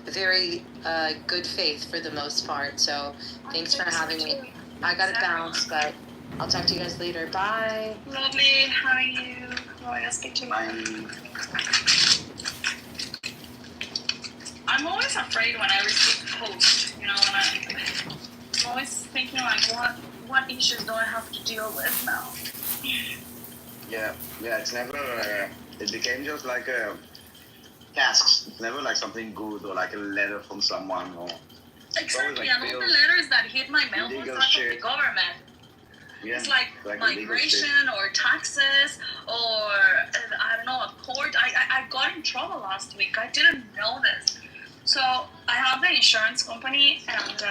very good faith for the most part. So thanks for having me. I got to bounce, but I'll talk to you guys later. Bye. Lovely having you. I'll speak to you. I'm always afraid when I receive post, you know, I'm always thinking like, what issues do I have to deal with now? Yeah, it's never, it became just like a tasks. It's never like something good or like a letter from someone or... Exactly, and all the letters that hit my mailbox are from the government. Yeah, it's like migration or taxes or, I don't know, a court. I got in trouble last week. I didn't know this. So I have the insurance company, and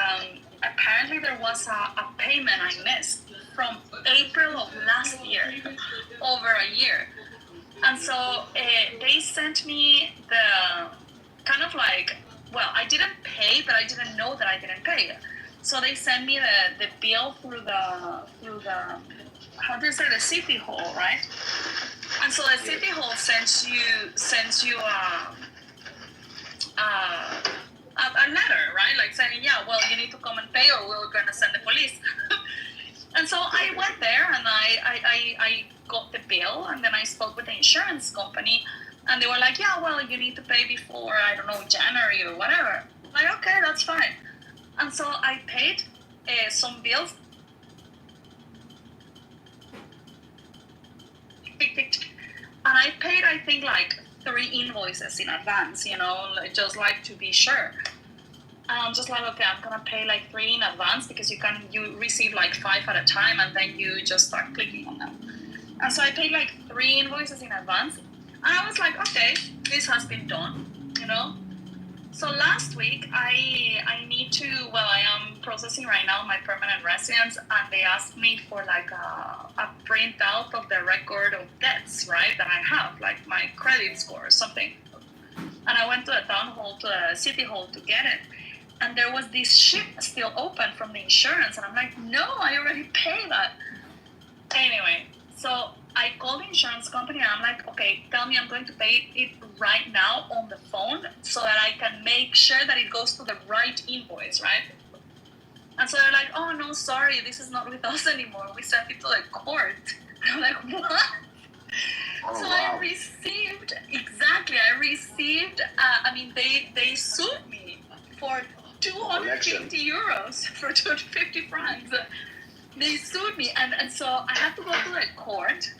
apparently there was a payment I missed from April of last year, over a year. And so they sent me the kind of like, well, I didn't pay, but I didn't know that I didn't pay. So they sent me the bill through the how do you say, the city hall, right? And so the city hall sends you a letter, right? Like saying, yeah, well, you need to come and pay, or we're gonna send the police. And so I went there and I got the bill, and then I spoke with the insurance company, and they were like, yeah, well, you need to pay before, I don't know, January or whatever. I'm like, okay, that's fine. And so I paid some bills. And I paid, I think, like 3 invoices in advance, you know, just like to be sure. And I'm just like, okay, I'm gonna pay like 3 in advance, because you receive like 5 at a time, and then you just start clicking on them. And so I paid like 3 invoices in advance, and I was like, okay, this has been done, you know. So last week I am processing right now my permanent residence, and they asked me for like a printout of the record of debts, right, that I have, like my credit score or something. And I went to the town hall, to the city hall, to get it. And there was this sheet still open from the insurance. And I'm like, no, I already paid that. Anyway, so I called the insurance company, and I'm like, okay, tell me I'm going to pay it right now on the phone, so that I can make sure that it goes to the right invoice, right? And so they're like, oh, no, sorry, this is not with us anymore. We sent it to the court. And I'm like, what? Oh, so wow. I received, they sued me for 250 euros, for 250 francs. They sued me, and so I had to go to the court,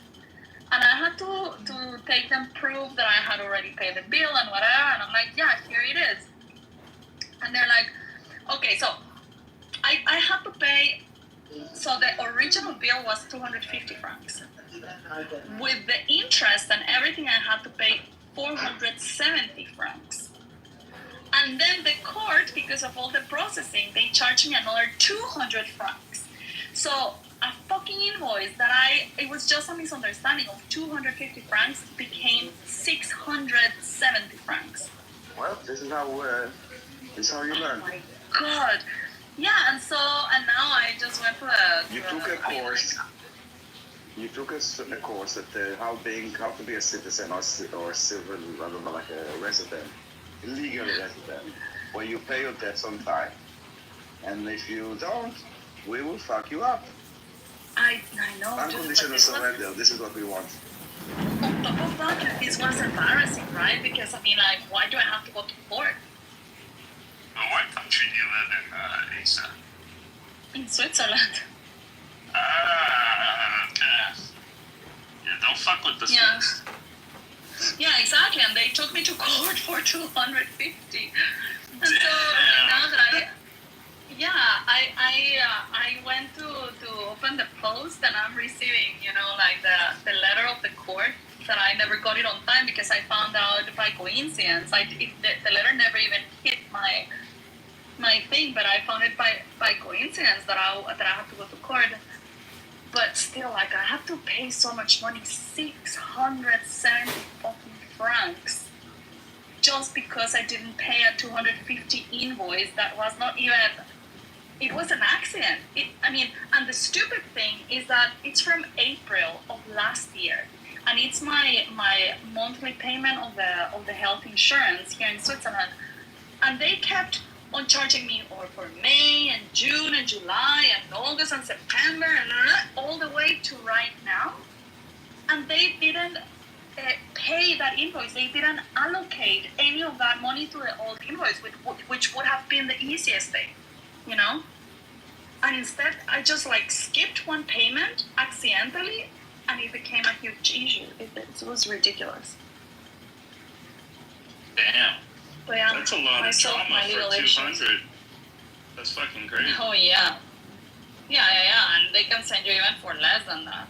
and I had to take them proof that I had already paid the bill and whatever, and I'm like, yeah, here it is. And they're like, okay, so I had to pay, so the original bill was 250 francs. With the interest and everything, I had to pay 470 francs. And then the court, because of all the processing, they charged me another 200 francs. So a fucking invoice it was just a misunderstanding of 250 francs became 670 francs. Well, this is how you learn. Oh my God. Yeah, and now I just went to You took a course. You took a course that how to be a citizen or civil, I don't know, like a resident, legal resident, where you pay your debts on time. And if you don't, we will fuck you up. I know. Unconditional surrender. This is what we want. On top of that, this was embarrassing, right? Because like, why do I have to go to court? What country do you live in, Asa? In Switzerland. Okay. Yeah, don't fuck with the Swiss. Yeah, exactly. And they took me to court for 250. And so now that I went to open the post, and I'm receiving, like the letter of the court, that I never got it on time, because I found out by coincidence. The letter never even hit my thing, but I found it by coincidence that I had to go to court. But still, like, I have to pay so much money, 670 fucking francs, just because I didn't pay a 250 invoice that was not even. It was an accident. And the stupid thing is that it's from April of last year, and it's my monthly payment of the health insurance here in Switzerland. And they kept on charging me for May and June and July and August and September and all the way to right now. And they didn't pay that invoice. They didn't allocate any of that money to the old invoice, which would have been the easiest thing, you know? And instead, I just like skipped one payment accidentally, and it became a huge issue. It was ridiculous. Damn. But yeah, That's a lot I of solved trauma my for legal 200. issues. That's fucking crazy. Oh yeah. Yeah, and they can send you even for less than that.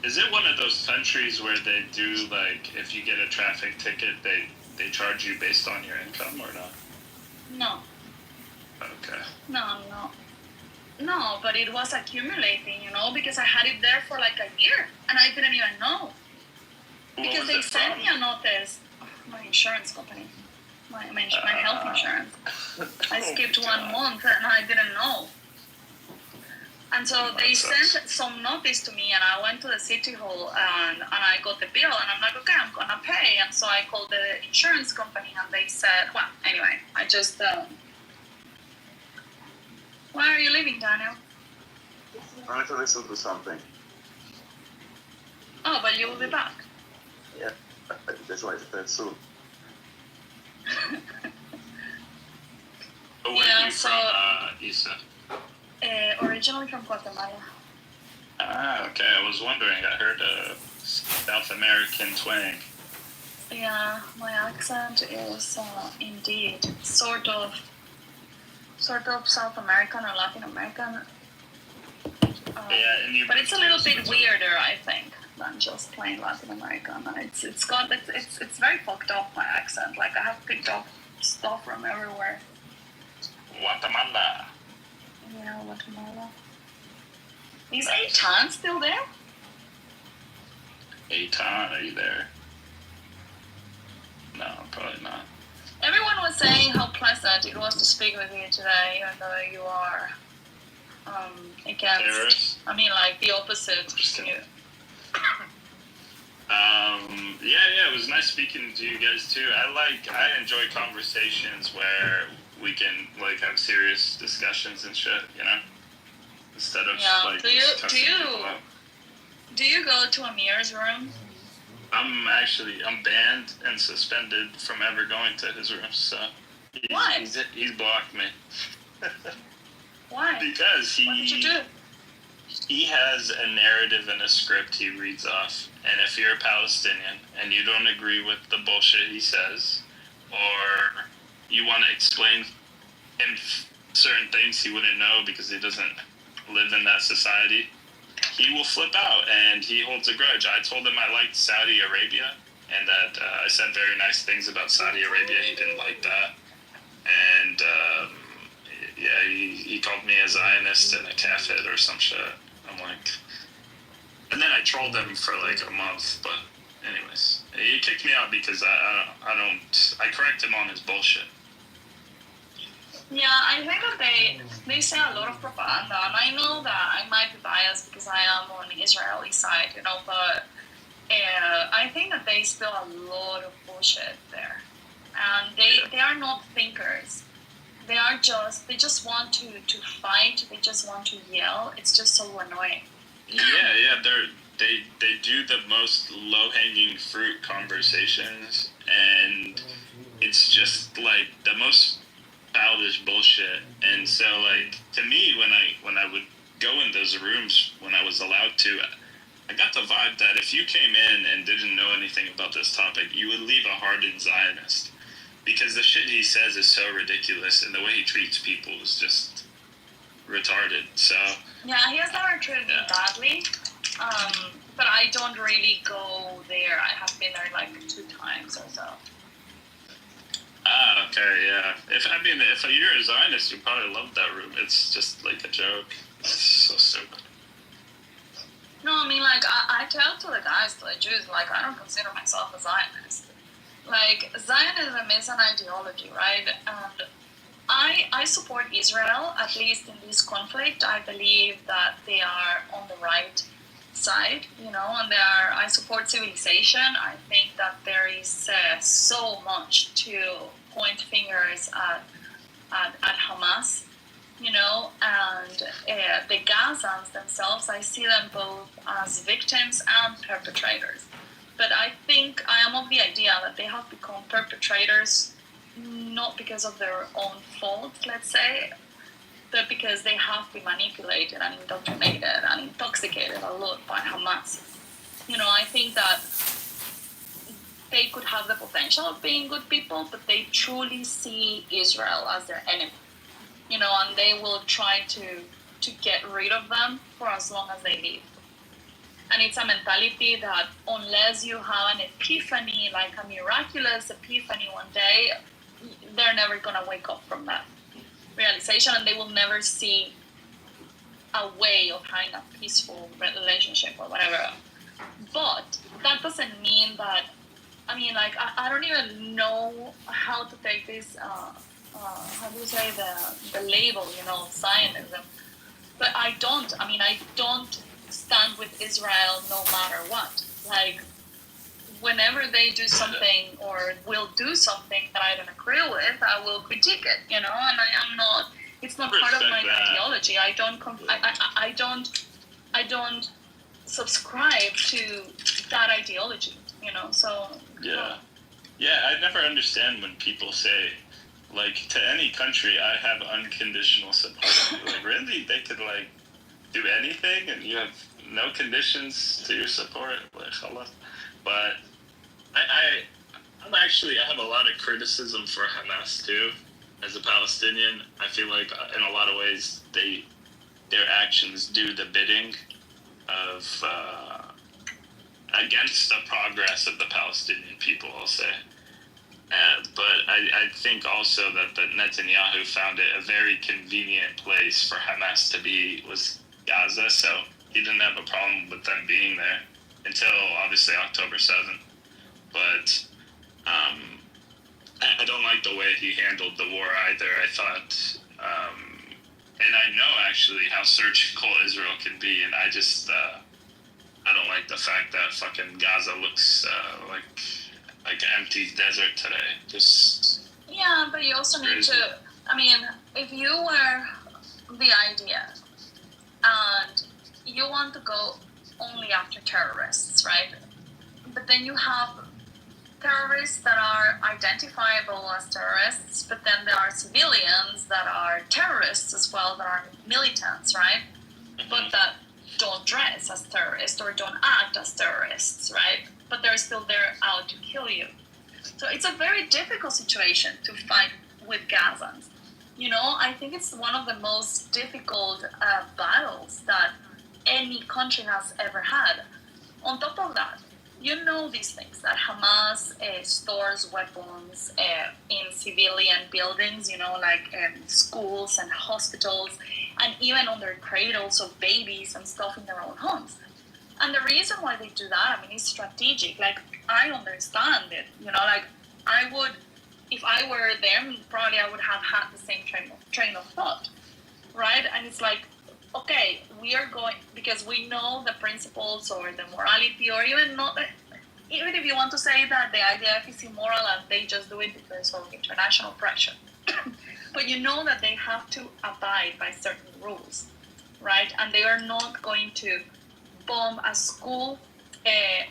Is it one of those countries where they do, like, if you get a traffic ticket, they charge you based on your income or not? No. Okay. No, but it was accumulating, you know, because I had it there for like a year and I didn't even know. Because they sent me a notice. My insurance company. My health insurance. I skipped 1 month and I didn't know. And so they sent some notice to me, and I went to the city hall, and I got the bill, and I'm like, okay, I'm gonna pay. And so I called the insurance company, and they said, well, anyway, I just. Why are you leaving, Daniel? I need to listen to something. Oh, but you will be back. Yeah, that's why I said soon. Where are you from, Isa? Originally from Guatemala. Ah, okay. I was wondering. I heard a South American twang. Yeah, my accent is indeed sort of South American or Latin American. Yeah, but it's a little bit weirder, I think, than just plain Latin American. It's very fucked up, my accent. Like I have picked up stuff from everywhere. Guatemala. Yeah, Guatemala. Is Eitan still there? Eitan, are you there? No, probably not. Everyone was saying how pleasant it was to speak with you today, even though you are against. Terrorist? I mean, like the opposite. Yeah, it was nice speaking to you guys too. I enjoy conversations where we can like have serious discussions and shit, you know, instead of like cussing people out. Do you go to Amir's room? I'm banned and suspended from ever going to his room. So Why? He's blocked me. Why? Because What did you do? he has a narrative and a script he reads off, and if you're a Palestinian and you don't agree with the bullshit he says, or you want to explain him certain things he wouldn't know because he doesn't live in that society, he will flip out and he holds a grudge. I told him I liked Saudi Arabia and that I said very nice things about Saudi Arabia. He didn't like that. And he called me a Zionist and a kafir or some shit. I'm like... And then I trolled him for like a month, but anyways. He kicked me out because I correct him on his bullshit. Yeah, I think that they say a lot of propaganda, and I know that I might be biased because I am on the Israeli side, you know, but I think that they spill a lot of bullshit there. And they are not thinkers. They just want to fight, they just want to yell. It's just so annoying. Yeah, they do the most low-hanging fruit conversations, and it's just like the most childish bullshit. And so like to me, when I would go in those rooms when I was allowed to, I got the vibe that if you came in and didn't know anything about this topic, you would leave a hardened Zionist, because the shit he says is so ridiculous and the way he treats people is just retarded. So yeah, he has never treated me badly, but I don't really go there. I have been there like 2 times or so. Ah, okay, yeah. If you're a Zionist, you probably love that room. It's just like a joke. It's so stupid. No, I mean, like, I tell to the guys, to the Jews, like, I don't consider myself a Zionist. Like, Zionism is an ideology, right? And I support Israel, at least in this conflict. I believe that they are on the right side, and I support civilization. I think that there is so much to point fingers at Hamas, and the Gazans themselves. I see them both as victims and perpetrators. But I think I am of the idea that they have become perpetrators not because of their own fault, let's say, but because they have been manipulated and indoctrinated and intoxicated a lot by Hamas. I think that they could have the potential of being good people, but they truly see Israel as their enemy, and they will try to get rid of them for as long as they live. And it's a mentality that unless you have an epiphany, like a miraculous epiphany one day, they're never going to wake up from that realization, and they will never see a way of having a peaceful relationship or whatever. But that doesn't mean that, I don't even know how to take this, how do you say, the label, Zionism. But I don't stand with Israel no matter what. Like, whenever they do something or will do something that I don't agree with, I will critique it, and I am not, it's not part of my ideology. I don't subscribe to that ideology, so. Yeah, I never understand when people say, like, to any country, I have unconditional support. Like, really? They could, like, do anything and you have no conditions to your support? Like, khalas. But I have a lot of criticism for Hamas too. As a Palestinian, I feel like in a lot of ways their actions do the bidding of against the progress of the Palestinian people, I'll say. But I think also that Netanyahu found it a very convenient place for Hamas to be was Gaza, so he didn't have a problem with them being there until obviously October 7th. But I don't like the way he handled the war either. I thought, and I know actually how surgical Israel can be, and I just I don't like the fact that fucking Gaza looks like an empty desert today. Just yeah, but you also need to. If you were the idea and you want to go only after terrorists, right? But then you have terrorists that are identifiable as terrorists, but then there are civilians that are terrorists as well, that are militants, right? Mm-hmm. But that don't dress as terrorists or don't act as terrorists, right? But they're still there out to kill you. So it's a very difficult situation to fight with Gazans. I think it's one of the most difficult battles that any country has ever had. On top of that, these things, that Hamas stores weapons in civilian buildings, like schools and hospitals, and even under cradles of babies and stuff in their own homes. And the reason why they do that, is strategic. Like, I understand it, like, I would, if I were them, probably I would have had the same train of thought, right? And it's like, okay, we are going, because we know the principles or the morality, or even if you want to say that the IDF is immoral and they just do it because of international pressure. But that they have to abide by certain rules, right? And they are not going to bomb a school,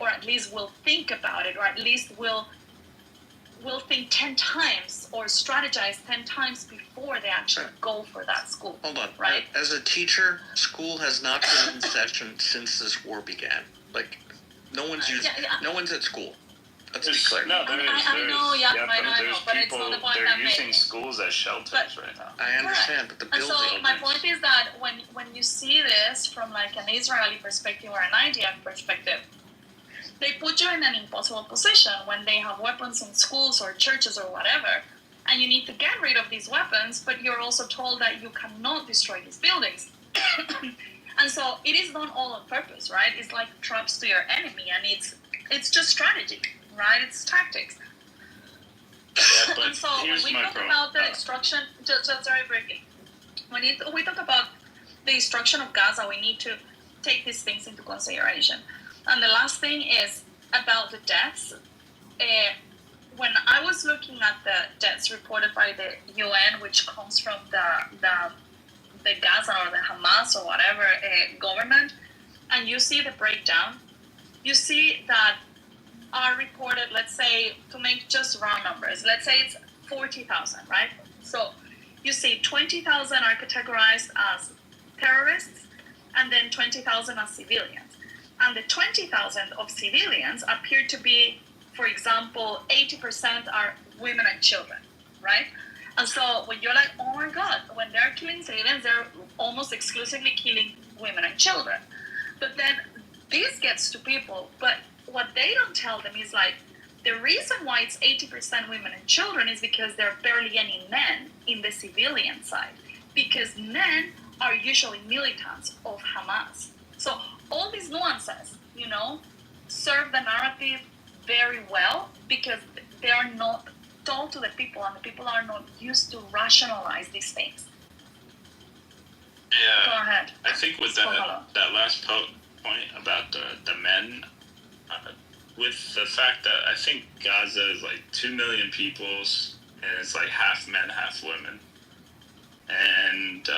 or at least will think about it, or at least will think 10 times or strategize 10 times before they actually go for that school. Hold on. Right? As a teacher, school has not been in session since this war began. Like, no one's at school. Let's be clear. No, I know, but it's not the point they're I'm using making. schools as shelters right now. I understand, but the And building... so my point is that when you see this from like an Israeli perspective or an IDF perspective, they put you in an impossible position when they have weapons in schools or churches or whatever, and you need to get rid of these weapons, but you're also told that you cannot destroy these buildings. And so it is done all on purpose, right? It's like traps to your enemy, and it's just strategy, right? It's tactics. Yeah, but and so when we talk about the destruction, just very briefly, when we talk about the destruction of Gaza, we need to take these things into consideration. And the last thing is about the deaths. When I was looking at the deaths reported by the UN, which comes from the Gaza or the Hamas or whatever government, and you see the breakdown, you see that are reported, let's say, to make just round numbers, let's say it's 40,000, right? So you see 20,000 are categorized as terrorists, and then 20,000 as civilians. And the 20,000 of civilians appear to be, for example, 80% are women and children, right? And so when you're like, oh my God, when they're killing civilians, they're almost exclusively killing women and children. But then this gets to people, but what they don't tell them is like, the reason why it's 80% women and children is because there are barely any men in the civilian side, because men are usually militants of Hamas. So all these nuances, serve the narrative very well because they are not told to the people, and the people are not used to rationalize these things. Yeah. Go ahead. I think with that last point about the men, with the fact that I think Gaza is like 2 million people, and it's like half men, half women. And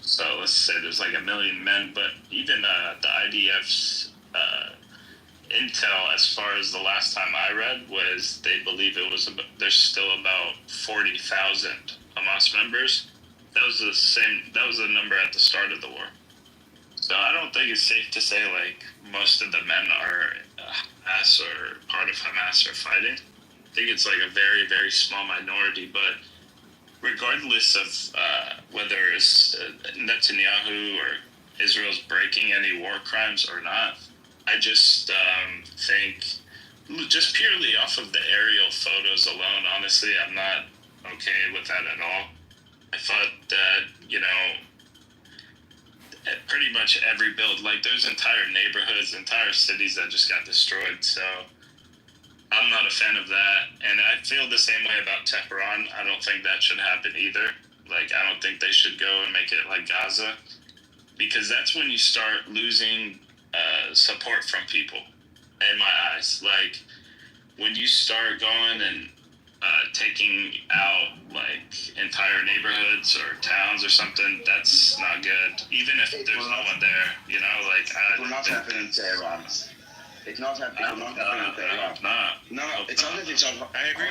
so let's say there's like 1 million men, but even the IDF's intel, as far as the last time I read, was they believe there's still about 40,000 Hamas members. That was the number at the start of the war. So I don't think it's safe to say like most of the men are Hamas or part of Hamas are fighting. I think it's like a very, very small minority, but regardless of whether it's Netanyahu or Israel's breaking any war crimes or not, I just think, just purely off of the aerial photos alone, honestly, I'm not okay with that at all. I thought that, pretty much every build, like there's entire neighborhoods, entire cities that just got destroyed, so I'm not a fan of that. And I feel the same way about Tehran. I don't think that should happen either. Like, I don't think they should go and make it like Gaza, because that's when you start losing support from people, in my eyes. Like, when you start going and taking out like entire neighborhoods or towns or something, that's not good. Even if there's no one there, like it will not happen in Tehran. It's not happening in Tehran. No, it's not that it's not. I agree.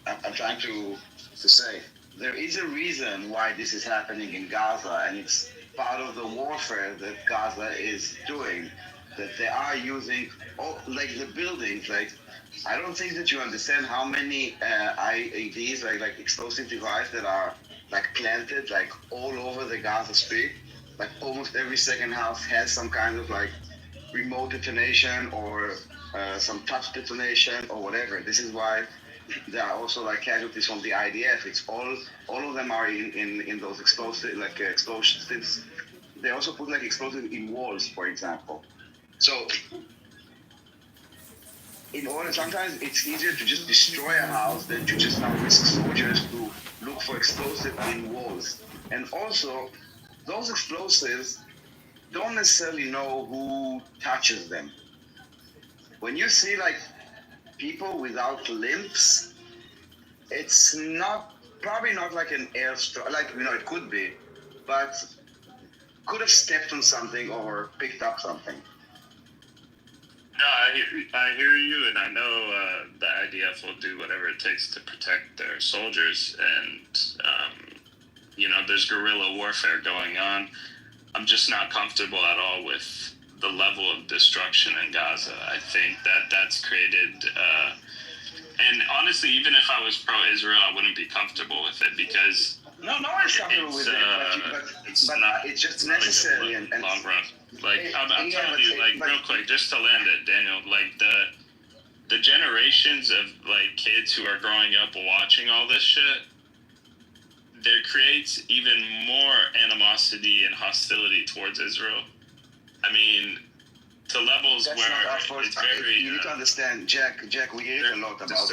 I'm trying to say there is a reason why this is happening in Gaza, and it's part of the warfare that Gaza is doing. That they are using like the buildings, like. I don't think that you understand how many IEDs, like explosive devices that are like planted like all over the Gaza Strip. Like almost every second house has some kind of like remote detonation or some touch detonation or whatever. This is why there are also like casualties from the IDF. It's all of them are in those explosives. They also put like explosives in walls, for example. So. Sometimes it's easier to just destroy a house than to just now risk soldiers to look for explosives in walls. And also, those explosives don't necessarily know who touches them. When you see like people without limbs, it's probably not like an airstrike. Like it could be, but could have stepped on something or picked up something. No, I hear you, and I know the IDF will do whatever it takes to protect their soldiers, and there's guerrilla warfare going on. I'm just not comfortable at all with the level of destruction in Gaza. I think that's created, and honestly, even if I was pro-Israel, I wouldn't be comfortable with it because no one's comfortable with it, but it's just necessary and long run. Like I'm telling you, like real quick, just to land it, Daniel. Like the generations of like kids who are growing up watching all this shit, there creates even more animosity and hostility towards Israel. I mean, to levels that's where it's very. You need to understand, Jack. We hear a lot about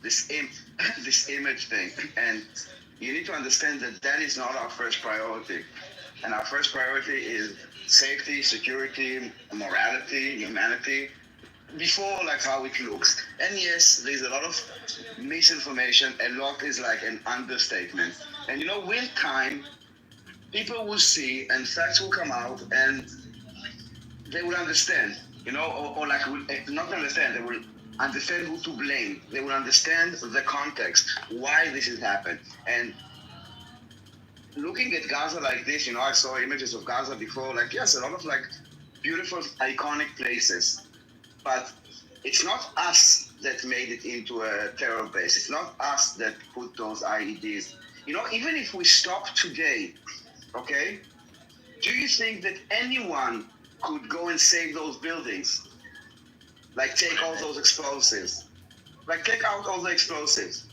this image thing, and you need to understand that is not our first priority. and our first priority is safety, security, morality, humanity, before like how it looks. And yes, there's a lot of misinformation. A lot is like an understatement. And with time, people will see and facts will come out and they will understand. Or like not understand. They will understand who to blame. They will understand the context, why this has happened. And looking at Gaza like this, I saw images of Gaza before. Like yes, a lot of like beautiful, iconic places, but it's not us that made it into a terror base. It's not us that put those IEDs. Even if we stop today, okay, do you think that anyone could go and save those buildings? Like take all those explosives. Like take out all the explosives.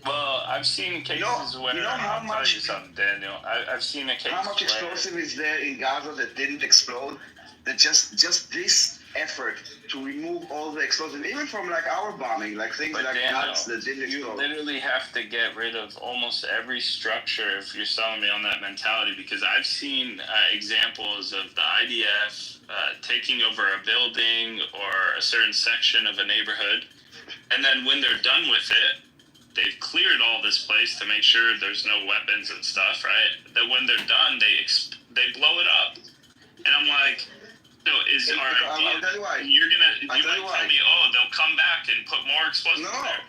Well, I've seen cases where how I'll much, tell you something, Daniel. I've seen a case how much explosive is there in Gaza that didn't explode? That just this effort to remove all the explosives, even from like our bombing, like things like guns that didn't explode. You literally have to get rid of almost every structure if you're selling me on that mentality, because I've seen examples of the IDF taking over a building or a certain section of a neighborhood, and then when they're done with it, they've cleared all this place to make sure there's no weapons and stuff, right? That when they're done, they blow it up, and I'm like, no, I'll tell you why. You're gonna tell me, oh, they'll come back and put more explosives there.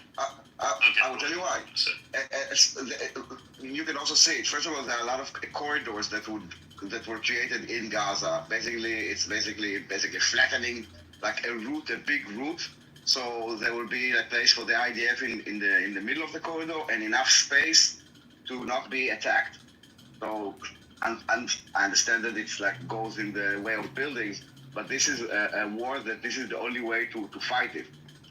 I will tell you why. You can also see it. First of all, there are a lot of corridors that were created in Gaza. It's basically flattening like a route, a big route. So there will be a place for the IDF in the middle of the corridor and enough space to not be attacked. So and I understand that it's like goes in the way of buildings, but this is a war that this is the only way to fight it.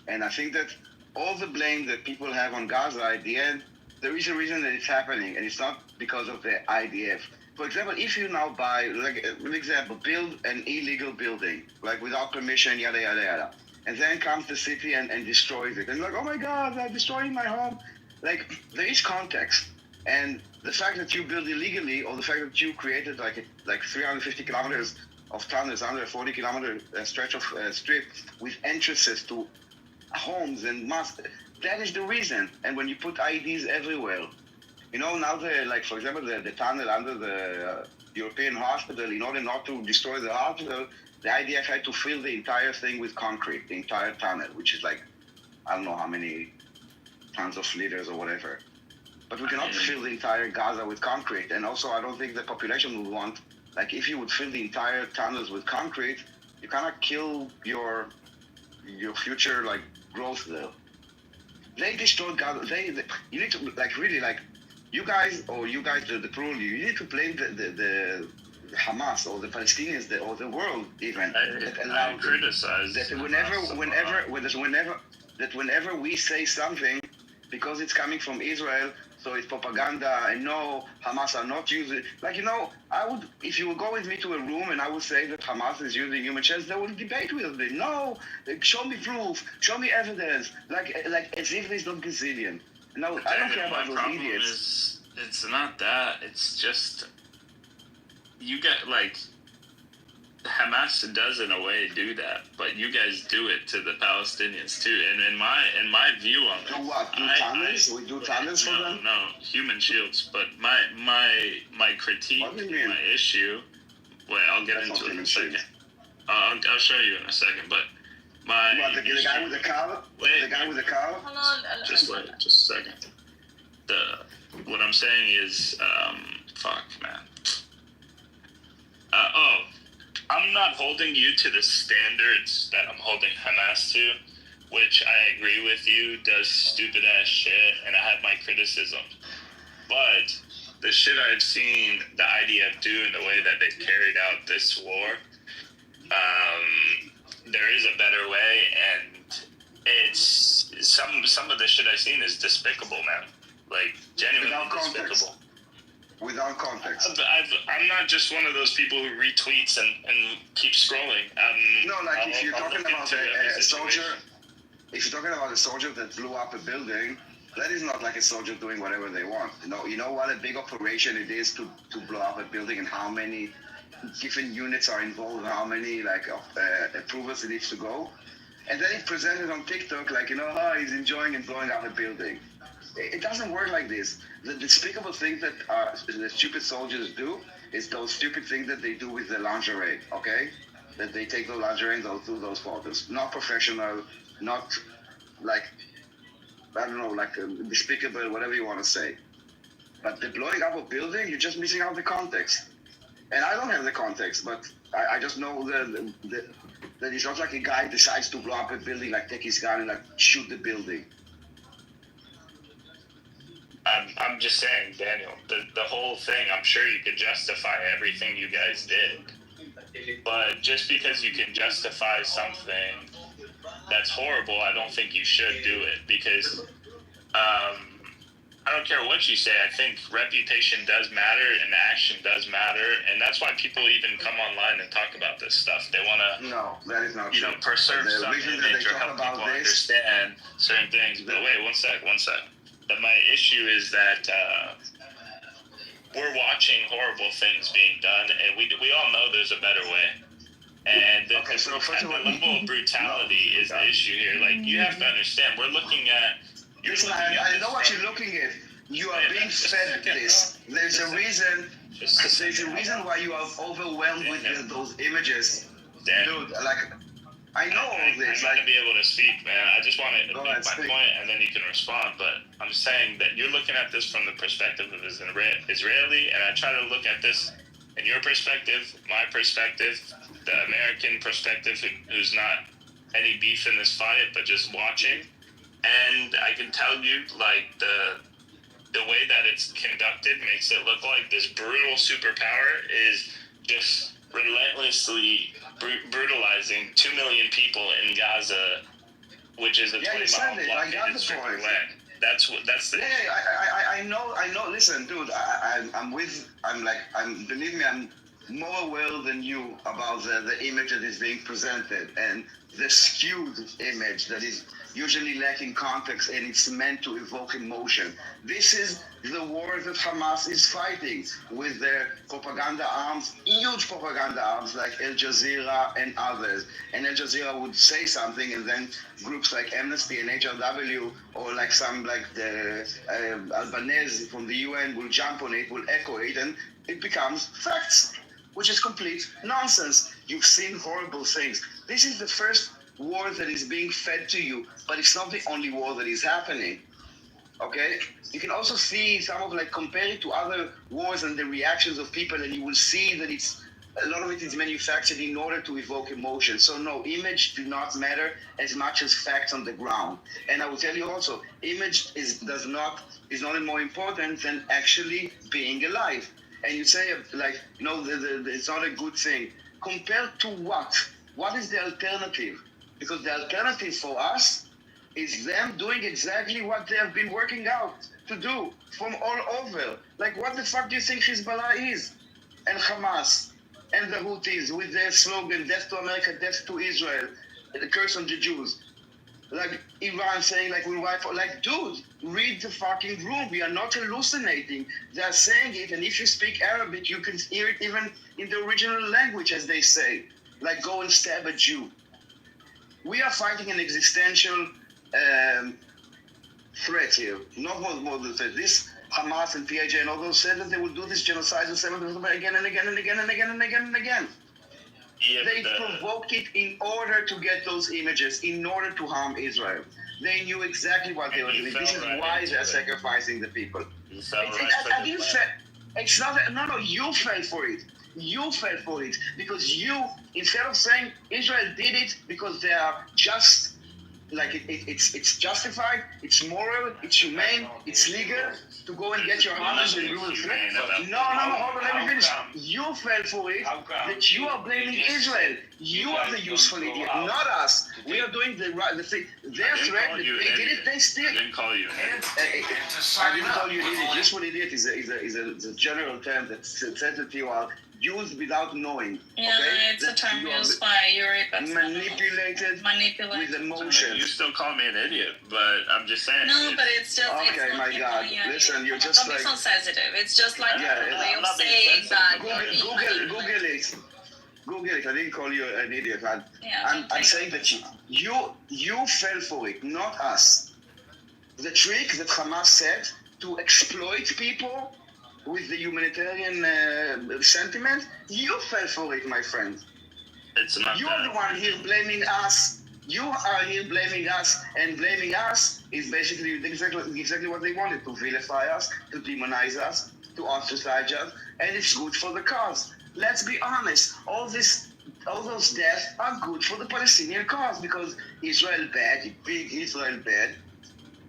And I think that all the blame that people have on Gaza at the end, there is a reason that it's happening, and it's not because of the IDF. For example, if you now buy, like an example, build an illegal building, like without permission, yada, yada, yada, and then comes the city and destroys it, and like, oh my God, they're destroying my home. Like, there is context. And the fact that you build illegally, or the fact that you created like 350 kilometers of tunnels, 140 kilometer stretch of strip with entrances to homes and mosques, that is the reason. And when you put IEDs everywhere, now for example, the tunnel under the European hospital, in order not to destroy the hospital, the IDF had to fill the entire thing with concrete, the entire tunnel, which is like, I don't know how many tons of liters or whatever. But we cannot fill the entire Gaza with concrete. And also, I don't think the population would want, like, if you would fill the entire tunnels with concrete, you cannot kill your future, like, growth there. They destroyed Gaza. You need to, like, really, like, you guys, the plural, you need to blame the Hamas or the Palestinians or the world even. I criticize that whenever we say something, because it's coming from Israel, so it's propaganda, and no, Hamas are not using, like, I would, if you would go with me to a room and I would say that Hamas is using human shells, they would debate with me. No, show me proof, show me evidence, like as if there's no gazillion. No, I don't care about those idiots. It's not that, it's just, you get, like, Hamas does in a way do that, but you guys do it to the Palestinians too. And in my view on it, do what? Do tunnels? We do tunnels for them? No, human shields. But my critique, my issue. Wait, I'll get into it in a second. I'll show you in a second. But the guy with the car? Wait, the guy with the car? Hold on. Just a second. What I'm saying is, fuck, man. I'm not holding you to the standards that I'm holding Hamas to, which I agree with you, does stupid ass shit, and I have my criticisms. But the shit I've seen the IDF do in the way that they've carried out this war, there is a better way, and it's some of the shit I've seen is despicable, man. Like, genuinely despicable. Without context. I'm not just one of those people who retweets and keeps scrolling. No, like if you're talking about a soldier that blew up a building, That is not like a soldier doing whatever they want. You know what a big operation it is to blow up a building, and how many different units are involved, how many approvals it needs to go. And then it's presented on TikTok like, he's enjoying and blowing up a building. It doesn't work like this. The despicable things that the stupid soldiers do is those stupid things that they do with the lingerie, okay? That they take the lingerie and they'll do those photos. Not professional, not like, I don't know, like despicable, whatever you want to say. But the blowing up a building, you're just missing out the context. And I don't have the context, but I just know that it's not like a guy decides to blow up a building, like take his gun and like shoot the building. I'm just saying, Daniel, the whole thing, I'm sure you could justify everything you guys did. But just because you can justify something that's horrible, I don't think you should do it. Because I don't care what you say. I think reputation does matter and action does matter. And that's why people even come online and talk about this stuff. They want to, No, that is not true. preserve some image or help people understand certain things. But wait, one sec. My issue is that we're watching horrible things being done, and we all know there's a better way. And the level of brutality is the issue here. Like, you have to understand, we're looking at... Listen, I know what you're looking at. You are being fed this. There's a reason why you are overwhelmed with those images. Dude, like... I know all this. I'm to be able to speak, man. I just want to make my point, and then you can respond. But I'm saying that you're looking at this from the perspective of an Israeli, and I try to look at this in your perspective, my perspective, the American perspective, who's not any beef in this fight, but just watching. And I can tell you, like, the way that it's conducted makes it look like this brutal superpower is just relentlessly brutalizing 2 million people in Gaza, which is a 20-mile blockaded strip of land. That's the. Yeah, I know. Listen, dude, believe me, I'm more aware than you about the image that is being presented and the skewed image that is usually lacking context, and it's meant to evoke emotion. This is the war that Hamas is fighting with their propaganda arms, huge propaganda arms like Al Jazeera and others. And Al Jazeera would say something, and then groups like Amnesty and HRW, or like some like the Albanese from the UN will jump on it, will echo it, and it becomes facts, which is complete nonsense. You've seen horrible things. This is the first war that is being fed to you, but it's not the only war that is happening. Okay? You can also see some of compare it to other wars and the reactions of people, and you will see that a lot of it is manufactured in order to evoke emotion. So no, image do not matter as much as facts on the ground. And I will tell you also, image is not more important than actually being alive. And you say it's not a good thing. Compared to what? What is the alternative? Because the alternative for us is them doing exactly what they have been working out to do from all over. Like, what the fuck do you think Hezbollah is? And Hamas and the Houthis with their slogan, death to America, death to Israel, the curse on the Jews. Like Iran saying, we'll wipe for, dude, read the fucking room. We are not hallucinating. They are saying it, and if you speak Arabic, you can hear it even in the original language, as they say. Like, go and stab a Jew. We are fighting an existential threat here. Not more than threat. This Hamas and PIJ and all those said that they will do this genocide again and again and again and again and again and again. Yeah, they provoked it in order to get those images, in order to harm Israel. They knew exactly what they were doing. This is why they are sacrificing the people. You fell for it. You fell for it because you, instead of saying Israel did it because they are just, it's justified, it's moral, it's humane, it's legal to go and get your hands and ruin it. No, hold on, let me finish. You fell for it that you are blaming Israel. You are the useful idiot, not us. We are doing the thing. Their threat, they did it, they still. I didn't call you an idiot. I didn't call you an idiot. Useful idiot is a general term that says that you are used without knowing. Yeah, okay? it's a term used by Europeans. Manipulated with emotions. You still call me an idiot, but I'm just saying. No, but it's just. Okay, it's my God. Listen, you're just don't like. Don't be so sensitive. It's just like Yeah, a way I'm of not being saying sensitive. that. Google it. Google it. I didn't call you an idiot. I'm saying that you fell for it, not us. The trick that Hamas said to exploit people with the humanitarian sentiment, you fell for it, my friend. It's not You are the one here blaming us. You are here blaming us, and blaming us is basically exactly what they wanted, to vilify us, to demonize us, to ostracize us, and it's good for the cause. Let's be honest, all those deaths are good for the Palestinian cause, because Israel bad, big Israel bad,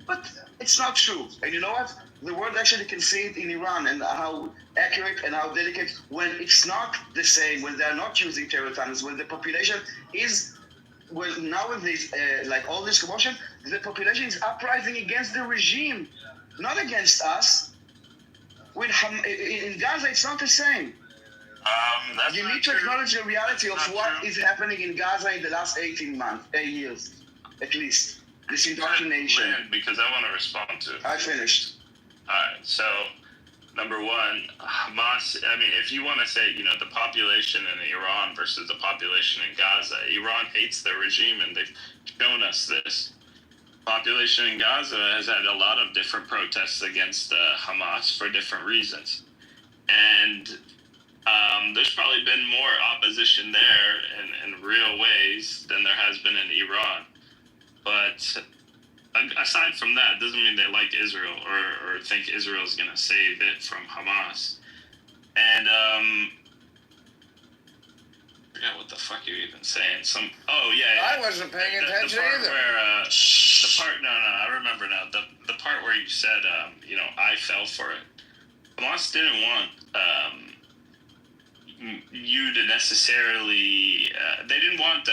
but it's not true. And you know what? The world actually can see it in Iran, and how accurate and how delicate, when it's not the same, when they're not using terror tunnels, when the population is, well, nowadays, like all this commotion, the population is uprising against the regime, not against us. In Gaza, it's not the same. You need to acknowledge the reality of what is happening in Gaza in the last 8 years, at least. This indoctrination. Because I want to respond to it. I finished. Alright, so number one, Hamas, I mean, if you want to say, the population in Iran versus the population in Gaza, Iran hates their regime, and they've shown us this. Population in Gaza has had a lot of different protests against Hamas for different reasons. And there's probably been more opposition there in real ways than there has been in Iran. But aside from that, it doesn't mean they like Israel or think Israel's going to save it from Hamas. And I forgot what the fuck you're even saying. I wasn't paying attention either. I remember now. The part where you said, I fell for it. Hamas didn't want you to necessarily. They didn't want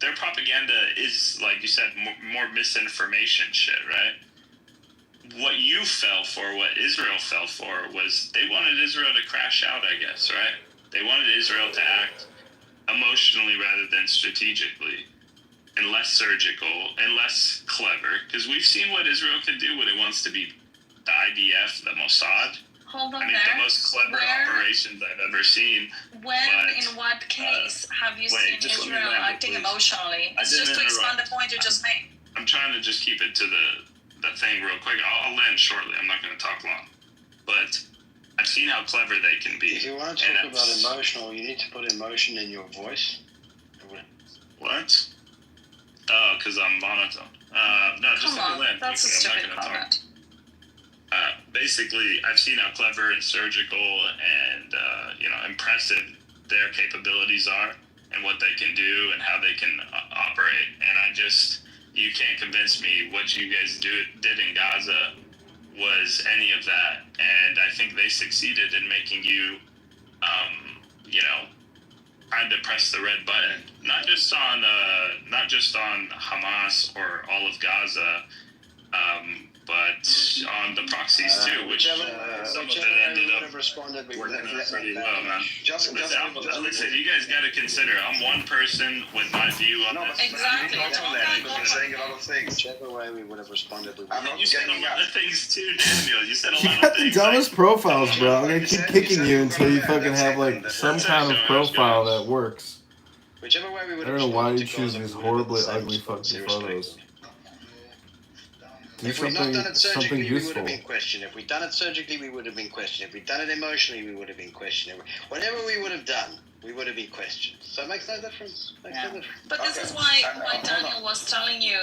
their propaganda is, like you said, more misinformation shit, right? What you fell for, what Israel fell for, was they wanted Israel to crash out, I guess, right? They wanted Israel to act emotionally rather than strategically, and less surgical, and less clever, because we've seen what Israel can do when it wants to be the IDF, the Mossad. Hold on the most clever operations I've ever seen. In what case have you seen Israel acting emotionally? It's just to expand the point you just made. I'm trying to just keep it to the thing real quick. I'll land shortly. I'm not going to talk long. But I've seen how clever they can be. If you want to talk about emotional, you need to put emotion in your voice. What? Oh, because I'm monotone. No, just let me land. That's a stupid comment. Basically, I've seen how clever and surgical and impressive their capabilities are, and what they can do, and how they can operate. And you can't convince me what you guys did in Gaza was any of that. And I think they succeeded in making you, kind of press the red button, not just on Hamas or all of Gaza. But on the proxies too, which some of it ended up pretty low, man. Listen, you guys got to consider, I'm one person with my view on this. Exactly. You're saying a lot of things. Whichever way we would have responded, You said a lot of things too, Daniel. You said a You lot got of the things. dumbest profiles, bro. I'm gonna keep kicking you until you fucking have like some kind of profile that works. Whichever way we would I don't know why you choose these horribly ugly fucking photos. Do If we'd not done it something surgically, we would useful. have been questioned. If we'd done it surgically, we would have been questioned. If we'd done it emotionally, we would have been questioned. Whatever we would have done, we would have been questioned. So it makes no difference. But this is why Daniel was telling you,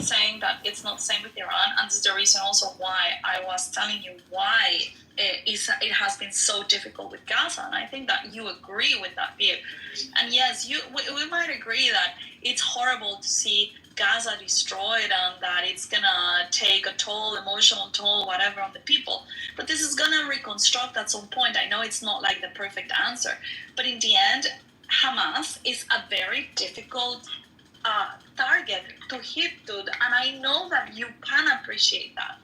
saying that it's not the same with Iran, and this is the reason also why I was telling you why it has been so difficult with Gaza. And I think that you agree with that view. And yes, we might agree that it's horrible to see Gaza destroyed and that it's gonna take a toll, emotional toll, whatever, on the people. But this is gonna reconstruct at some point. I know it's not like the perfect answer, but in the end, Hamas is a very difficult target to hit, dude, and I know that you can appreciate that.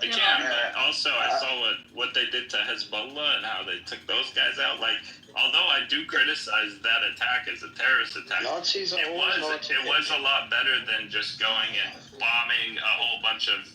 I can, but also I saw what they did to Hezbollah and how they took those guys out. Like, although I do criticize that attack as a terrorist attack, Nazis are always Nazis. it was a lot better than just going and bombing a whole bunch of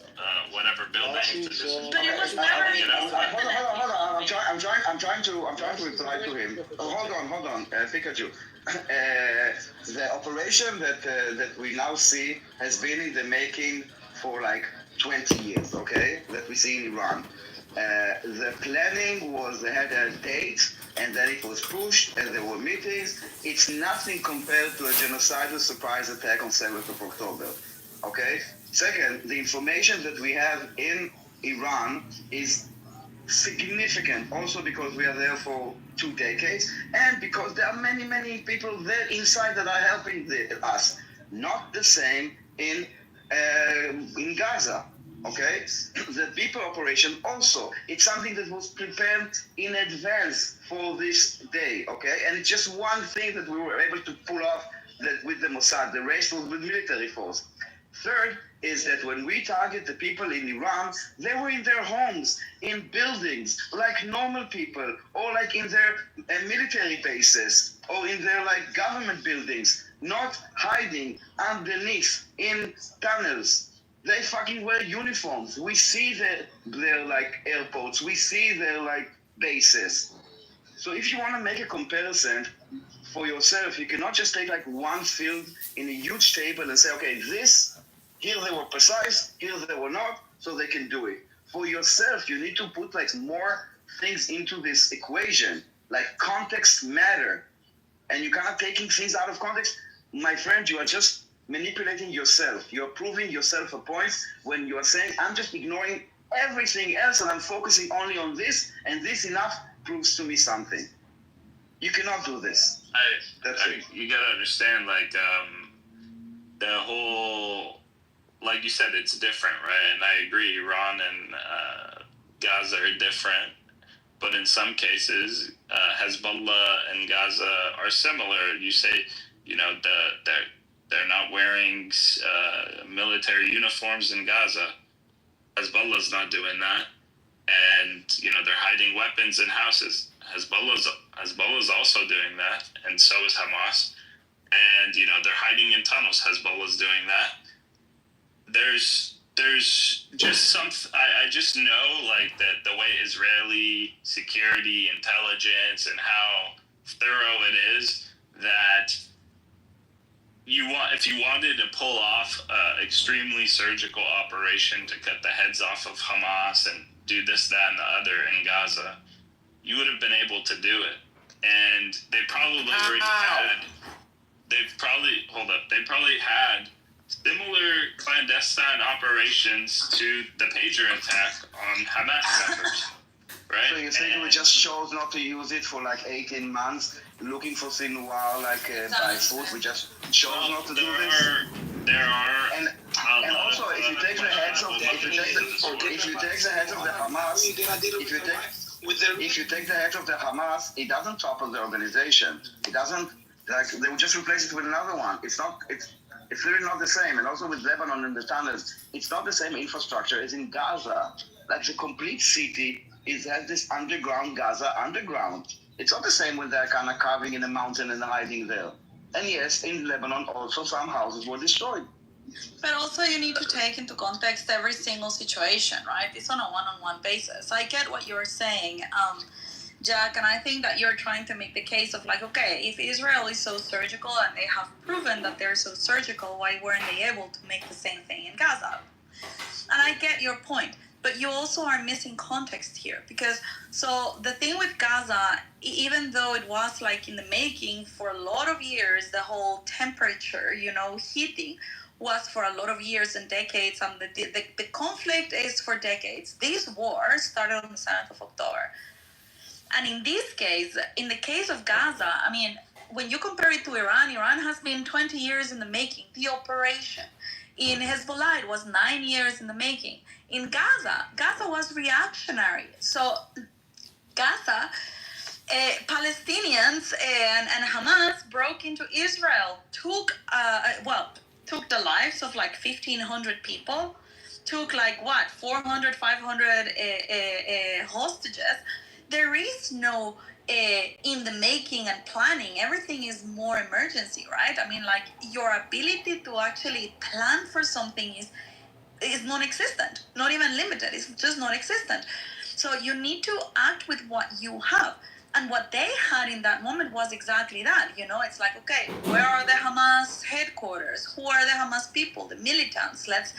whatever buildings. But it was never. Hold on. I'm trying to reply to him. Hold on, Pikachu. The operation that we now see has been in the making for like 20 years, okay? That we see in Iran. The planning was they had a date and then it was pushed and there were meetings. It's nothing compared to a genocidal surprise attack on 7th of October, okay? Second, the information that we have in Iran is significant also because we are there for 2 decades and because there are many people there inside that are helping us. Not the same in Gaza, okay? The people operation also, it's something that was prepared in advance for this day, okay? And it's just one thing that we were able to pull off with the Mossad. The rest was with military force. Third is that when we target the people in Iran, they were in their homes, in buildings, like normal people, or like in their military bases, or in their like government buildings, not hiding underneath in tunnels. They fucking wear uniforms. We see their like airports, we see their like bases. So if you want to make a comparison for yourself, you cannot just take like one field in a huge table and say, okay, here they were precise, here they were not, so they can do it. For yourself, you need to put like more things into this equation. Like context matter. And you cannot taking things out of context. My friend, you are just manipulating yourself. You're proving yourself a point when you are saying, I'm just ignoring everything else and I'm focusing only on this, and this enough proves to me something. You cannot do this. You gotta understand, like, the whole, like you said, it's different, right? And I agree, Iran and Gaza are different, but in some cases, Hezbollah and Gaza are similar. You say, you know, they're not wearing military uniforms in Gaza. Hezbollah's not doing that, and you know they're hiding weapons in houses. Hezbollah's also doing that, and so is Hamas. And you know they're hiding in tunnels. Hezbollah's doing that. There's just some. I just know like that the way Israeli security intelligence and how thorough it is that if you wanted to pull off an extremely surgical operation to cut the heads off of Hamas and do this, that, and the other in Gaza, you would have been able to do it. And they probably already had. They probably had similar clandestine operations to the pager attack on Hamas members, right? So you think we just chose not to use it for like 18 months, looking for Sinwar by foot? We just chose not to do this. There are, and also if you take the heads of the Hamas, if you take the head of the Hamas, it doesn't topple the organization. It doesn't they will just replace it with another one. It's really not the same. And also with Lebanon and the tunnels, it's not the same infrastructure as in Gaza. Like the complete city has this underground Gaza underground. It's not the same when they're kind of carving in a mountain and hiding there. And yes, in Lebanon also some houses were destroyed. But also you need to take into context every single situation, right? It's on a one-on-one basis. I get what you're saying, Jack, and I think that you're trying to make the case of like, okay, if Israel is so surgical and they have proven that they're so surgical, why weren't they able to make the same thing in Gaza? And I get your point, but you also are missing context here because so the thing with Gaza, even though it was like in the making for a lot of years, the whole temperature, heating was for a lot of years and decades, and the conflict is for decades. This war started on the 7th of October. And in this case, in the case of Gaza, I mean, when you compare it to Iran has been 20 years in the making, the operation. In Hezbollah, it was 9 years in the making. In Gaza was reactionary. So Gaza Palestinians and Hamas broke into Israel, took the lives of like 1,500 people, took like 400, 500 hostages. There is no in the making and planning. Everything is more emergency, right? I mean, like your ability to actually plan for something is non-existent, not even limited. It's just non-existent. So you need to act with what you have. And what they had in that moment was exactly that. It's like, okay, where are the Hamas headquarters? Who are the Hamas people, the militants? Let's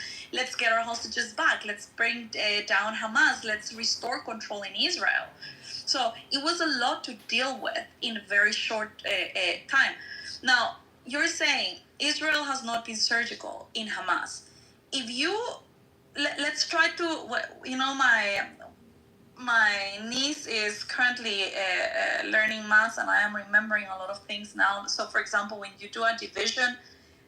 get our hostages back. Let's bring down Hamas. Let's restore control in Israel. So it was a lot to deal with in a very short time. Now, you're saying Israel has not been surgical in Hamas. If you let's try to, my niece is currently learning math, and I am remembering a lot of things now. So for example, when you do a division,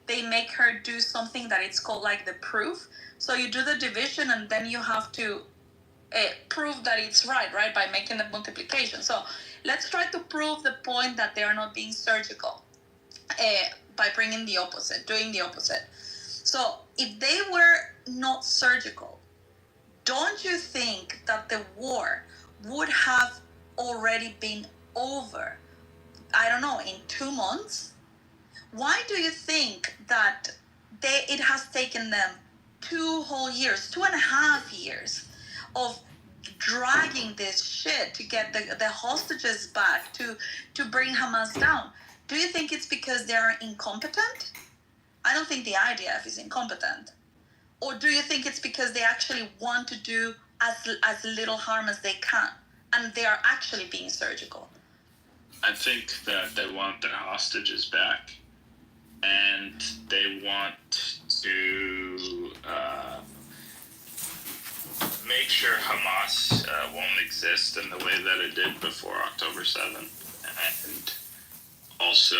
they make her do something that it's called like the proof. So you do the division and then you have to prove that it's right by making the multiplication. So let's try to prove the point that they are not being surgical by doing the opposite. So if they were not surgical, don't you think that the war would have already been over, I don't know, in 2 months? Why do you think that it has taken them 2 whole years, 2.5 years of dragging this shit to get the hostages back, to bring Hamas down? Do you think it's because they are incompetent? I don't think the IDF is incompetent. Or do you think it's because they actually want to do as little harm as they can, and they are actually being surgical? I think that they want their hostages back, and they want to make sure Hamas won't exist in the way that it did before October 7th. And also,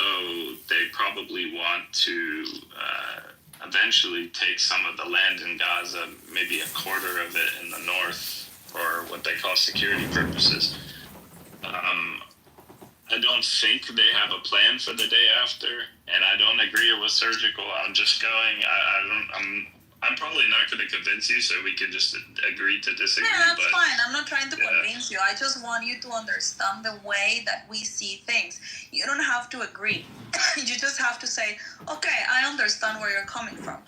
they probably want to eventually take some of the land in Gaza, maybe a quarter of it in the north, for what they call security purposes. I don't think they have a plan for the day after, and I don't agree it was surgical. I'm just going. I'm probably not going to convince you, so we can just agree to disagree. Yeah, that's fine. I'm not trying to convince you. I just want you to understand the way that we see things. You don't have to agree. You just have to say, okay, I understand where you're coming from.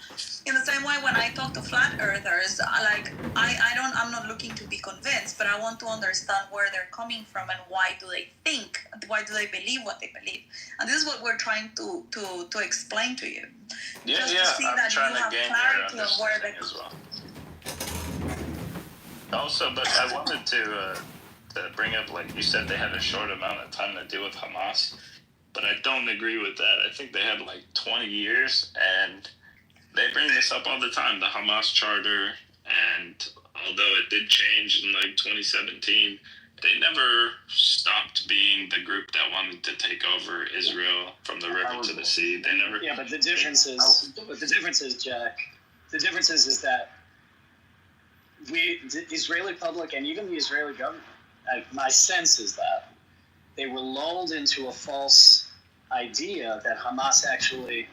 In the same way, when I talk to flat earthers, I'm not looking to be convinced, but I want to understand where they're coming from and why do they believe what they believe. And this is what we're trying to explain to you. Yeah, to see I'm that trying you have to gain clarity your on where understanding as well. Also, but I wanted to bring up, like you said, they had a short amount of time to deal with Hamas, but I don't agree with that. I think they had like 20 years, and they bring this up all the time, the Hamas charter, and although it did change in like 2017, they never stopped being the group that wanted to take over Israel from the river to the sea. They never. Yeah, but the difference is, Jack, is that the Israeli public and even the Israeli government, my sense is that they were lulled into a false idea that Hamas actually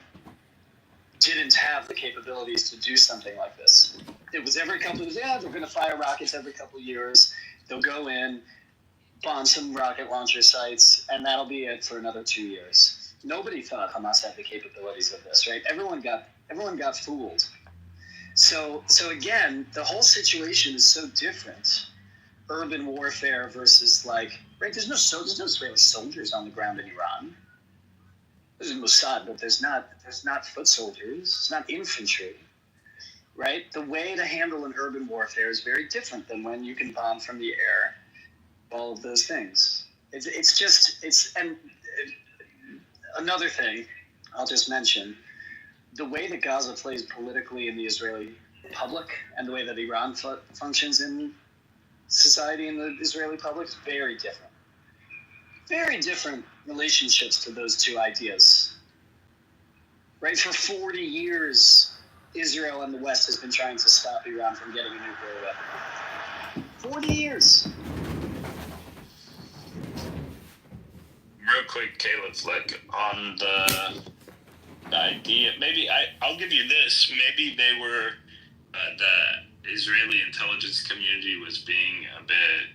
didn't have the capabilities to do something like this. It was every couple of years, they're going to fire rockets every couple of years. They'll go in, bomb some rocket launcher sites, and that'll be it for another 2 years. Nobody thought Hamas had the capabilities of this, right? Everyone got fooled. So again, the whole situation is so different. Urban warfare versus there's no Israeli soldiers on the ground in Iran. There's Mossad, but there's not foot soldiers. It's not infantry, right? The way to handle an urban warfare is very different than when you can bomb from the air. All of those things. And another thing I'll just mention, the way that Gaza plays politically in the Israeli public and the way that Iran functions in society in the Israeli public is very different. Very different relationships to those two ideas. Right? For 40 years, Israel and the West has been trying to stop Iran from getting a nuclear weapon. 40 years. real quick, Caleb, like on the idea, maybe I'll give you this. Maybe they were the Israeli intelligence community was being a bit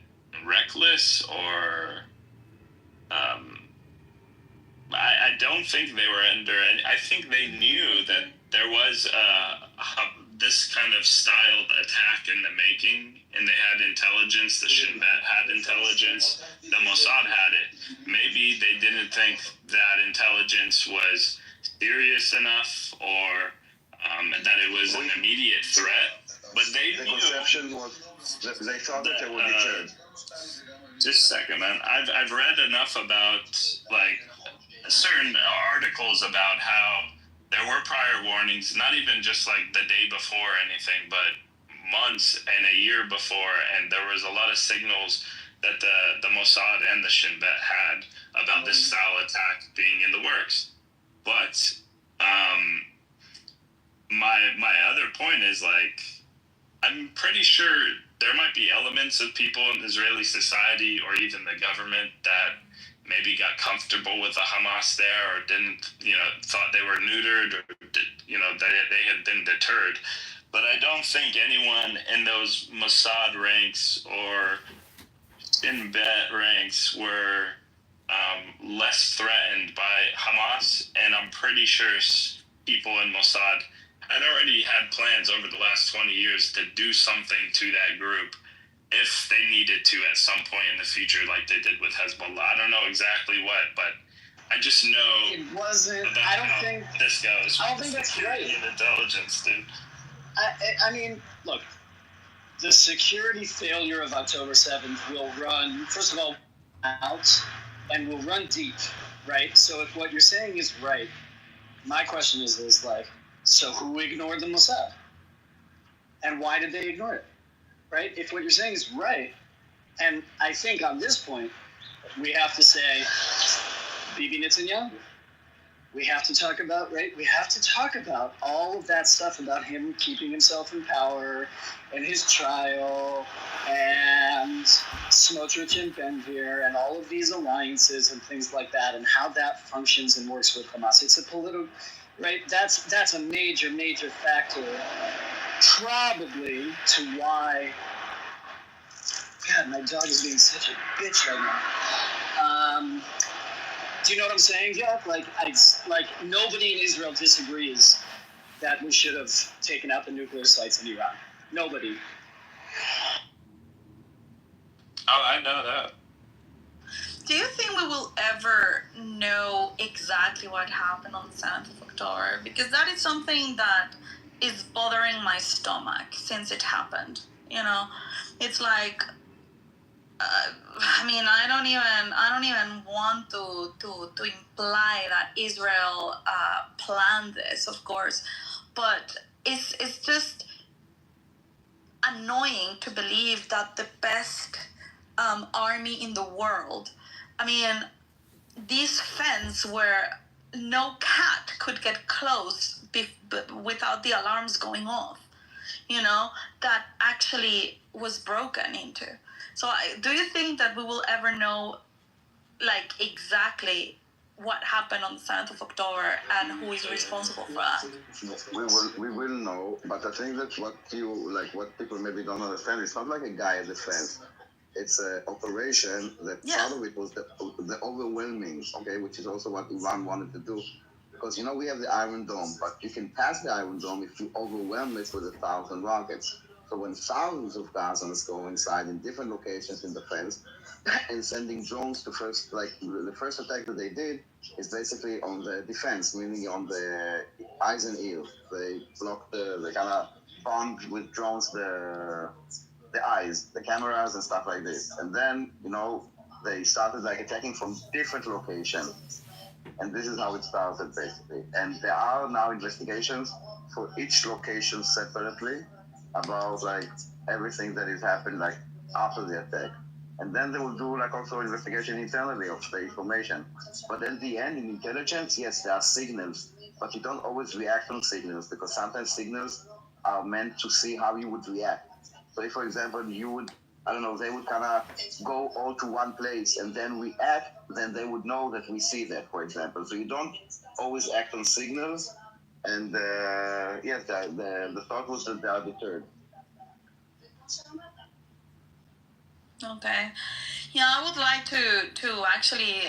reckless, or I don't think they were under any. I think they knew that there was this kind of styled attack in the making, and they had intelligence. The Shin Bet had intelligence. The Mossad had it. Maybe they didn't think that intelligence was serious enough, or that it was an immediate threat. But they The knew. conception was they thought that they were deterred. Just a second, man. I've read enough about like certain articles about how there were prior warnings, not even just like the day before or anything, but months and a year before, and there was a lot of signals that the Mossad and the Shin Bet had about this style attack being in the works. But my other point is like, I'm pretty sure there might be elements of people in Israeli society or even the government that maybe got comfortable with the Hamas there, or didn't, thought they were neutered, or, that they had been deterred. But I don't think anyone in those Mossad ranks or Shin Bet ranks were less threatened by Hamas, and I'm pretty sure people in Mossad had already had plans over the last 20 years to do something to that group if they needed to at some point in the future, like they did with Hezbollah. I don't know exactly what, but I just know It wasn't. about I don't how think. this goes. I don't think that's right. And intelligence, dude. I mean, look, the security failure of October 7th will run, first of all, out and will run deep, right? So if what you're saying is right, my question is like, so who ignored the Mossad? And why did they ignore it, right? If what you're saying is right, and I think on this point, we have to say, Bibi Netanyahu. We have to talk about, right? We have to talk about all of that stuff about him keeping himself in power and his trial and Smotrich and Ben-Gvir and all of these alliances and things like that, and how that functions and works with Hamas. It's a political, right? That's a major, major factor, probably to why. God, my dog is being such a bitch right now. Do you know what I'm saying, Jack? Like nobody in Israel disagrees that we should have taken out the nuclear sites in Iran. Nobody. Oh, I know that. Do you think we will ever know exactly what happened on the 7th of October? Because that is something that is bothering my stomach since it happened. It's like, I don't even want to imply that Israel planned this, of course, but it's just annoying to believe that the best army in the world, this fence where no cat could get close without the alarms going off, that actually was broken into. So do you think that we will ever know, like, exactly what happened on the 7th of October and who is responsible for that? We will know, but I think that what people maybe don't understand, it's not like a guy at the fence. It's an operation that part of it was the overwhelming, okay, which is also what Iran wanted to do. Because, we have the Iron Dome, but you can pass the Iron Dome if you overwhelm it with 1,000 rockets. So when thousands of Gazans go inside in different locations in the fence and sending drones to the first attack that they did is basically on the defense, meaning on the eyes and ears. They blocked they kind of bombed with drones the eyes, the cameras and stuff like this. And then, they started attacking from different locations. And this is how it started, basically. And there are now investigations for each location separately about everything that has happened after the attack. And then they will do also investigation internally of the information. But in the end, in intelligence, yes, there are signals, but you don't always react on signals, because sometimes signals are meant to see how you would react. So if, for example, you would I don't know, they would kind of go all to one place and then we act, then they would know that we see that, for example. So you don't always act on signals. And yes, the thought was that they are deterred. Okay. Yeah, I would like to actually.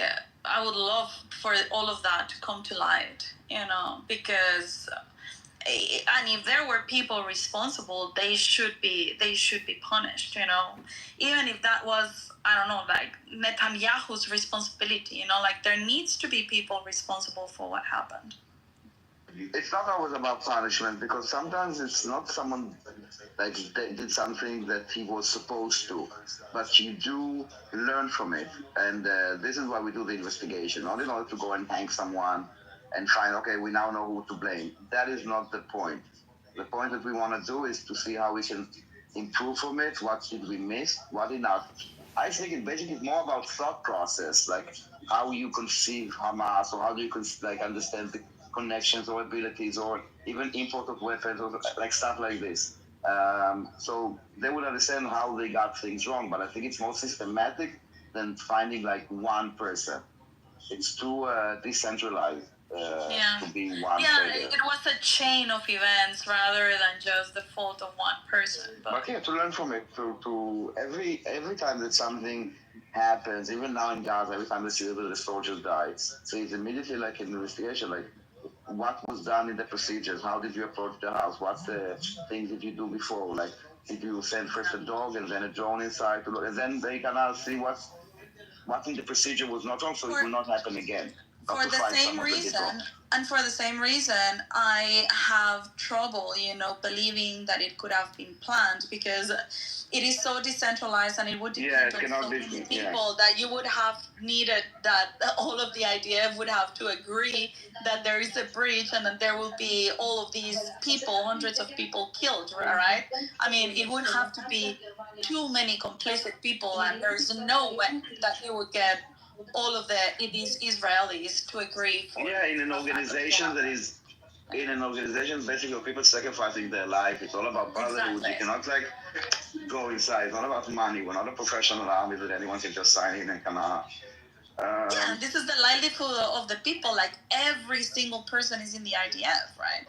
I would love for all of that to come to light. Because and if there were people responsible, they should be punished. Even if that was, I don't know, like Netanyahu's responsibility. Like there needs to be people responsible for what happened. It's not always about punishment because sometimes it's not someone like did something that he was supposed to, but you do learn from it, and this is why we do the investigation, not in order to go and hang someone and find, okay, we now know who to blame. That is not the point. The point that we want to do is to see how we can improve from it. What did we miss? What enough? I think it basically is more about thought process, like how you conceive Hamas, or how do you understand the connections or abilities, or even import of weapons, or like stuff like this. So they would understand how they got things wrong, but I think it's more systematic than finding like one person. It's too decentralized to be one failure. It was a chain of events rather than just the fault of one person. But yeah, to learn from it, to every time that something happens, even now in Gaza, every time the soldiers die, so it's immediately like an investigation, like what was done in the procedures, how did you approach the house, what things did you do before, like did you send first a dog and then a drone inside to look, and then they can see what in the procedure was not wrong, so it will not happen again. For the same reason, I have trouble, believing that it could have been planned because it is so decentralized and it would depend on so many people that you would have needed that all of the IDF would have to agree that there is a breach and that there will be all of these people, hundreds of people killed, right? I mean, it would have to be too many complicit people, and there's no way that you would get all of these Israelis to agree for. Yeah, in an organization basically of people sacrificing their life. It's all about brotherhood. Exactly. You cannot go inside. It's not about money. We're not a professional army that anyone can just sign in and come out. Yeah, this is the livelihood of the people. Like every single person is in the IDF, right?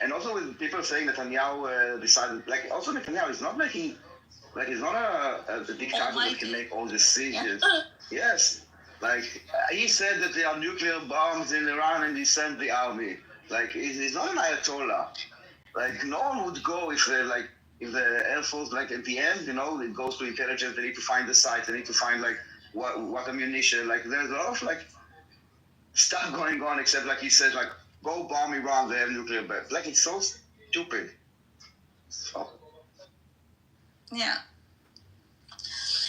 And also with people saying Netanyahu decided, also Netanyahu is not making, he's not a dictator that can make all decisions. Yeah. Yes. He said that there are nuclear bombs in Iran and he sent the army. He's not an Ayatollah. No one would go if the Air Force, at the end, it goes to intelligence, they need to find the site, they need to find, what ammunition. There's a lot of, stuff going on, except, he said, go bomb Iran, they have nuclear bombs. It's so stupid. So. Yeah.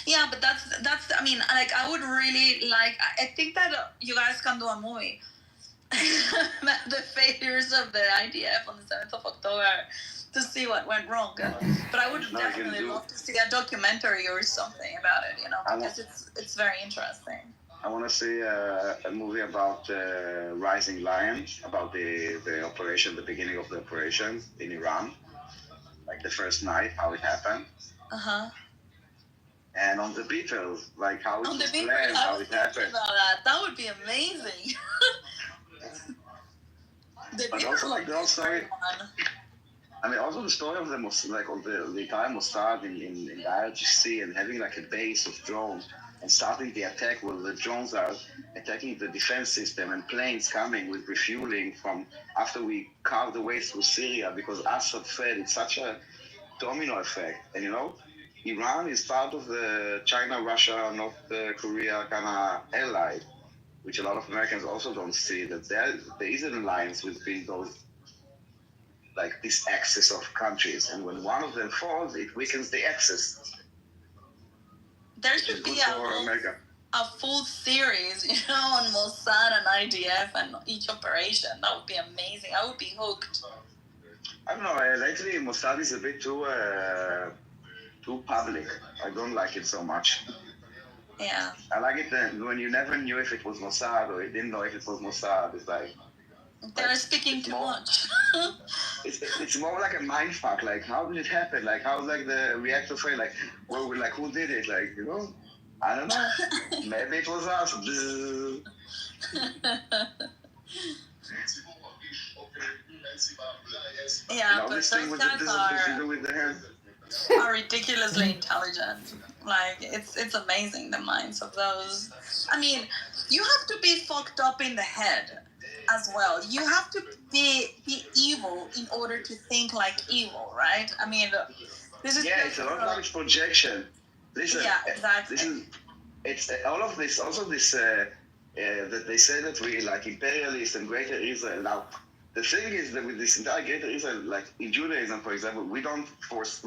Yeah, but that's. I mean, I would really like. I think that you guys can do a movie. The failures of the IDF on the 7th of October to see what went wrong. But I would definitely love to see a documentary or something about it, because it's very interesting. I want to see a movie about Rising Lion, about the operation, the beginning of the operation in Iran, the first night, how it happened. Uh-huh. And on the Beatles, how it was planned, how it happened. That would be amazing. But also, the whole story. I mean, also the story of the entire Mossad in the IRGC and having a base of drones and starting the attack where the drones are attacking the defense system and planes coming with refueling from after we carved the way through Syria because Assad fed. It's such a domino effect. And Iran is part of the China, Russia, North Korea kind of ally, which a lot of Americans also don't see, that there is an alliance between those, this axis of countries. And when one of them falls, it weakens the axis. There should be a full series, on Mossad and IDF and each operation. That would be amazing. I would be hooked. I don't know. Lately, Mossad is a bit too public. I don't like it so much. Yeah. I like it when you never knew if it was Mossad or you didn't know if it was Mossad. It's They're speaking too much. It's more like a mind fuck. Like, how did it happen? Like, how's like the reactor frame? Like, well, like, who did it? Like, you know, I don't know. Maybe it was us. Yeah, but those guys are ridiculously intelligent. Like, it's amazing, the minds of those. I mean, you have to be fucked up in the head as well. You have to be evil in order to think like evil, right? I mean, this is it's a lot of knowledge projection. Listen, yeah, exactly. It's all of this. Also, this that they say that we like imperialist and greater Israel. Now, the thing is that with this entire greater Israel, like in Judaism, for example, we cannot force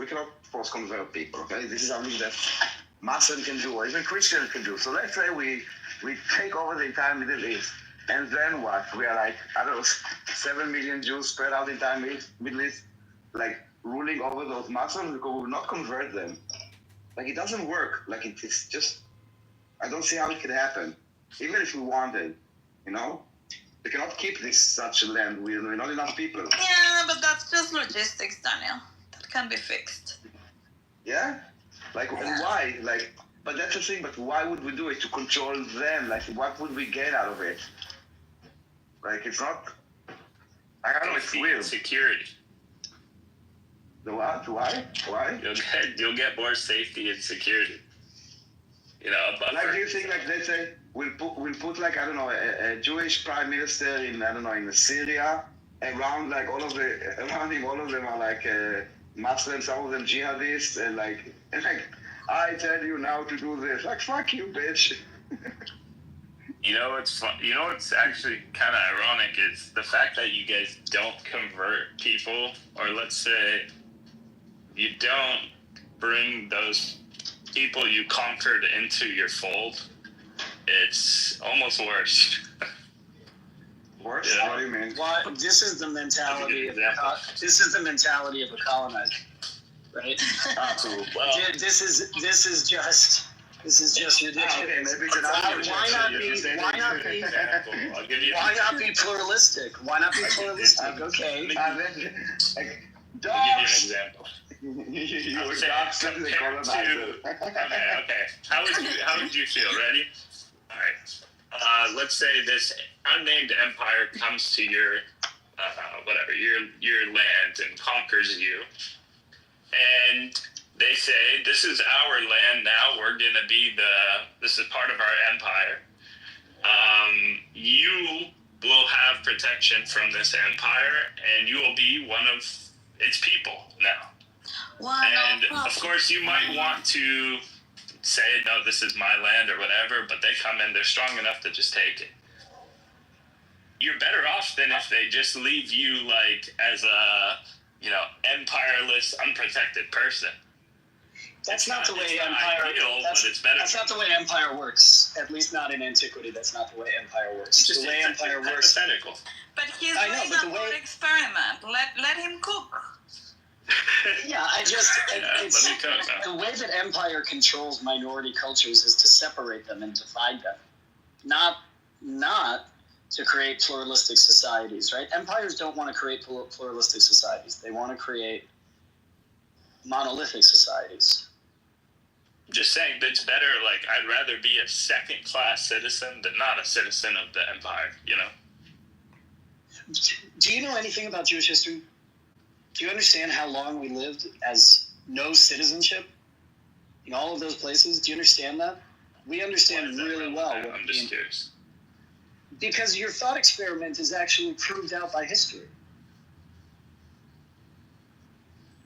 convert people. Okay, this is something that Muslim can do, or even Christian can do. So let's say we take over the entire Middle East. And then what? We are like, I don't know, 7 million Jews spread out in the entire Middle East, like ruling over those Muslims because we will not convert them. Like, it doesn't work. Like, it's just, I don't see how it could happen. Even if we wanted, you know? We cannot keep such a land. We're not enough people. Yeah, but that's just logistics, Daniel. That can be fixed. Yeah? Like, and why? Like, but that's the thing, but why would we do it? To control them? Like, what would we get out of it? Like, it's not, I don't know, it's weird. Security. The what? Why? You'll get more safety and security. You know, a buffer. Like, do you think, like, let's say, we'll put like, I don't know, a Jewish prime minister in, I don't know, in Syria, around, like, around him, all of them are, like, Muslims, some of them jihadists, and I tell you now to do this. Like, fuck you, bitch. You know what's fun? You know what's actually kind of ironic is the fact that you guys don't convert people, or let's say you don't bring those people you conquered into your fold. It's almost worse. Worse? Yeah. What do you mean? Why? This is the mentality of a colonizer, right? Well, This is just ridiculous. okay, maybe it's an Why not be pluralistic? Why not be pluralistic? Okay. I'll give you an example. You I were would say dogs to the compared colonizer. Okay. How would you feel? Ready? All right. Let's say this unnamed empire comes to your your land and conquers you, and they say, this is our land now, we're going to be this is part of our empire. You will have protection from this empire, and you will be one of its people now. And of course, you might want to say, no, this is my land or whatever, but they come in, they're strong enough to just take it. You're better off than if they just leave you like as a, empireless, unprotected person. That's not the way empire. That's not the way empire works. At least not in antiquity. That's not the way empire works. The way empire works. Hypothetical. But he's doing a thought experiment. Let him cook. Yeah, let me cook, the way that empire controls minority cultures is to separate them and divide them, not to create pluralistic societies. Right? Empires don't want to create pluralistic societies. They want to create monolithic societies. Just saying, it's better, like, I'd rather be a second-class citizen than not a citizen of the empire, Do you know anything about Jewish history? Do you understand how long we lived as no citizenship in all of those places? Do you understand that? We understand really well. I'm just curious. Because your thought experiment is actually proved out by history.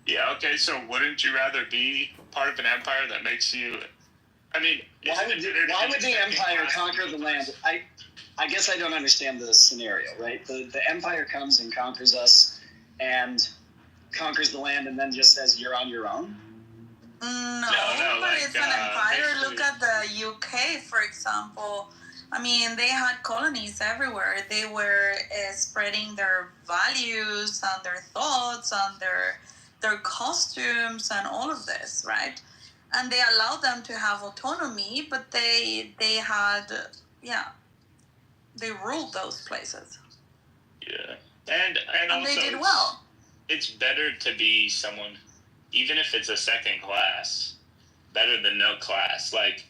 Yeah, okay, so wouldn't you rather be part of an empire that makes you... I mean... Why would the empire conquer the land? I guess I don't understand the scenario, right? The empire comes and conquers us and conquers the land and then just says, you're on your own? No, but it's an empire. Look at the UK, for example. I mean, they had colonies everywhere. They were spreading their values and their thoughts and their costumes and all of this, right? And they allowed them to have autonomy, but they had, they ruled those places. Yeah, and also they did well. It's better to be someone, even if it's a second class, better than no class. Like,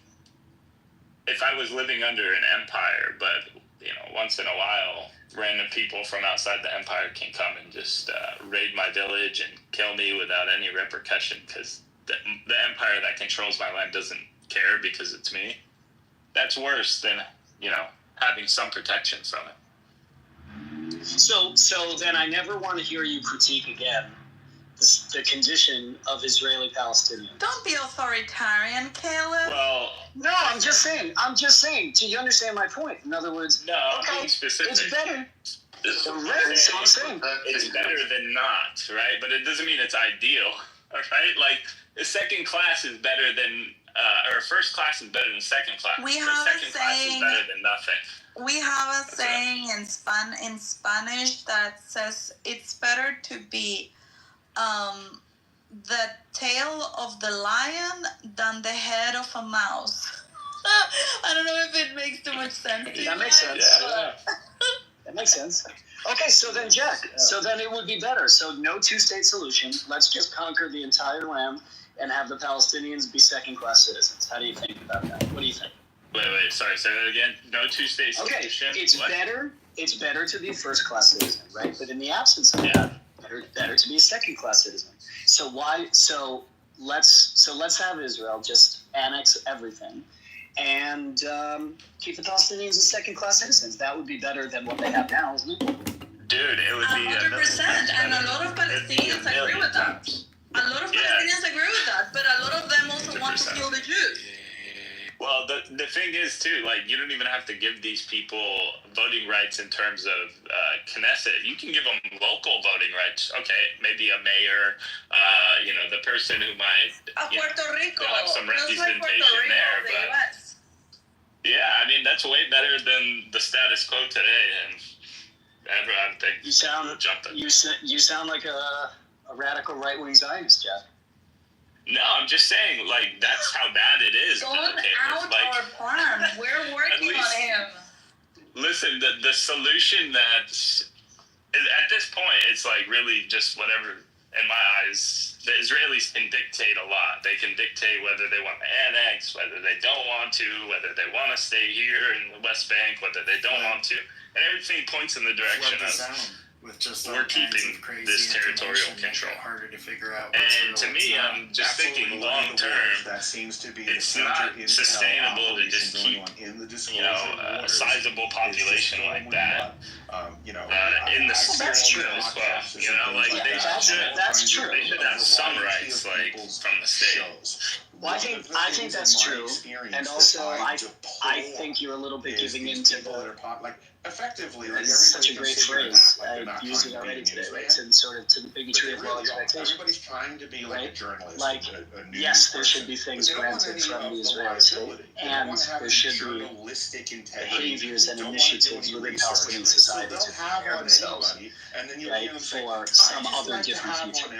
if I was living under an empire, but once in a while, random people from outside the empire can come and just raid my village and kill me without any repercussion because the empire that controls my land doesn't care because it's me. That's worse than having some protection from it. So then I never want to hear you critique again the condition of Israeli Palestinians. Don't be authoritarian, Caleb. Well, no, I'm just saying. Do you understand my point? In other words, no, okay, specific. It's better. It's saying. It's better than not, right? But it doesn't mean it's ideal, all right? Like, the second class is better than, or first class is better than second class. We have second class is better than nothing. We have a saying in Spanish that says it's better to be the tail of the lion than the head of a mouse. I don't know if it makes too much sense to you. That makes sense. Yeah. That makes sense. Okay, so then, Jack, so then it would be better. So no two-state solution. Let's just conquer the entire land and have the Palestinians be second-class citizens. How do you think about that? What do you think? Wait, sorry, say that again. No two-state solution. Okay, it's better to be a first-class citizen, right? But in the absence of that, better to be a second-class citizen. So let's have Israel just annex everything and keep the Palestinians as second-class citizens. That would be better than what they have now, isn't it? Dude, it would be 100%, and a lot of Palestinians agree with that. A lot of Palestinians agree with that, but a lot of them also want to kill the Jews. Well, the thing is, too, like, you don't even have to give these people voting rights in terms of Knesset. You can give them local voting rights. Okay, maybe a mayor, the person who might Puerto Rico, have some representation Rico, there. the But, US. yeah, I mean, that's way better than the status quo today. And everyone thinks You sound like a radical right-wing Zionist, Jeff. No, I'm just saying, like, that's how bad it is. Going out our plan. We're working on him. Listen, the solution that's at this point, it's like really just whatever. In my eyes, the Israelis can dictate a lot. They can dictate whether they want to annex, whether they don't want to, whether they want to stay here in the West Bank, whether they don't want to, and everything points in the direction of with just we're keeping this territorial control. Harder to figure out. And to me, I'm just thinking long term. That seems to be it's not sustainable to just keep a sizable population like that in the schools as well. Like that's true. They should have some rights, like from the state. Well, I think that's true, and also I think you're a little bit giving into the. Effectively, that is such a great phrase. I've used it already today, right? And sort of to the bigotry of low expectations. Everybody's trying to be like a journalist. Like, yes, there should be things granted from the Israeli state, and there should be behaviors and initiatives within Palestinian society to prepare themselves, right, for some other different future.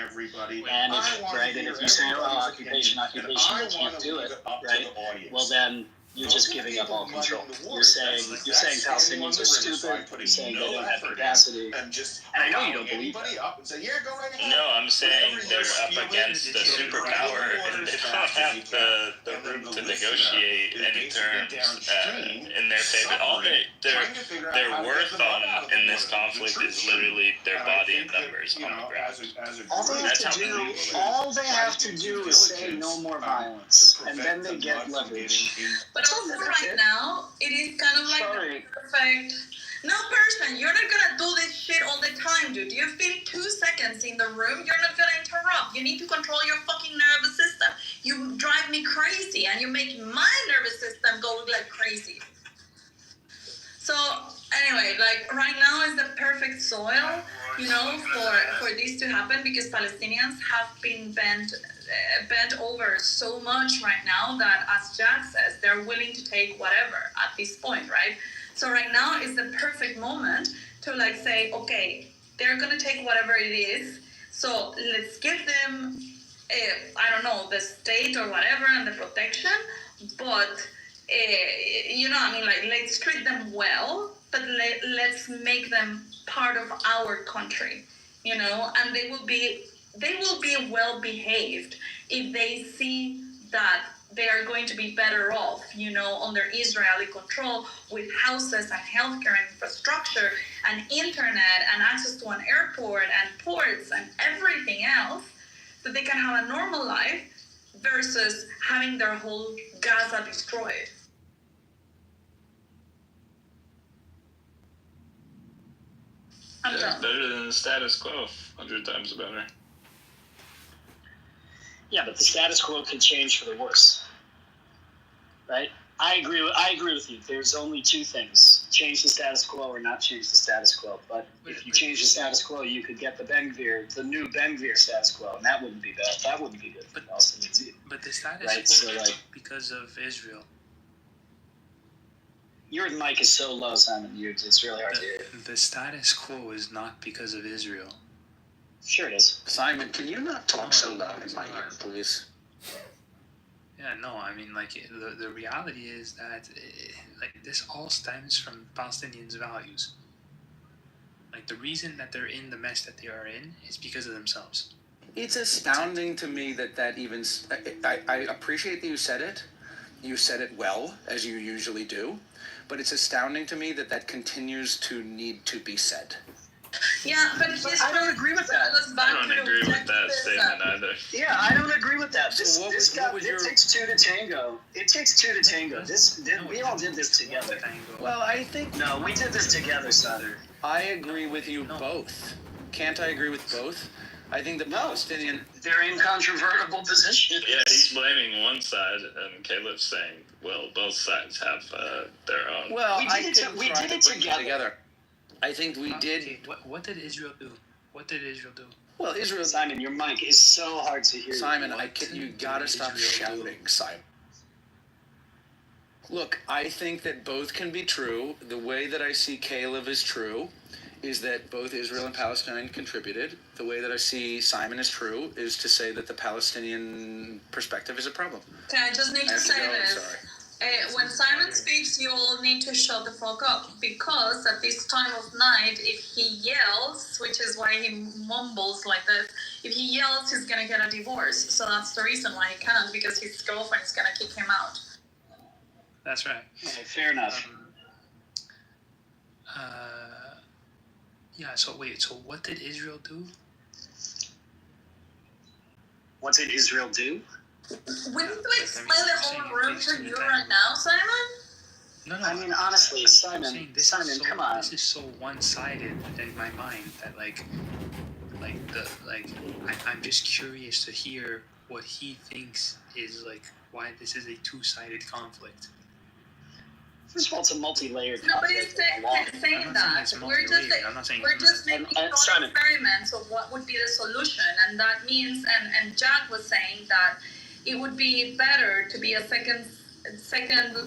And if you say, oh, occupation, you can't do it, right? Well, then you're just giving up all control. You're saying Palestinians are stupid. You're saying they don't have capacity. And I know you don't believe that. No, I'm saying they're up against the superpower and they don't have the room to negotiate any terms in their favor. All their worth in this conflict is literally their body and numbers on the ground. All they have to do is say no more violence, and then they get leverage. But also right now, it is kind of like the perfect. No person, you're not gonna do this shit all the time, dude. You feel 2 seconds in the room, you're not gonna interrupt. You need to control your fucking nervous system. You drive me crazy, and you make my nervous system go like crazy. So anyway, like right now is the perfect soil, for this to happen because Palestinians have been bent over so much right now that, as Jack says, they're willing to take whatever at this point, right? So right now is the perfect moment to like say, okay, they're gonna take whatever it is. So let's give them, the state or whatever and the protection, but let's treat them well. but let's make them part of our country, and they will be well behaved if they see that they are going to be better off, under Israeli control, with houses and healthcare and infrastructure and internet and access to an airport and ports and everything else, that they can have a normal life versus having their whole Gaza destroyed. Yeah, better than the status quo. 100 times better. Yeah, but the status quo could change for the worse, right? I agree with you. There's only two things: change the status quo or not change the status quo. But if you change the status quo, you could get the new Ben-Gvir status quo, and that wouldn't be bad. That wouldn't be good for Palestinians either. But the status right? quo is because of Israel. Your mic is so low, Simon. It's really hard to hear. The status quo is not because of Israel. Sure it is. Simon, can you not talk so loud in my ear, please? Yeah, no, I mean, like, the reality is that, this all stems from Palestinians' values. Like, the reason that they're in the mess that they are in is because of themselves. It's astounding to me that even... I appreciate that you said it. You said it well, as you usually do. But it's astounding to me that continues to need to be said. Yeah, but I don't agree with that. I don't agree with that statement either. Yeah, I don't agree with that. It takes two to tango. It takes two to tango. We all did this together. Well, I think... No, we did this together, Simon. I agree with you both. Can't I agree with both? I think the Palestinian... They're incontrovertible positions. Yeah, he's blaming one side, and Caleb's saying, well, both sides have their own. Well, we did it together. I think we did... Okay, what did Israel do? Well, Israel... Simon, your mic is so hard to hear. Simon, you gotta stop shouting, Simon. Look, I think that both can be true. The way that I see Caleb is true is that both Israel and Palestine contributed. The way that I see Simon is true is to say that the Palestinian perspective is a problem. Okay, I just need to say this. When Simon speaks, you all need to shut the fuck up, because at this time of night, if he yells, which is why he mumbles like this, if he yells, he's gonna get a divorce. So that's the reason why he can't, because his girlfriend is gonna kick him out. That's right. Okay, fair enough. Yeah, so what did Israel do? What did Israel do? We need to explain the whole room to you right now, Simon? No. I mean, honestly, Simon, come on. This is so one-sided in my mind that I'm just curious to hear what he thinks is why this is a two-sided conflict. First of all, it's a multi-layered Nobody's saying that. We're just making experiments of what would be the solution, and that means, and Jack was saying that it would be better to be a second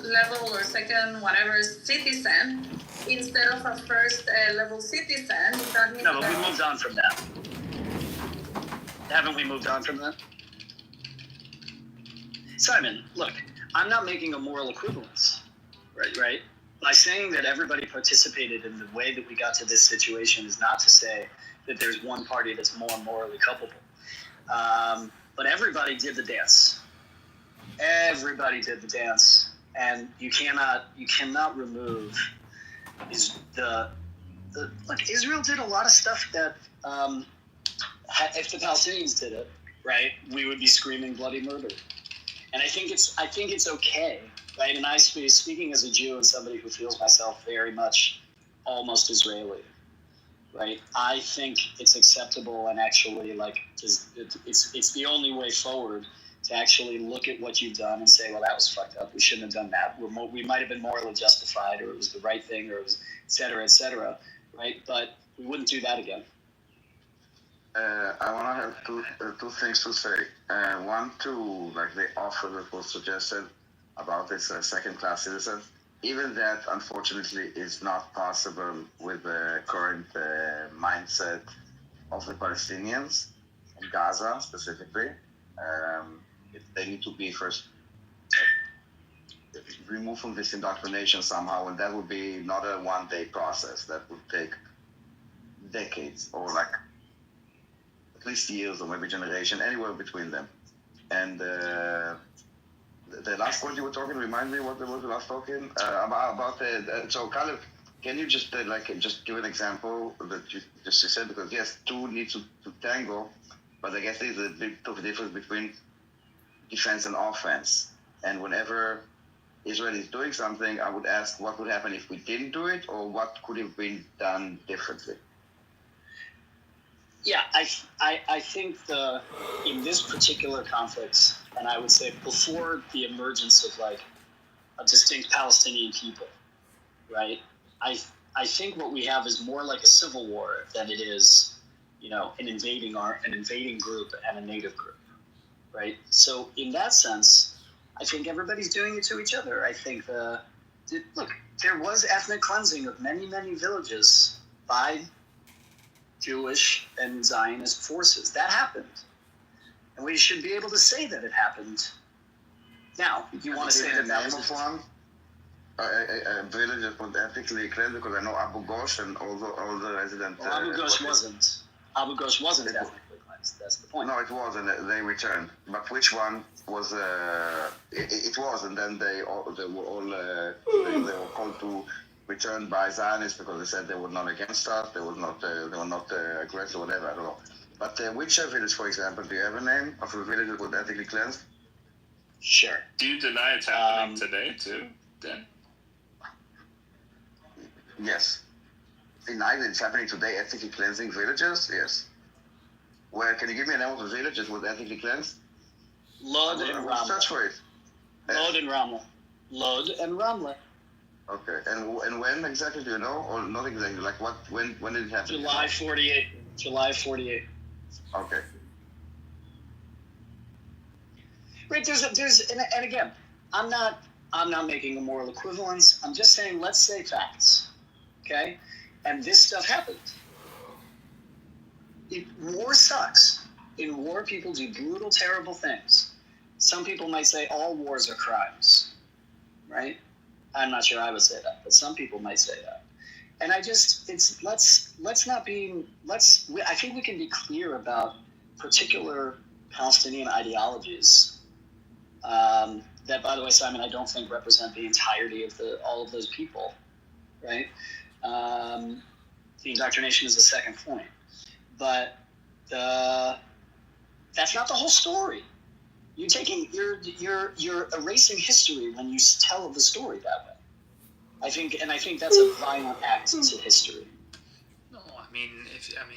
level or second whatever citizen instead of a first level citizen. That means no, but we moved on from that. Haven't we moved on from that? Simon, look, I'm not making a moral equivalence. Right? By saying that everybody participated in the way that we got to this situation is not to say that there's one party that's more morally culpable. But everybody did the dance. And you cannot remove look, Israel did a lot of stuff that if the Palestinians did it, right, we would be screaming bloody murder. And I think it's okay. Right, and I speaking as a Jew and somebody who feels myself very much almost Israeli, right? I think it's acceptable and actually it's the only way forward to actually look at what you've done and say, well, that was fucked up. We shouldn't have done that. We might have been morally justified, or it was the right thing, or it was et cetera, right? But we wouldn't do that again. I want to have two things to say. One, to the offer that was suggested about this second-class citizen. Even that, unfortunately, is not possible with the current mindset of the Palestinians in Gaza specifically. They need to be first. removed from this indoctrination somehow, and that would be not a one-day process. That would take decades, or like at least years, or maybe generation, anywhere between them. And the last point you were talking, remind me what was the last talking about the. So kind of, can you just just give an example that you just said, because yes, two need to tango, but I guess there's a big difference between defense and offense. And whenever Israel is doing something, I would ask what would happen if we didn't do it, or what could have been done differently. Yeah, I think in this particular conflict, and I would say before the emergence of like a distinct Palestinian people, right? I think what we have is more like a civil war than it is, an invading group and a native group, right? So in that sense, I think everybody's doing it to each other. I think there was ethnic cleansing of many, many villages by Jewish and Zionist forces. That happened. And we should be able to say that it happened. Now, if you want to say that was a village that was ethnically cleansed, because I know Abu Ghosh and all the residents. Well, Abu Ghosh wasn't. Abu Ghosh wasn't ethnically cleansed. That's the point. No, it wasn't. They returned. But which one was? It was, and then they were called to return by Zionists because they said they were not against us. They were not aggressive, whatever. I don't know. But which village, for example, do you have a name of a village that was ethnically cleansed? Sure. Do you deny it's happening today too? Then. Yes. Deny that it's happening today, ethnically cleansing villages? Yes. Where, can you give me a name of a village that was ethnically cleansed? Lod and Ramla. Search for it. Lod and Ramla. Lod and Ramla. Okay. And when exactly, do you know? Or not exactly, like what, when did it happen? July 48. July 48. Okay. Right, and again, I'm not making a moral equivalence. I'm just saying, let's say facts. Okay? And this stuff happened. War sucks. In war, people do brutal, terrible things. Some people might say all wars are crimes, right? I'm not sure I would say that, but some people might say that. And I think we can be clear about particular Palestinian ideologies that, by the way, Simon, I don't think represent the entirety of all of those people, right? The indoctrination is the second point. But that's not the whole story. You're erasing history when you tell the story that way. I think that's a violent act to history. No, I mean,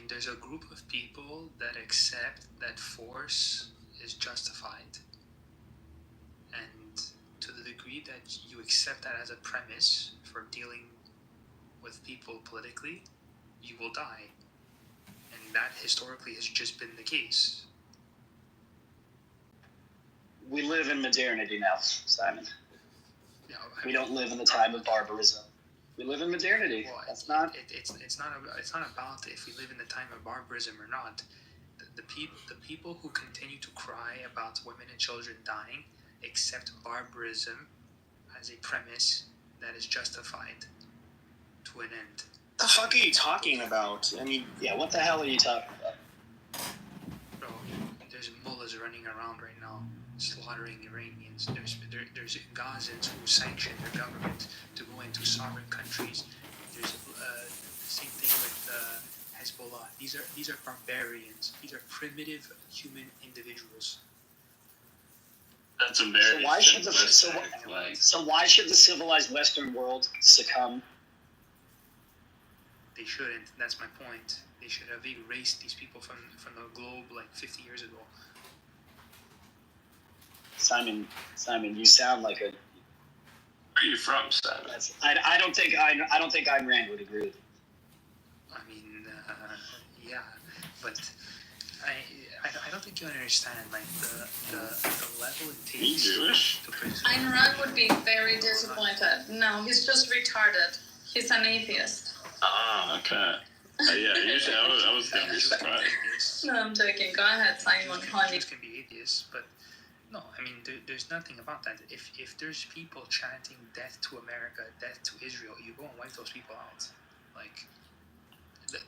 there's a group of people that accept that force is justified, and to the degree that you accept that as a premise for dealing with people politically, you will die. And that historically has just been the case. We live in modernity now, Simon. We don't live in the time of barbarism. We live in modernity. Well, That's not. It's not about if we live in the time of barbarism or not. The people who continue to cry about women and children dying accept barbarism as a premise that is justified to an end. The fuck are you talking about? I mean, Yeah, what the hell are you talking about? Bro, there's mullahs running around right now slaughtering Iranians. There's Gazans who sanction their government to go into sovereign countries. There's the same thing with Hezbollah. These are barbarians. These are primitive human individuals. That's a very So why should the civilized Western world succumb? They shouldn't. That's my point. They should have erased these people from the globe like 50 years ago. Simon, you sound like a. Where are you from, Simon? I don't think Ayn Rand would agree with you. I mean, yeah, but I don't think you understand like the level it takes. Are you Jewish? Ayn Rand would be very disappointed. No, he's just retarded. He's an atheist. Ah, okay. Yeah, usually I was gonna be surprised. No, I'm joking. Go ahead, Simon. Honey. Jews can be atheists, but No, I mean there's nothing about that. If there's people chanting "Death to America," "Death to Israel," you go and wipe those people out. Like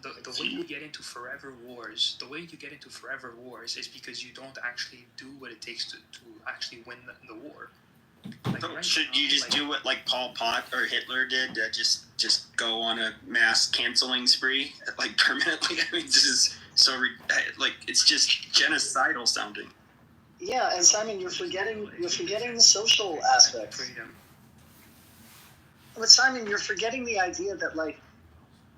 the way you get into forever wars, is because you don't actually do what it takes to actually win the war. Like, So right should now, you just like, do what like Pol Pot or Hitler did? Just go on a mass canceling spree, like permanently. I mean, this is so like it's just genocidal sounding. Yeah, and Simon, you're forgetting the social aspects. freedom? But Simon, you're forgetting the idea that like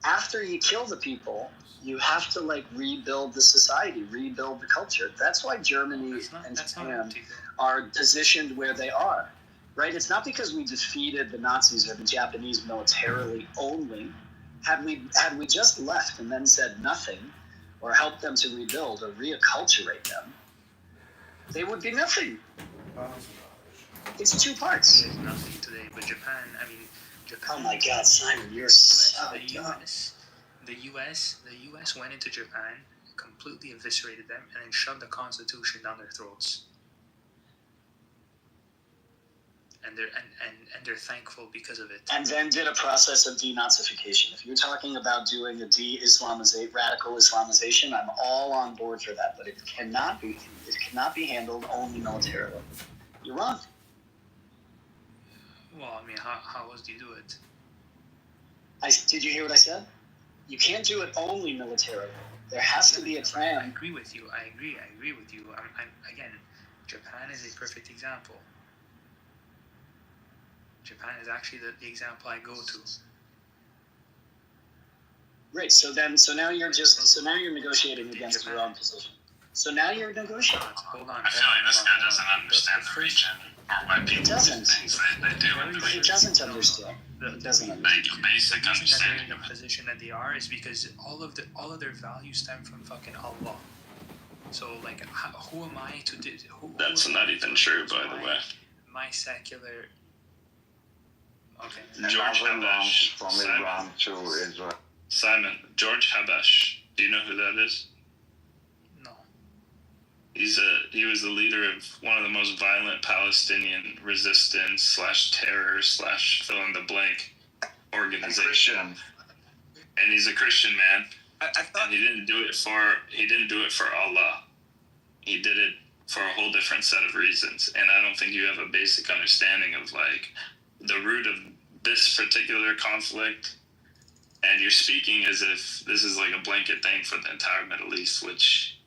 after you kill the people, you have to like rebuild the society, rebuild the culture. That's why Germany and Japan are positioned where they are, right? It's not because we defeated the Nazis or the Japanese militarily only. Had we just left and then said nothing, or helped them to rebuild or reacculturate them, they would be nothing. It's two parts. There's nothing today, but Japan. I mean, Japan. Oh my God, Simon, you're so dumb. The U.S. went into Japan, completely eviscerated them, and then shoved the Constitution down their throats. And they're thankful because of it. And then did a process of denazification. If you're talking about doing a radical Islamization, I'm all on board for that. But it cannot be handled only militarily. You're wrong. Well, I mean, how else do you do it? Did you hear what I said? You can't do it only militarily. There has to be a plan. I agree with you. I agree with you. Again, Japan is a perfect example. Japan is actually the example I go to. Right. So now you're negotiating against your own position. So now you're negotiating. Hold on. I feel like this guy doesn't understand the region. Why people do doesn't. things they do. He doesn't understand. He doesn't understand. Like basic The reason that they're understanding in of the it. position that they are is because all of their values stem from fucking Allah. So like, who am I to do? That's not even true, by the way. My secular. Okay. George Habash. From Iran to Israel. Simon, George Habash. Do you know who that is? No. He was the leader of one of the most violent Palestinian resistance / terror / fill in the blank organization. And he's a Christian man. I thought And he didn't do it for Allah. He did it for a whole different set of reasons. And I don't think you have a basic understanding of like the root of this particular conflict. And you're speaking as if this is like a blanket thing for the entire Middle East, which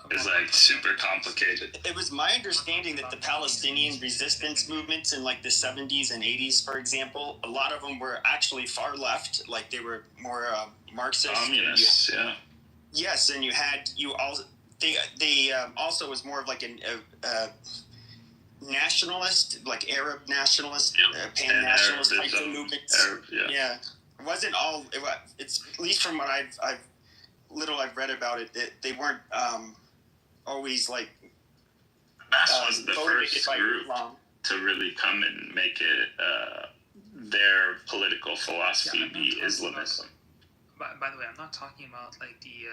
is like super complicated. it was my understanding that the Palestinian resistance movements in like the 70s and 80s, for example, a lot of them were actually far left, like they were more Marxist. Communists, yeah. Yes, and they also was more of like a nationalist, like Arab nationalist, pan-nationalist type of movements. Yeah. It wasn't all. It's at least from what I've read about it, that they weren't always like. That was the first group to really come and make it their political philosophy be Islamism. By the way, I'm not talking about like the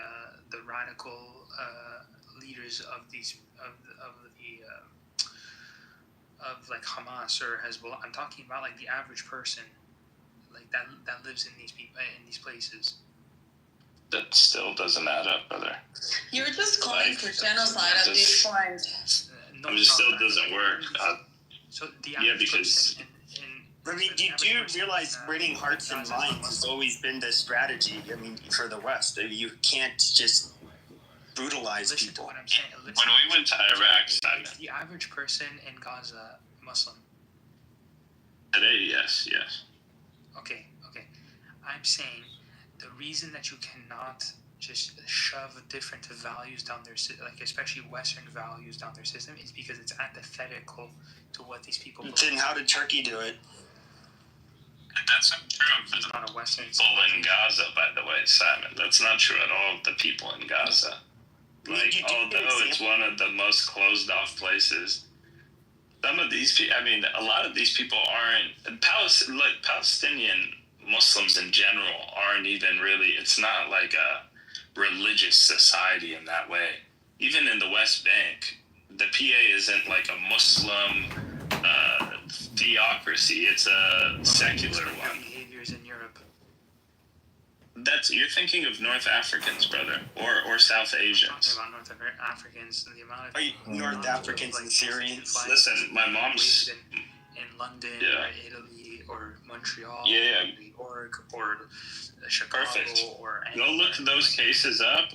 radical leaders of these of like Hamas or Hezbollah. I'm talking about like the average person, like that lives in these places. That still doesn't add up, brother. You're just calling for genocide at this point. Still doesn't work. So the because. I mean, you do realize winning hearts and minds has always been the strategy. I mean, for the West, you can't just brutalize people. To what I'm saying. When we went to Iraq, is the average person in Gaza Muslim? Today, yes. Okay. I'm saying the reason that you cannot just shove different values down their like especially Western values down their system is because it's antithetical to what these people believe. Then how did Turkey do it? That's not true for the people in Gaza, by the way, Simon. That's not true at all of the people in Gaza. Like, although it's one of the most closed off places, some of these people, I mean, a lot of these people aren't, Palestinian Muslims in general aren't even really, it's not like a religious society in that way. Even in the West Bank, the PA isn't like a Muslim theocracy. It's a secular one. Behaviors in Europe. You're thinking of North Africans, brother, or South Asians. Talking about North Africans, the amount of North Africans and Syrians. Listen, my mom's in London, or Italy, or Montreal, or New York, or Chicago, perfect. or go look those cases up.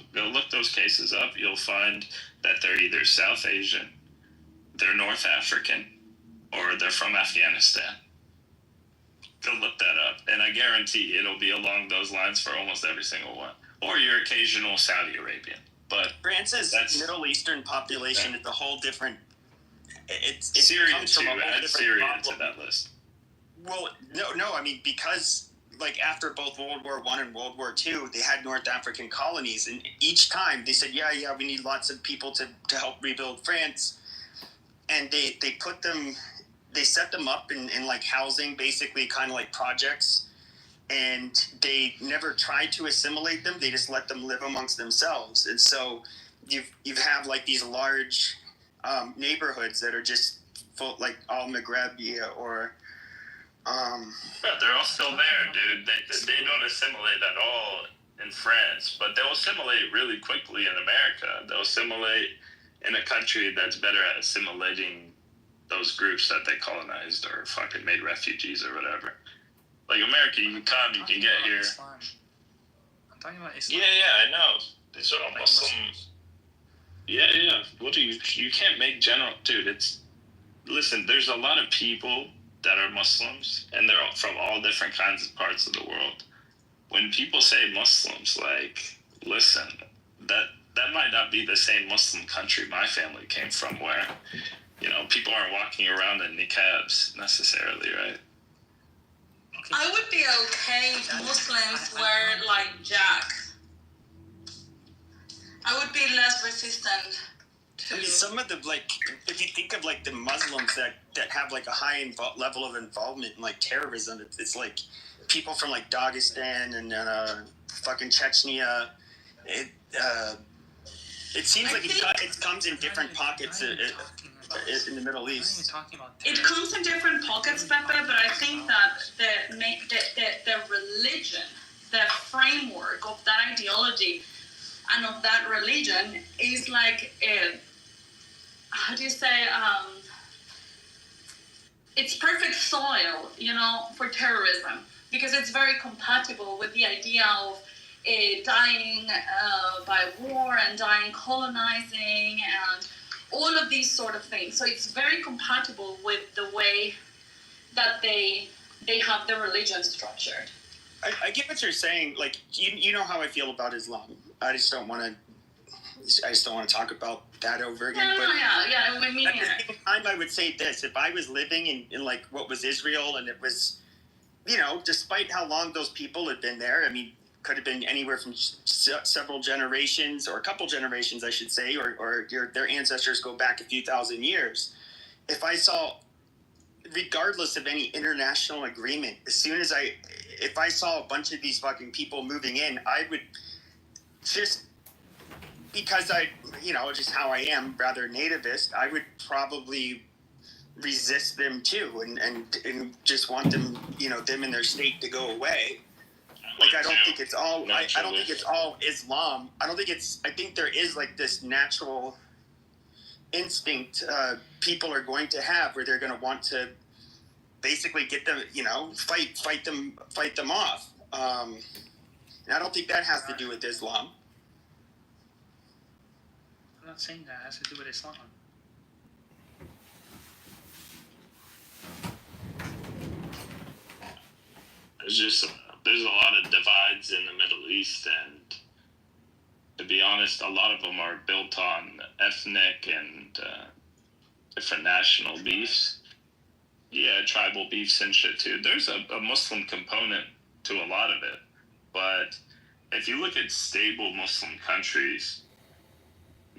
You'll find that they're either South Asian, they're North African, or they're from Afghanistan. Go look that up, and I guarantee it'll be along those lines for almost every single one. Or your occasional Saudi Arabian. But France's Middle Eastern population is a whole different. It Syria comes too. from a whole Add different Syria problem. to that list. Well, no. I mean, because like after both World War I and World War II, they had North African colonies, and each time they said, yeah, we need lots of people to help rebuild France, and they put them. They set them up in like housing, basically kind of like projects, and they never tried to assimilate them. They just let them live amongst themselves. And so you have like these large neighborhoods that are just full, like all Maghreb or. Yeah, they're all still there, dude. They don't assimilate at all in France, but they'll assimilate really quickly in America. They'll assimilate in a country that's better at assimilating those groups that they colonized or fucking made refugees or whatever. Like America, you can get here. I'm talking about Islam. Yeah, I know. These are all Muslims. Yeah. What do you can't make general, dude. Listen. There's a lot of people that are Muslims, and they're from all different kinds of parts of the world. When people say Muslims, like, listen, that might not be the same Muslim country my family came from, where people aren't walking around in niqabs necessarily, right? I would be okay if Muslims were like Jack. I would be less resistant to. I mean, some of the if you think of like the Muslims that have like a high level of involvement in like terrorism, it's like people from like Dagestan and fucking Chechnya. It seems like it comes in different pockets in the Middle East. It comes in different pockets, Pepe, but I think that the religion, the framework of that ideology and of that religion is like, how do you say, it's perfect soil, for terrorism, because it's very compatible with the idea of dying by war and dying colonizing and all of these sort of things. So it's very compatible with the way that they have their religion structured. I get what you're saying. Like you know how I feel about Islam. I just don't want to talk about that over again. Yeah. At the same time, I would say this: if I was living in like what was Israel, and it was, despite how long those people had been there, I mean, could have been anywhere from several generations, or a couple generations, I should say, or their ancestors go back a few thousand years. If I saw, regardless of any international agreement, if I saw a bunch of these fucking people moving in, I would just, because just how I am, rather nativist, I would probably resist them too, and just want them, them and their state to go away. Like, I don't think it's all. I don't think it's all Islam. I think there is like this natural instinct people are going to have, where they're going to want to basically get them, fight them off. And I don't think that has to do with Islam. I'm not saying that has to do with Islam. There's a lot of divides in the Middle East, and to be honest, a lot of them are built on ethnic and different national beefs. Yeah, tribal beefs and shit too. There's a Muslim component to a lot of it, but if you look at stable Muslim countries,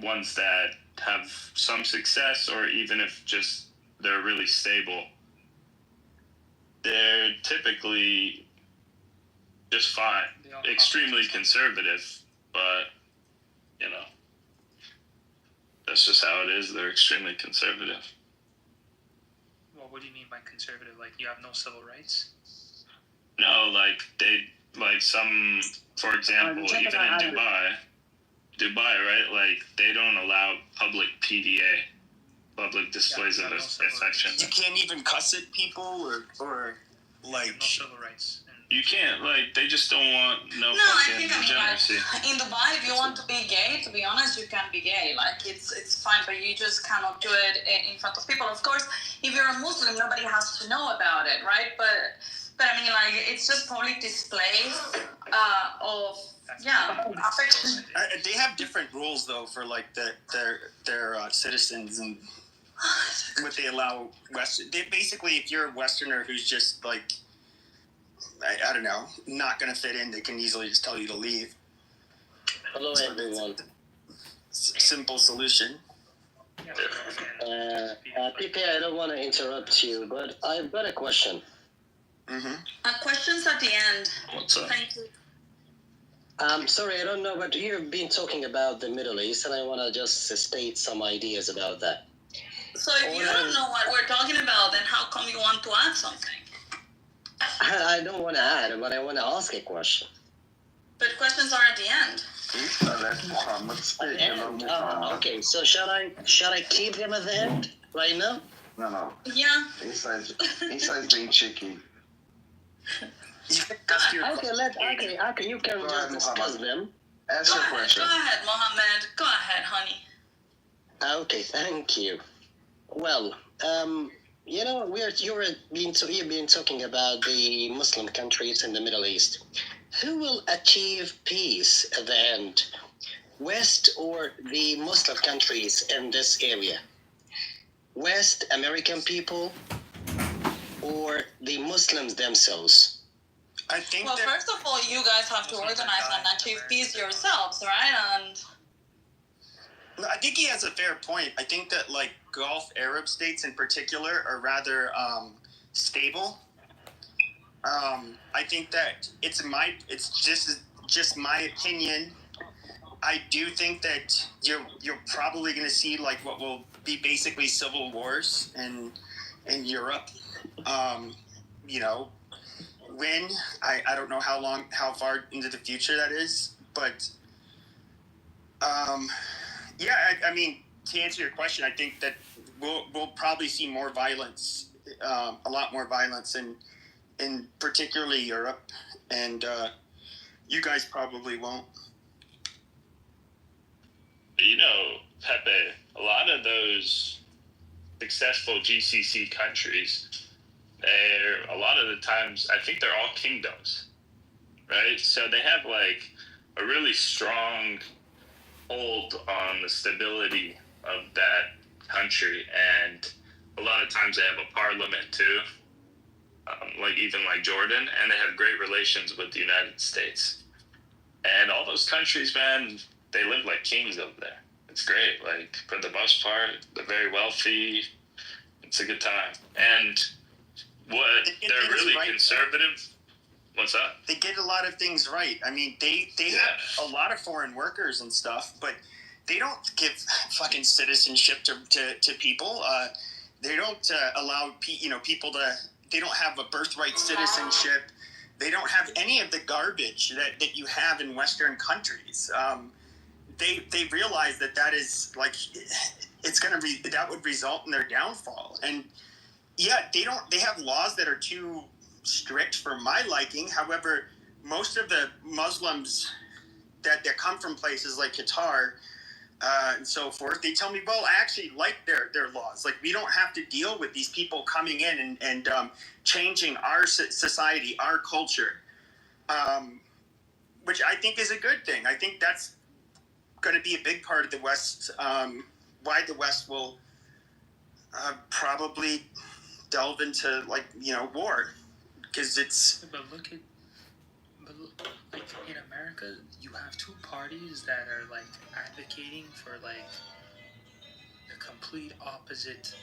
ones that have some success, or even if just they're really stable, they're typically just fine. Extremely conservative, but That's just how it is. They're extremely conservative. Well, what do you mean by conservative? Like you have no civil rights? No, like some, for example, even in Dubai, right? Like they don't allow public PDA, public displays of affection. You can't even cuss at people or like. No civil rights. You can't, like, they just don't want No, I think degeneracy. In Dubai, if you want to be gay, to be honest, you can be gay. Like it's fine, but you just cannot do it in front of people. Of course, if you're a Muslim, nobody has to know about it, right? But I mean, like it's just public displays of affection. They have different rules though for like their citizens and what they allow Western. They basically, if you're a Westerner who's just like. I don't know, not going to fit in, they can easily just tell you to leave. Hello, everyone. Simple solution. PK, I don't want to interrupt you, but I've got a question. Mm-hmm. Questions at the end. What's up? Thank you. Sorry, I don't know, but you've been talking about the Middle East, and I want to just state some ideas about that. So if you don't know what we're talking about, then how come you want to add something? I don't want to add, but I want to ask a question. But questions are at the end. Okay, so shall I keep them at the end right now? No. Yeah. He's being cheeky. Okay, you can just discuss them. Ask your question. Go ahead, Mohammed. Go ahead, honey. Okay, thank you. Well, you've been talking about the Muslim countries in the Middle East. Who will achieve peace at the end? West or the Muslim countries in this area? West American people or the Muslims themselves? I think. Well, first of all, you guys have to organize and achieve peace yourselves, right? And I think he has a fair point. I think that like Gulf Arab states in particular are rather stable. I think that it's just my opinion. I do think that you're probably going to see like what will be basically civil wars in Europe. When I don't know how far into the future that is, but I mean, to answer your question, I think that we'll probably see more violence, a lot more violence in particularly Europe, and you guys probably won't. Pepe, a lot of those successful GCC countries, a lot of the times, I think they're all kingdoms, right? So they have like a really strong hold on the stability of that country, and a lot of times they have a parliament too, even like Jordan, and they have great relations with the United States. And all those countries, man, they live like kings over there. It's great. Like, for the most part, they're very wealthy. It's a good time. And they're really conservative. What's that? They get a lot of things right. I mean, they have a lot of foreign workers and stuff, but they don't give fucking citizenship to people. They don't allow people to. They don't have a birthright citizenship. They don't have any of the garbage that you have in Western countries. They realize that is like it's gonna that would result in their downfall. And yeah, they have laws that are too strict for my liking. However, most of the Muslims that come from places like Qatar and so forth, they tell me, well, I actually like their laws. Like, we don't have to deal with these people coming in and changing our society, our culture, which I think is a good thing. I think that's going to be a big part of the West, why the West will probably delve into, war. Because it's... But like in America, you have two parties that are like advocating for like the complete opposite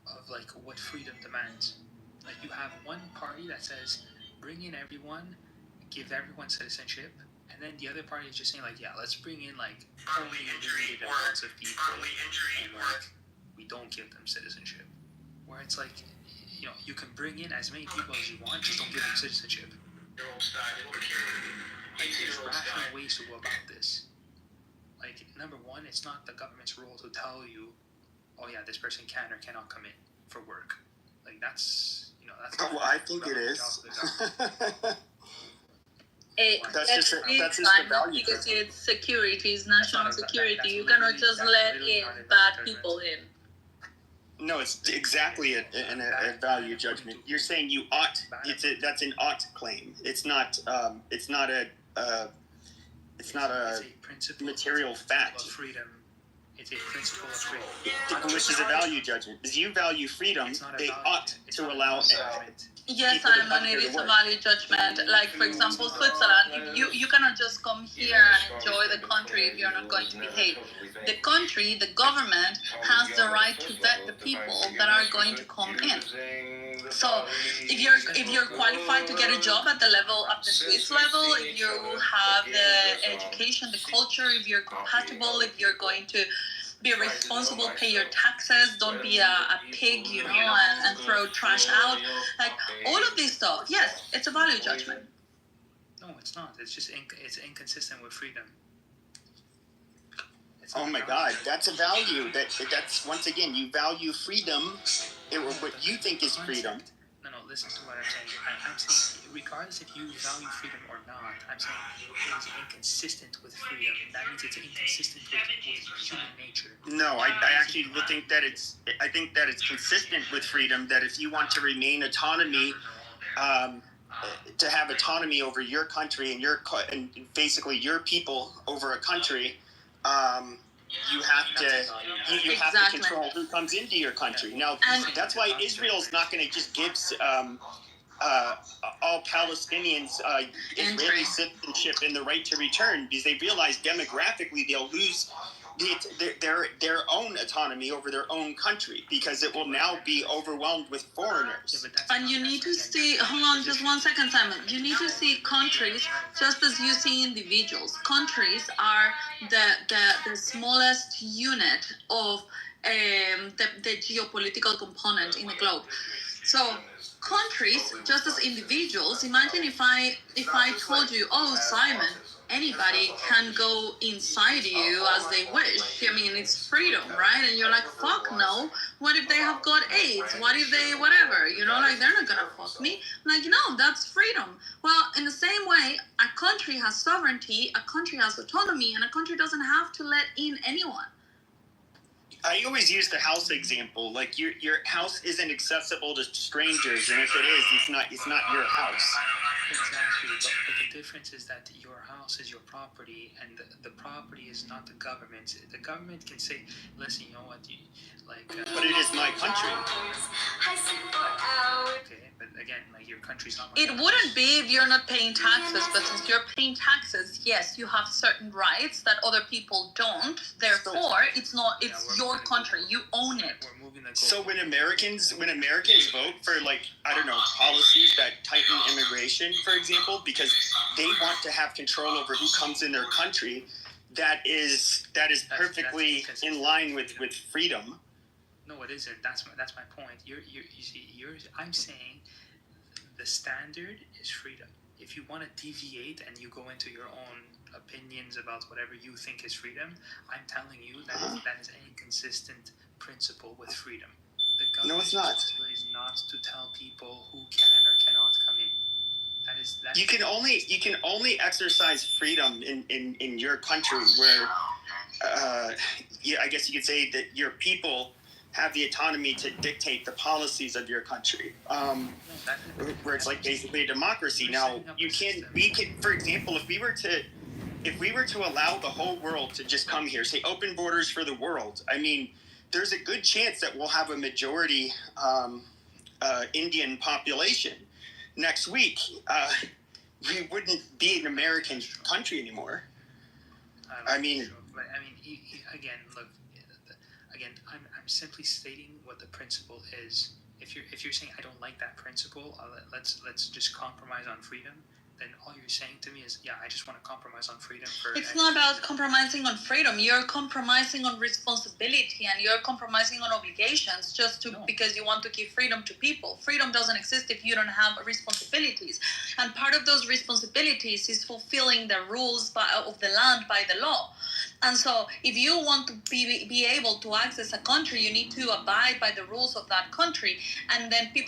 of like what freedom demands. Like, you have one party that says bring in everyone, give everyone citizenship, And then the other party is just saying like, yeah, let's bring in like only limited amounts of people, and like we don't give them citizenship. Where it's like, you know, you can bring in as many people as you want, just don't give them citizenship. Like, there's rational ways to go about this. Like, number one, it's not the government's role to tell you, oh yeah, this person can or cannot come in for work. Like, that's, you know, that's. Well, I think it is. That's just the value. Because it's security, it's national security. You cannot just let in bad people in. No, it's exactly a value judgment. You're saying you ought. That's an ought claim. It's not. It's not a material fact. Freedom. It's a principle of freedom. Which is a value judgment. As you value freedom, they ought to allow. Yes, Simon, it is a value judgment. Like, for example, Switzerland, you cannot just come here and enjoy the country if you're not going to behave. The country, the government, has the right to vet the people that are going to come in. So, if you're qualified to get a job at the level, at the Swiss level, if you have the education, the culture, if you're compatible, if you're going to be responsible, pay your taxes, don't be a pig, you know, and throw trash out. Like, all of this stuff, yes, it's a value judgment. No, it's not. It's just it's inconsistent with freedom. Oh my God, that's a value. That's once again, you value freedom. What you think is freedom. No, listen to what I'm saying. I'm saying, regardless if you value freedom or not, I'm saying it is inconsistent with freedom. That means it's inconsistent with human nature. No, I actually would think that I think that it's consistent with freedom. That if you want to remain autonomy, to have autonomy over your country and basically your people over a country, you have to control who comes into your country. Now, that's why Israel's not going to just give all Palestinians Israeli citizenship and the right to return, because they realize demographically they'll lose their own autonomy over their own country, because it will now be overwhelmed with foreigners. And you need to see, hold on just 1 second, Simon. You need to see countries just as you see individuals. Countries are the smallest unit of the geopolitical component in the globe. So countries, just as individuals, imagine if I told you, oh, Simon, anybody can go inside you as they wish. I mean, it's freedom, right? And you're like, fuck no. What if they have got AIDS? What if they, whatever? You know, like, they're not gonna fuck me. Like, no, that's freedom. Well, in the same way, a country has sovereignty, a country has autonomy, and a country doesn't have to let in anyone. I always use the house example. Like, your house isn't accessible to strangers, and if it is, it's not your house. Exactly, but the difference is that your house is your property, and the property is not the government. The government can say, listen, you know what, but it is my country. Okay, but again, like, your country's not my country. It wouldn't be if you're not paying taxes, but since you're paying taxes, yes, you have certain rights that other people don't. Therefore, it's your country. You own it. So when Americans vote for, like, I don't know, policies that tighten immigration, for example, because they want to have control over who comes in their country, that is perfectly in line with freedom. No, it isn't. That's my point. I'm saying the standard is freedom. If you want to deviate and you go into your own opinions about whatever you think is freedom, I'm telling you that is an inconsistent principle with freedom. The government is not to tell people who can or cannot come in. You can only exercise freedom in your country where, I guess you could say that your people have the autonomy to dictate the policies of your country, where it's like basically a democracy. Now, we can, for example, if we were to allow the whole world to just come here, say open borders for the world, I mean, there's a good chance that we'll have a majority Indian population. Next week, we wouldn't be an American country anymore. Again, look. Again, I'm simply stating what the principle is. If you're saying I don't like that principle, let's just compromise on freedom. then all you're saying to me is, yeah, I just want to compromise on freedom for. It's not about compromising on freedom. You're compromising on responsibility, and you're compromising on obligations because you want to give freedom to people. Freedom doesn't exist if you don't have responsibilities, and part of those responsibilities is fulfilling the rules of the land by the law. And so, if you want to be able to access a country, you need to abide by the rules of that country, and then the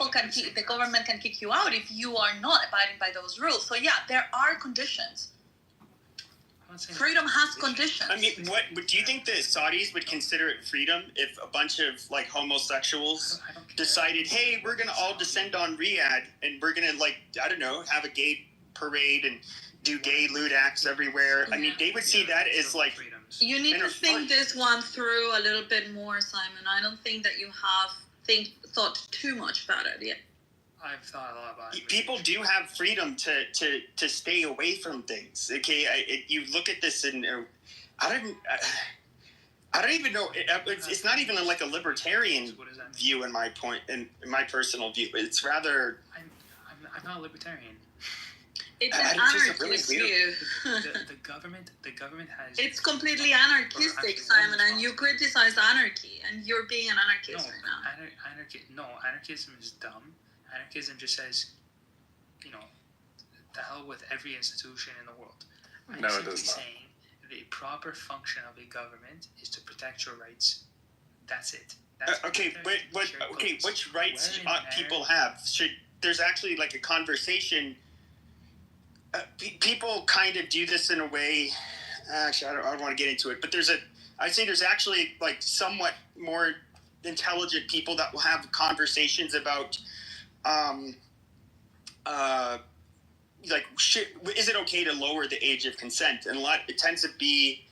government can kick you out if you are not abiding by those rules. So yeah, there are conditions. Freedom has conditions. I mean, what do you think the Saudis would consider it freedom if a bunch of like homosexuals decided, hey, we're gonna all descend on Riyadh and we're gonna have a gay parade and do gay lewd acts everywhere? I mean, they would see that as like. You need to think this one through a little bit more, Simon. I don't think that you have thought too much about it yet. I've thought a lot about it. People do have freedom to stay away from things. Okay, you look at this and I don't even know. It's not even like a libertarian view in my personal view. It's rather. I'm not a libertarian. It's an anarchist view. The government has. It's completely anarchistic, Simon, and you criticize anarchy, and you're being an anarchist right now. Anarchism is dumb. Anarchism just says, the hell with every institution in the world. I'm simply saying the proper function of a government is to protect your rights. That's it. Which rights people have? There's actually like a conversation. People kind of do this in a way. Actually, I don't want to get into it, but I'd say there's actually like somewhat more intelligent people that will have conversations about, is it okay to lower the age of consent? And it tends to be,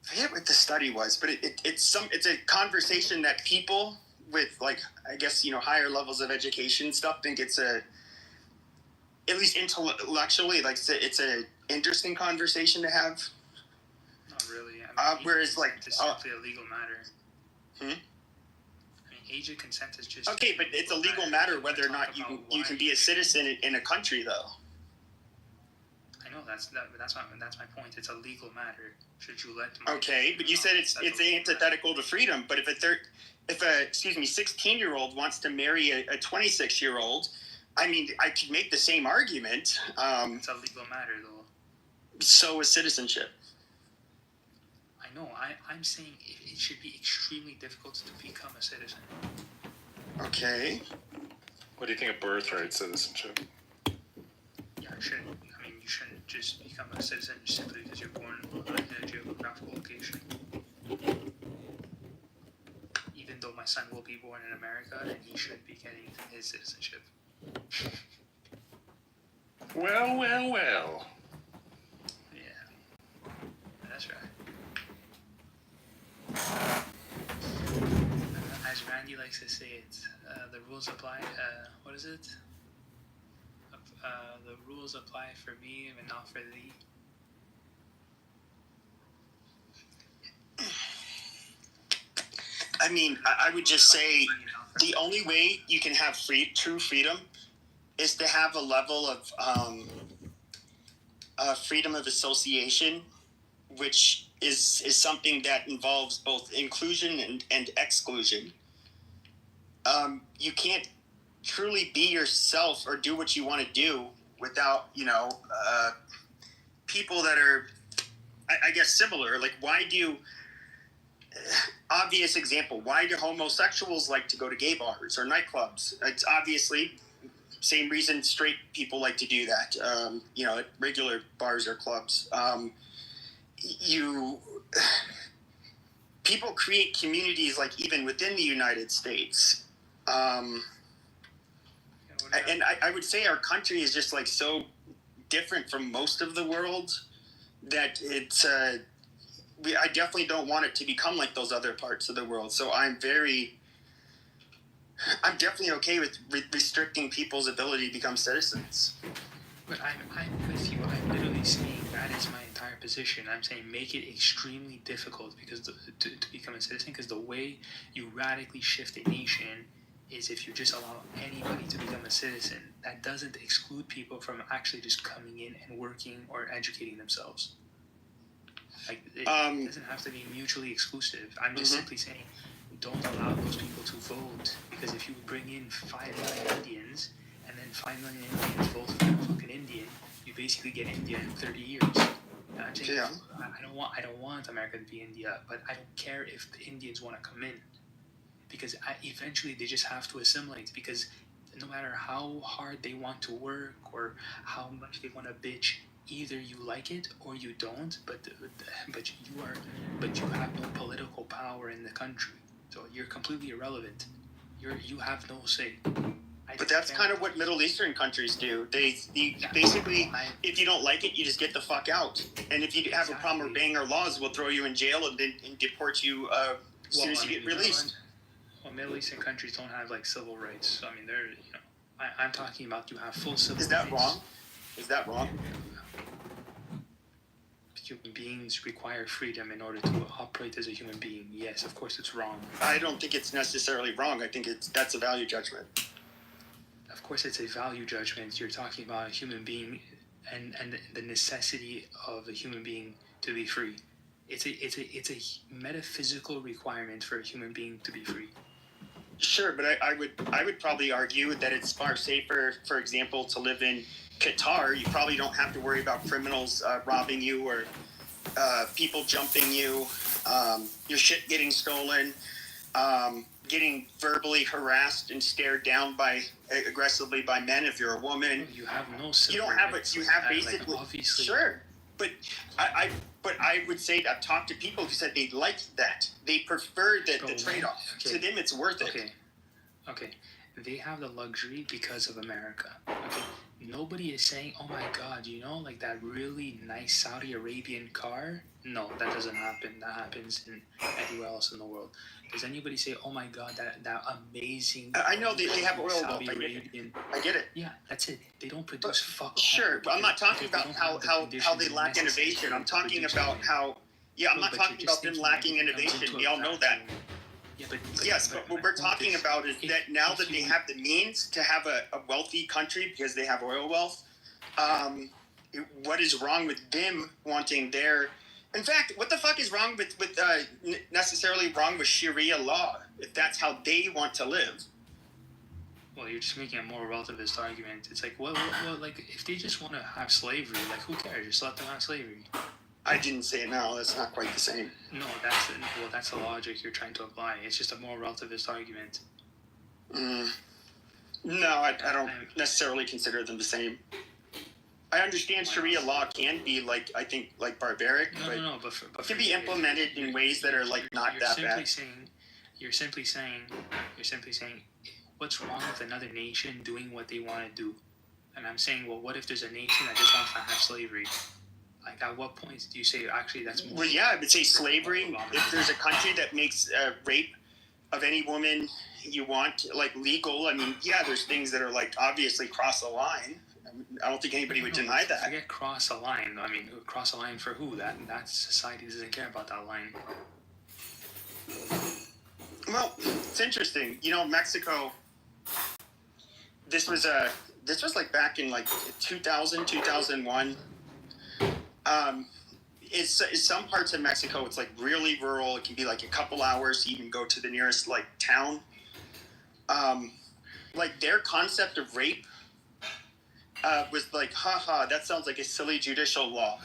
I forget what the study was, but it's a conversation that people with like, I guess, higher levels of education stuff think it's at least intellectually, like it's a interesting conversation to have. Not really. Whereas it's simply a legal matter. I mean, age of consent is just. Okay, but it's a legal matter whether or not you can be a citizen in a country, though. I know that's my point. It's a legal matter. Should you let? Okay, but you said it's antithetical to freedom. But if a 16-year-old wants to marry a 26-year-old. I mean, I could make the same argument. It's a legal matter, though. So is citizenship. I know. I'm saying it should be extremely difficult to become a citizen. Okay. What do you think of birthright citizenship? Yeah, you shouldn't just become a citizen simply because you're born in a geographical location. Even though my son will be born in America, and he should be getting his citizenship. Well. Yeah, that's right. As Randy likes to say it, the rules apply. What is it? The rules apply for me and not for thee. I mean, I would just say the only way you can have true freedom is to have a level of freedom of association, which is something that involves both inclusion and exclusion. You can't truly be yourself or do what you want to do without, people that are, I guess, similar. Like, obvious example, why do homosexuals like to go to gay bars or nightclubs? It's obviously same reason straight people like to do that, at regular bars or clubs. People create communities, like, even within the United States. And I would say our country is just, like, so different from most of the world that it's... I definitely don't want it to become like those other parts of the world. So I'm definitely okay with restricting people's ability to become citizens. But I'm with you. I'm literally saying that is my entire position. I'm saying make it extremely difficult because to become a citizen, because the way you radically shift a nation is if you just allow anybody to become a citizen, that doesn't exclude people from actually just coming in and working or educating themselves. Like, it doesn't have to be mutually exclusive. I'm just simply saying, don't allow those people to vote, because if you bring in 5 million Indians and then 5 million Indians vote for a fucking Indian, you basically get India in 30 years. I'm saying, I don't want America to be India, but I don't care if the Indians want to come in, because eventually they just have to assimilate, because no matter how hard they want to work or how much they want to bitch, either you like it or you don't, but you have no political power in the country, so you're completely irrelevant. You have no say. But that's kind of what Middle Eastern countries do. They basically, if you don't like it, you just get the fuck out. And if you have a problem with banging our laws, we'll throw you in jail and deport you as soon as you get released. Well, Middle Eastern countries don't have like civil rights. So, I mean, they're, I'm talking about you have full civil rights. Is that wrong? Is that wrong? Human beings require freedom in order to operate as a human being. Yes, of course it's wrong. I don't think it's necessarily wrong. I think that's a value judgment. Of course it's a value judgment. You're talking about a human being and the necessity of a human being to be free. It's a metaphysical requirement for a human being to be free. Sure, but I would probably argue that it's far safer, for example, to live in Qatar. You probably don't have to worry about criminals robbing you or people jumping you, your shit getting stolen, getting verbally harassed and stared down aggressively by men if you're a woman. You have no. You don't have it. You have basically. Like, obviously. Sure, but I would say that I've talked to people who said they liked that. They prefer the trade-off. Okay. To them, it's worth it. Okay. They have the luxury because of America. Okay. Nobody is saying, "Oh my God, like that really nice Saudi Arabian car." No, that doesn't happen. That happens everywhere else in the world. Does anybody say, "Oh my God, that amazing"? I know they have oil Saudi wealth. Arabian. I get it. Yeah, that's it. They don't produce fuck. Sure, but I'm not talking about how they lack innovation. I'm talking about how. Yeah, I'm not talking about them lacking innovation. We all know that. Yeah, but what we're talking about is that now that they have the means to have a wealthy country because they have oil wealth, what is wrong with them wanting their... In fact, what the fuck is wrong with necessarily wrong with Sharia law, if that's how they want to live? Well, you're just making a more relativist argument. It's like, well, like, if they just want to have slavery, like, who cares? Just let them have slavery. I didn't say it now. That's not quite the same. No, that's the logic you're trying to apply. It's just a more relativist argument. No, I don't necessarily consider them the same. I understand Sharia law can be barbaric, but it can be implemented in ways that are not that bad. You're simply saying, what's wrong with another nation doing what they want to do? And I'm saying, well, what if there's a nation that just wants to have slavery? Like, at what point do you say, actually, that's more... Well, yeah, I would say slavery. If there's a country that makes rape of any woman you want, legal, I mean, yeah, there's things that are, obviously cross the line. I don't think anybody would deny that. Forget cross a line. I mean, cross a line for who? That society doesn't care about that line. Well, it's interesting. Mexico, this was back in 2000, 2001. It's some parts of Mexico, it's really rural. It can be a couple hours to even go to the nearest town. Their concept of rape was haha, that sounds like a silly judicial law.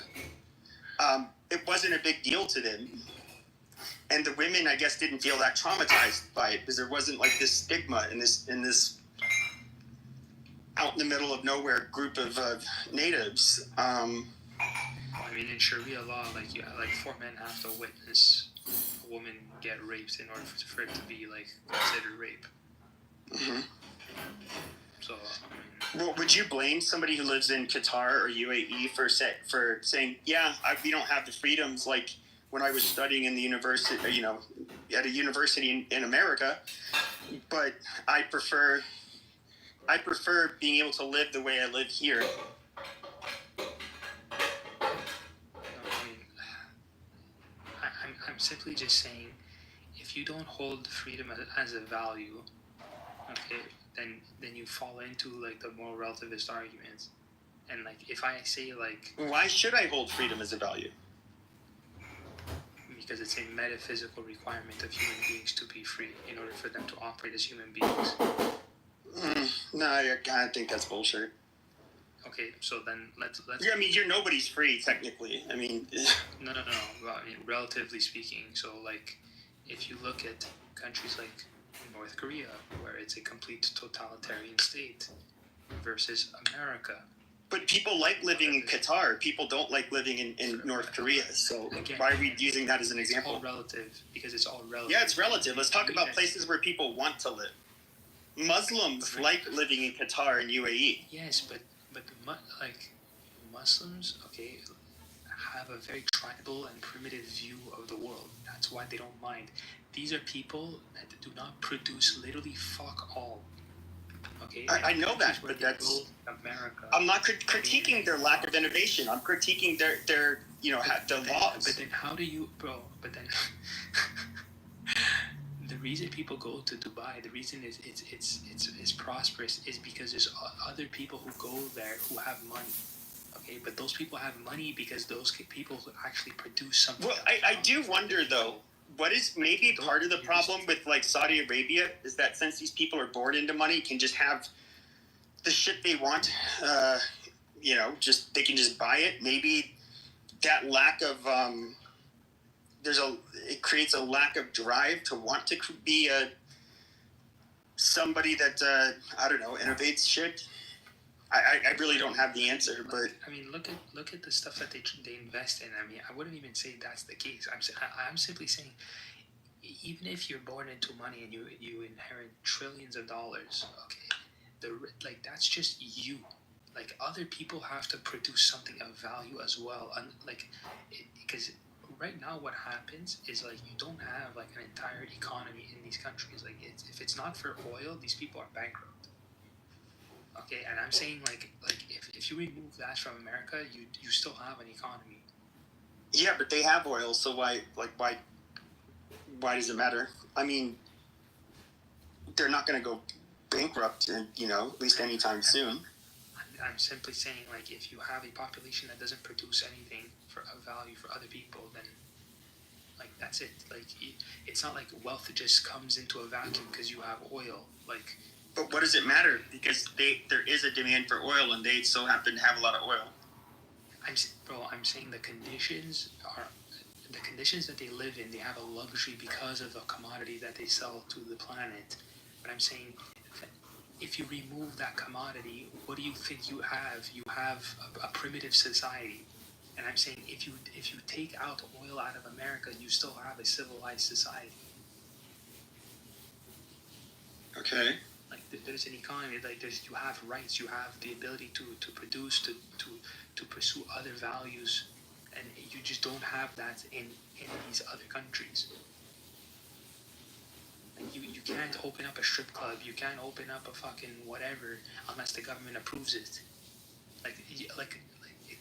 It wasn't a big deal to them. And the women, I guess, didn't feel that traumatized by it because there wasn't this stigma in this out in the middle of nowhere group of natives. I mean, in Sharia law, 4 men have to witness a woman get raped in order for it to be considered rape. Mm-hmm. So, well, would you blame somebody who lives in Qatar or UAE for saying, yeah, we don't have the freedoms when I was studying in the university, at a university in America, but I prefer being able to live the way I live here. I'm simply just saying, if you don't hold freedom as a value, okay, then you fall into like the moral relativist arguments. And like if I say like, why should I hold freedom as a value? Because it's a metaphysical requirement of human beings to be free in order for them to operate as human beings. No, I kind of think that's bullshit. Okay, so then let's. Yeah, I mean, nobody's free technically. I mean, no. Well, I mean, relatively speaking. So like, if you look at countries like North Korea, where it's a complete totalitarian state, versus America. But people like living in Qatar. People don't like living in North Korea. So again, why are we using that as an example? It's all relative because it's all relative. Yeah, it's relative. Let's talk about places where people want to live. Muslims like living in Qatar and UAE. Yes, but like Muslims, okay, have a very tribal and primitive view of the world. That's why they don't mind. These are people that do not produce literally fuck all. Okay, I know that, but that's America. I'm not critiquing their lack of innovation. I'm critiquing their the laws. But then how do you, bro? But then the reason people go to Dubai, the reason it's prosperous is because there's other people who go there who have money. Okay, but those people have money because those people who actually produce something. Well, I do wonder though. What is maybe part of the problem with like Saudi Arabia is that since these people are born into money, can just have the shit they want. Just they can just buy it. Maybe that lack of it creates a lack of drive to want to be somebody that I don't know, innovates shit. I really don't have the answer, but I mean, look at the stuff that they invest in. I mean, I wouldn't even say that's the case. I'm simply saying, even if you're born into money and you inherit trillions of dollars, okay, that's just you. Like other people have to produce something of value as well, and because right now what happens is like you don't have like an entire economy in these countries. Like if it's not for oil, these people are bankrupt. Okay, and I'm saying like if you remove that from America, you still have an economy. Yeah, but they have oil, so why does it matter? I mean, they're not going to go bankrupt, at least anytime soon. I'm simply saying like if you have a population that doesn't produce anything of value for other people, then like that's it. Like it's not like wealth just comes into a vacuum because you have oil. Like. But what does it matter? Because there is a demand for oil, and they so happen to have a lot of oil. I'm saying the conditions that they live in. They have a luxury because of the commodity that they sell to the planet. But I'm saying, if you remove that commodity, what do you think you have? You have a primitive society. And I'm saying, if you take out oil out of America, you still have a civilized society. Okay. Like there's an economy, like you have rights, you have the ability to produce, to pursue other values, and you just don't have that in these other countries. Like you can't open up a strip club, you can't open up a fucking whatever unless the government approves it. Like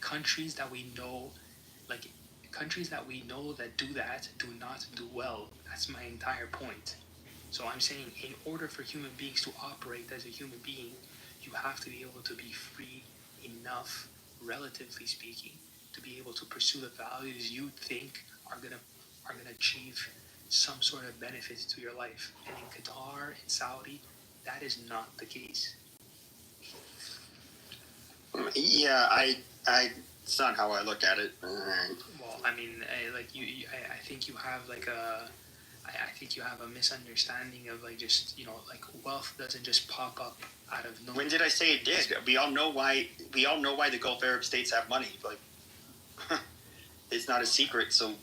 countries that we know, that do that do not do well. That's my entire point. So I'm saying, in order for human beings to operate as a human being, you have to be able to be free enough, relatively speaking, to be able to pursue the values you think are gonna achieve some sort of benefit to your life. And in Qatar, in Saudi, that is not the case. Yeah, I it's not how I look at it. Well, I mean, I think you have like I think you have a misunderstanding of like just wealth doesn't just pop up out of nowhere. When did I say it did? We all know why the Gulf Arab states have money. Like, it's not a secret. So,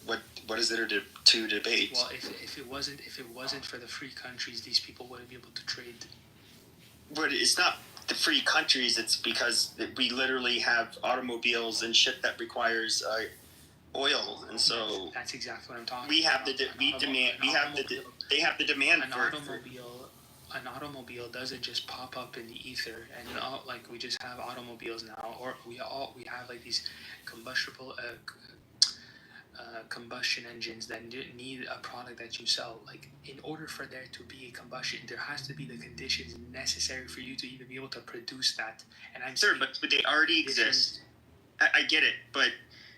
what is there to debate? Well, if it wasn't for the free countries, these people wouldn't be able to trade. But it's not the free countries. It's because we literally have automobiles and shit that requires oil, and so that's exactly what I'm talking. They have the demand an automobile. An automobile doesn't just pop up in the ether, and like we just have automobiles now, or we have like these combustible combustion engines that need a product that you sell. Like, in order for there to be a combustion, there has to be the conditions necessary for you to even be able to produce that. And I'm sure, but they already exist. I get it, but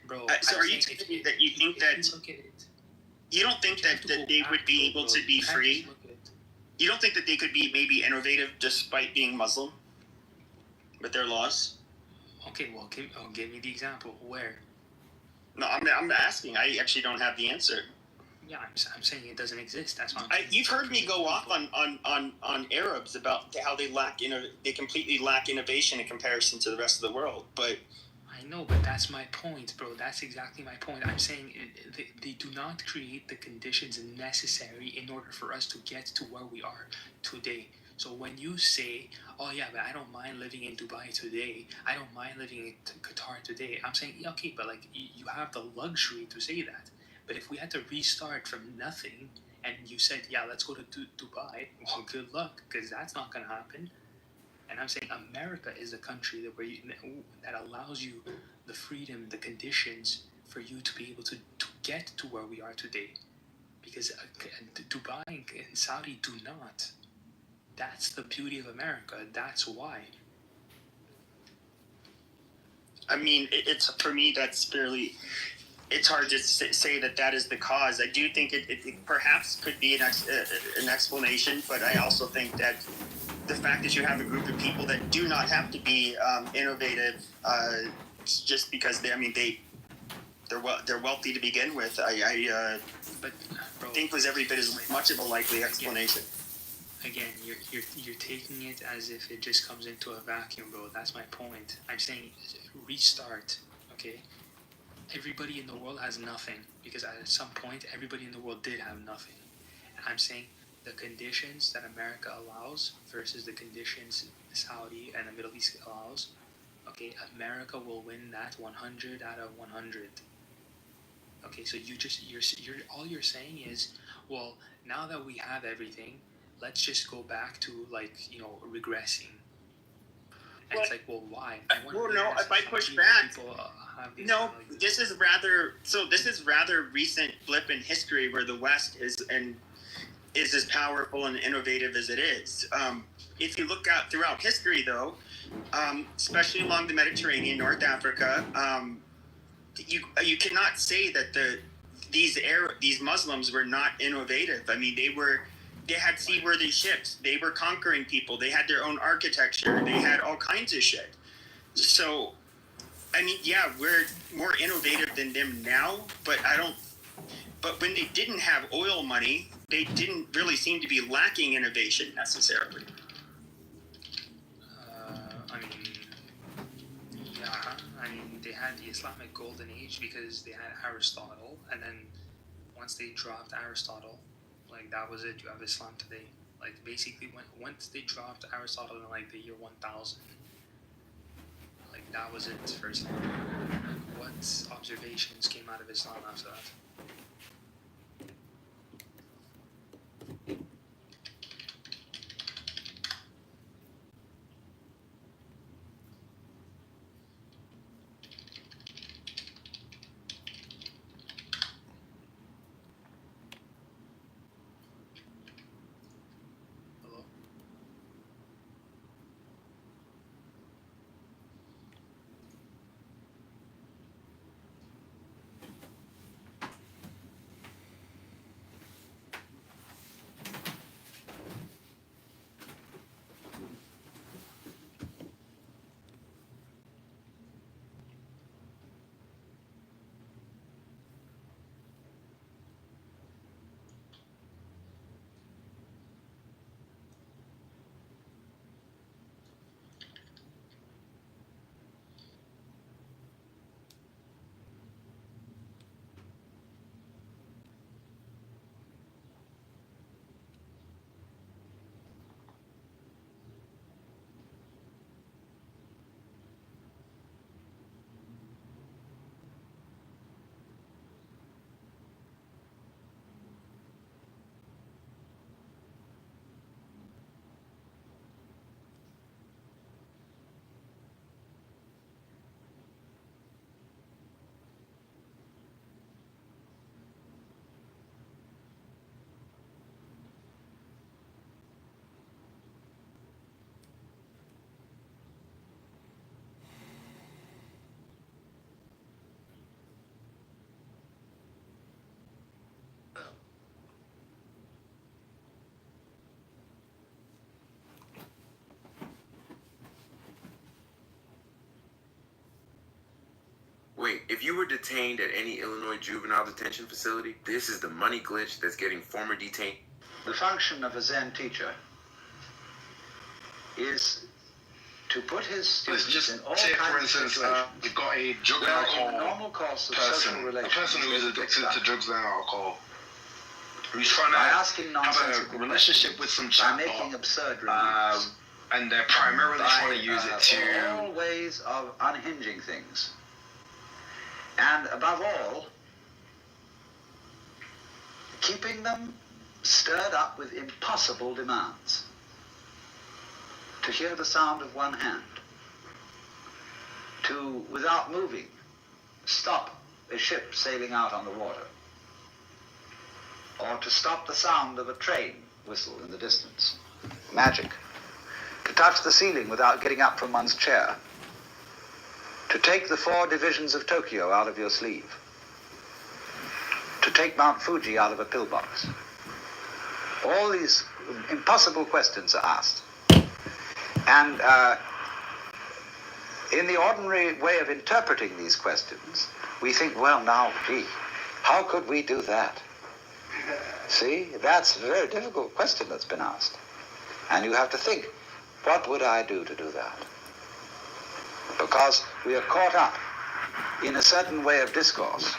bro. So are you telling me that you think that you don't think that they would be able to be free? You don't think that they could be maybe innovative despite being Muslim with their laws? Okay, well, give me the example. Where? No, I'm asking. I actually don't have the answer. Yeah, I'm saying it doesn't exist. That's why you've heard me go off on Arabs about how they completely lack innovation in comparison to the rest of the world. But I know, but that's my point, bro. That's exactly my point. I'm saying they do not create the conditions necessary in order for us to get to where we are today. So when you say, oh yeah, but I don't mind living in Dubai today, I don't mind living in Qatar today, I'm saying, yeah, okay, but like you have the luxury to say that. But if we had to restart from nothing and you said, yeah, let's go to Dubai, well, good luck, because that's not going to happen. And I'm saying America is a country that allows you the freedom, the conditions for you to be able to get to where we are today. Because Dubai and Saudi do not. That's the beauty of America. That's why. I mean, it's for me, that's fairly... It's hard to say that is the cause. I do think it perhaps could be an explanation, but I also think that the fact that you have a group of people that do not have to be innovative just because they're wealthy to begin with, I think was every bit as much of a likely explanation. Again, you're taking it as if it just comes into a vacuum, bro. That's my point. I'm saying restart, okay? Everybody in the world has nothing, because at some point, everybody in the world did have nothing. And I'm saying the conditions that America allows versus the conditions Saudi and the Middle East allows, okay, America will win that 100 out of 100. Okay, so you're all you're saying is, well, now that we have everything, let's just go back to regressing. And it's like, well, why? Well, no. If I push back, no. This is rather recent blip in history where the West is as powerful and innovative as it is. If you look out throughout history, though, especially along the Mediterranean, North Africa, you cannot say that these Muslims were not innovative. I mean, they had seaworthy ships. They were conquering people. They had their own architecture. They had all kinds of shit. So, I mean, yeah, we're more innovative than them now, but But when they didn't have oil money, they didn't really seem to be lacking innovation necessarily. I mean, they had the Islamic Golden Age because they had Aristotle, and then once they dropped Aristotle, that was it. You have Islam today. Basically, once they dropped Aristotle in the year 1000, that was it for Islam. What observations came out of Islam after that? if you were detained at any Illinois juvenile detention facility, this is the money glitch that's getting former detainees. The function of a Zen teacher is to put his students in all kinds of situations. You've got a drug and where alcohol in normal course of person, social relations, a person who is addicted to drugs and alcohol, who's trying by to asking have a relationship with some by chatbot, making absurd remarks, and they're primarily by, trying to use it to all ways of unhinging things, and above all, keeping them stirred up with impossible demands. To hear the sound of one hand, to, without moving, stop a ship sailing out on the water, or to stop the sound of a train whistle in the distance. Magic. To touch the ceiling without getting up from one's chair. To take the 4 divisions of Tokyo out of your sleeve. To take Mount Fuji out of a pillbox. All these impossible questions are asked. And in the ordinary way of interpreting these questions, we think, well, now, gee, how could we do that? See, that's a very difficult question that's been asked. And you have to think, what would I do to do that? Because we are caught up in a certain way of discourse,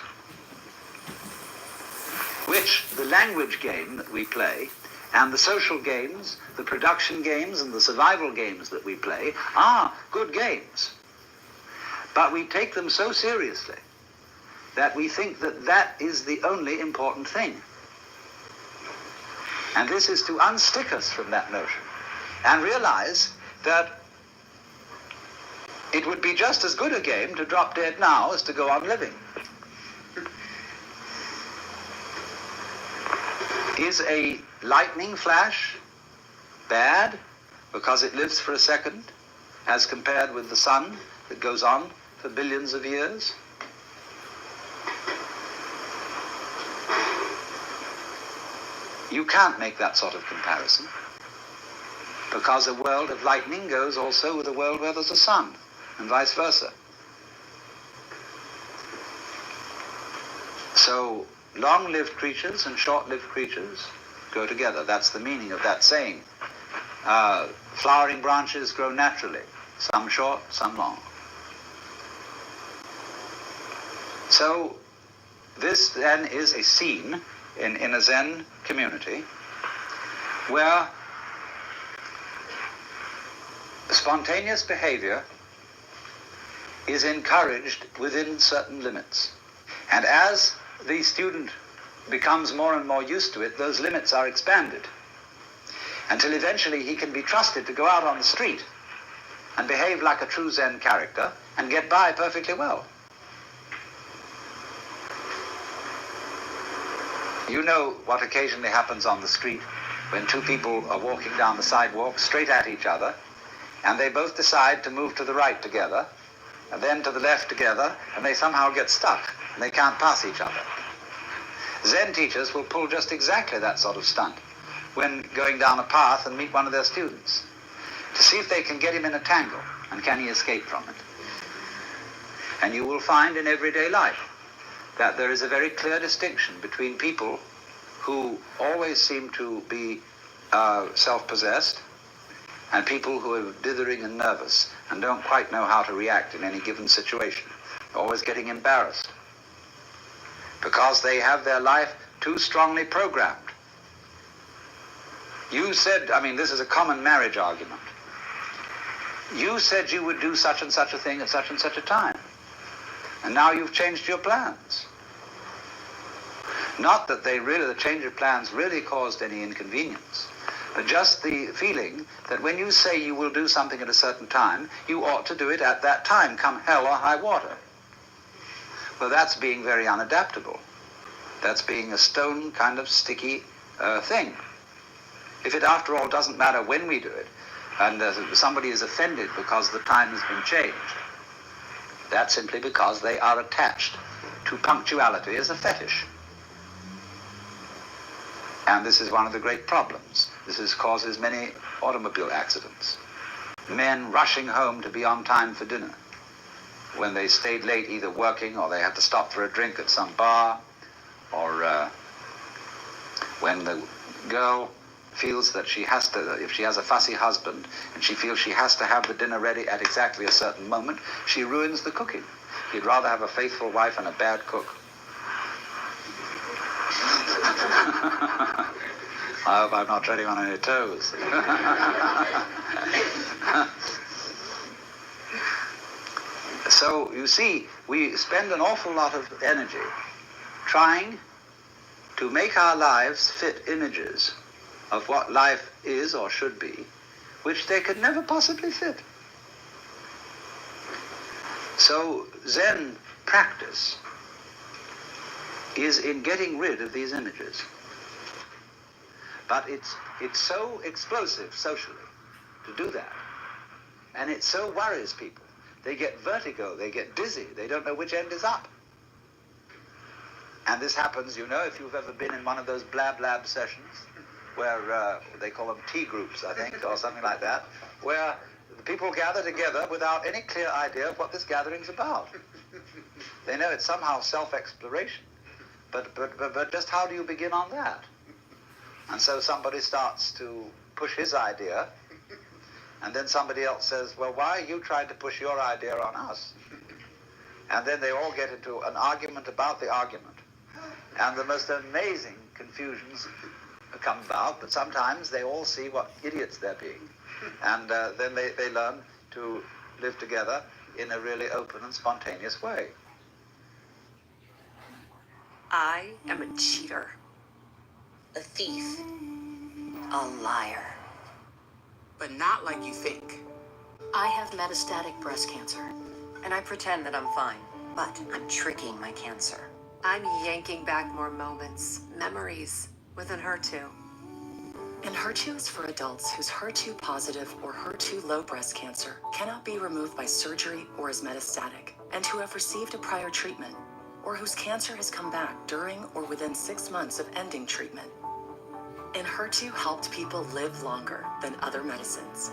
which the language game that we play and the social games, the production games, and the survival games that we play are good games. But we take them so seriously that we think that that is the only important thing. And this is to unstick us from that notion and realize that it would be just as good a game to drop dead now as to go on living. Is a lightning flash bad because it lives for a second as compared with the sun that goes on for billions of years? You can't make that sort of comparison because a world of lightning goes also with a world where there's a sun and vice versa. So long-lived creatures and short-lived creatures go together. That's the meaning of that saying. Flowering branches grow naturally, some short, some long. So this then is a scene in a Zen community where spontaneous behavior is encouraged within certain limits. And as the student becomes more and more used to it, those limits are expanded until eventually he can be trusted to go out on the street and behave like a true Zen character and get by perfectly well. You know what occasionally happens on the street when 2 people are walking down the sidewalk straight at each other, and they both decide to move to the right together, and then to the left together, and they somehow get stuck, and they can't pass each other. Zen teachers will pull just exactly that sort of stunt when going down a path and meet one of their students, to see if they can get him in a tangle, and can he escape from it. And you will find in everyday life that there is a very clear distinction between people who always seem to be self-possessed and people who are dithering and nervous and don't quite know how to react in any given situation, always getting embarrassed because they have their life too strongly programmed. You said, this is a common marriage argument. You said you would do such and such a thing at such and such a time. And now you've changed your plans. Not that the change of plans really caused any inconvenience, but just the feeling that when you say you will do something at a certain time, you ought to do it at that time, come hell or high water. Well, that's being very unadaptable. That's being a stone kind of sticky thing. If it, after all, doesn't matter when we do it, and somebody is offended because the time has been changed, that's simply because they are attached to punctuality as a fetish. And this is one of the great problems. This causes many automobile accidents. Men rushing home to be on time for dinner. when they stayed late either working or they had to stop for a drink at some bar, or when the girl feels that she has to, if she has a fussy husband and she feels she has to have the dinner ready at exactly a certain moment, she ruins the cooking. He'd rather have a faithful wife and a bad cook. I hope I'm not treading on any toes. So, you see, we spend an awful lot of energy trying to make our lives fit images of what life is or should be, which they could never possibly fit. So, Zen practice is in getting rid of these images. But it's so explosive socially to do that. And it so worries people. They get vertigo, they get dizzy, they don't know which end is up. And this happens, you know, if you've ever been in one of those blab sessions, where they call them tea groups, I think, or something like that, where the people gather together without any clear idea of what this gathering's about. They know it's somehow self-exploration, but just how do you begin on that? And so somebody starts to push his idea, and then somebody else says, well, why are you trying to push your idea on us? And then they all get into an argument about the argument. And the most amazing confusions come about, but sometimes they all see what idiots they're being. And then they learn to live together in a really open and spontaneous way. I am a cheater, a thief, a liar. But not like you think. I have metastatic breast cancer, and I pretend that I'm fine. But I'm tricking my cancer. I'm yanking back more moments, memories, with Enhertu. Enhertu is for adults whose HER2 positive or HER2 low breast cancer cannot be removed by surgery or is metastatic, and who have received a prior treatment, or whose cancer has come back during or within 6 months of ending treatment. Enhertu helped people live longer than other medicines.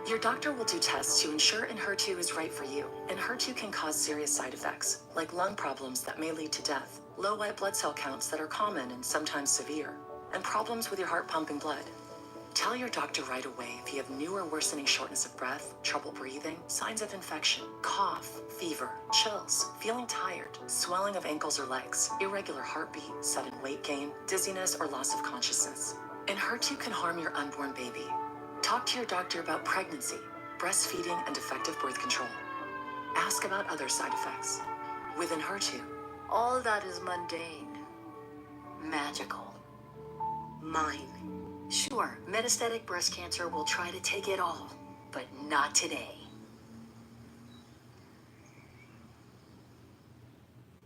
Your doctor will do tests to ensure Enhertu is right for you. Enhertu can cause serious side effects, like lung problems that may lead to death, low white blood cell counts that are common and sometimes severe, and problems with your heart pumping blood. Tell your doctor right away if you have new or worsening shortness of breath, trouble breathing, signs of infection, cough, fever, chills, feeling tired, swelling of ankles or legs, irregular heartbeat, sudden weight gain, dizziness, or loss of consciousness. Enhertu can harm your unborn baby. Talk to your doctor about pregnancy, breastfeeding, and effective birth control. Ask about other side effects. With Enhertu, all that is mundane, magical, mine. Sure, metastatic breast cancer will try to take it all, but not today.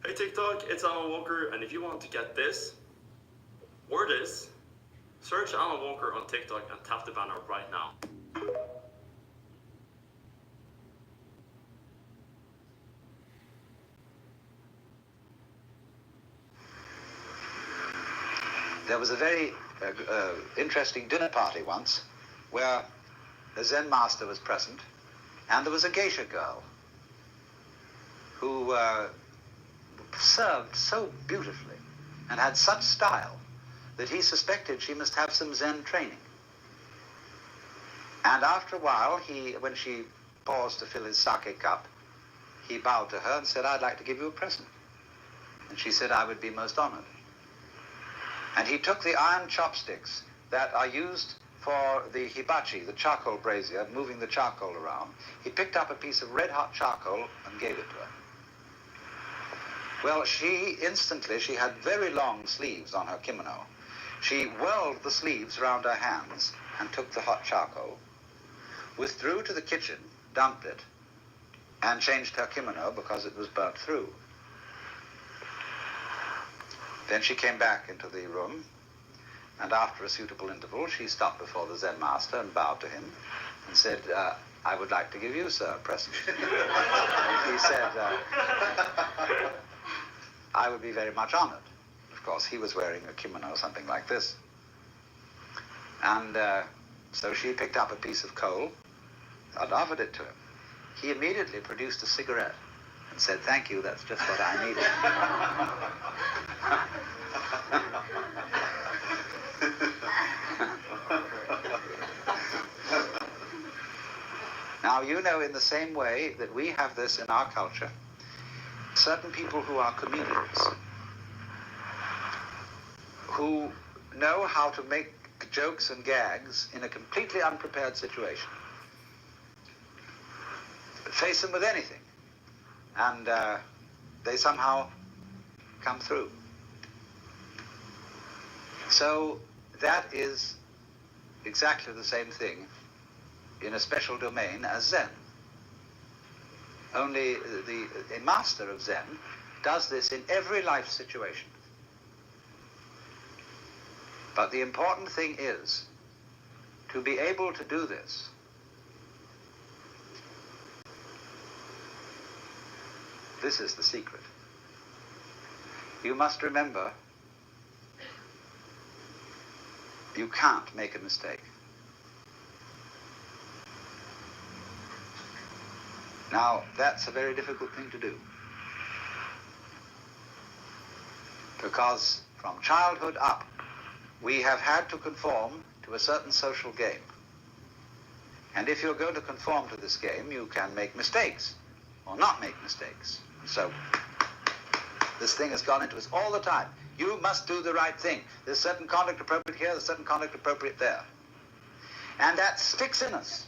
Hey TikTok, it's Alan Walker, and if you want to get this, or this, search Alan Walker on TikTok and tap the banner right now. There was a very interesting dinner party once where the Zen master was present, and there was a geisha girl who served so beautifully and had such style that he suspected she must have some Zen training. And after a while, when she paused to fill his sake cup, he bowed to her and said, I'd like to give you a present. And she said, I would be most honored. And he took the iron chopsticks that are used for the hibachi, the charcoal brazier, moving the charcoal around. He picked up a piece of red-hot charcoal and gave it to her. Well, she had very long sleeves on her kimono. She whirled the sleeves around her hands and took the hot charcoal, withdrew to the kitchen, dumped it, and changed her kimono because it was burnt through. Then she came back into the room, and after a suitable interval, she stopped before the Zen master and bowed to him and said, I would like to give you, sir, a present. And he said, I would be very much honored. Of course, he was wearing a kimono, something like this. And so she picked up a piece of coal and offered it to him. he immediately produced a cigarette and said, "Thank you, that's just what I needed." Now, you know, in the same way that we have this in our culture, certain people who are comedians, who know how to make jokes and gags in a completely unprepared situation, face them with anything, and they somehow come through. So that is exactly the same thing in a special domain as Zen. Only a master of Zen does this in every life situation. But the important thing is to be able to do this This is the secret. You must remember, you can't make a mistake. Now, that's a very difficult thing to do. Because from childhood up, we have had to conform to a certain social game. And if you're going to conform to this game, you can make mistakes or not make mistakes. So this thing has gone into us all the time. You must do the right thing. There's certain conduct appropriate here, there's certain conduct appropriate there. And that sticks in us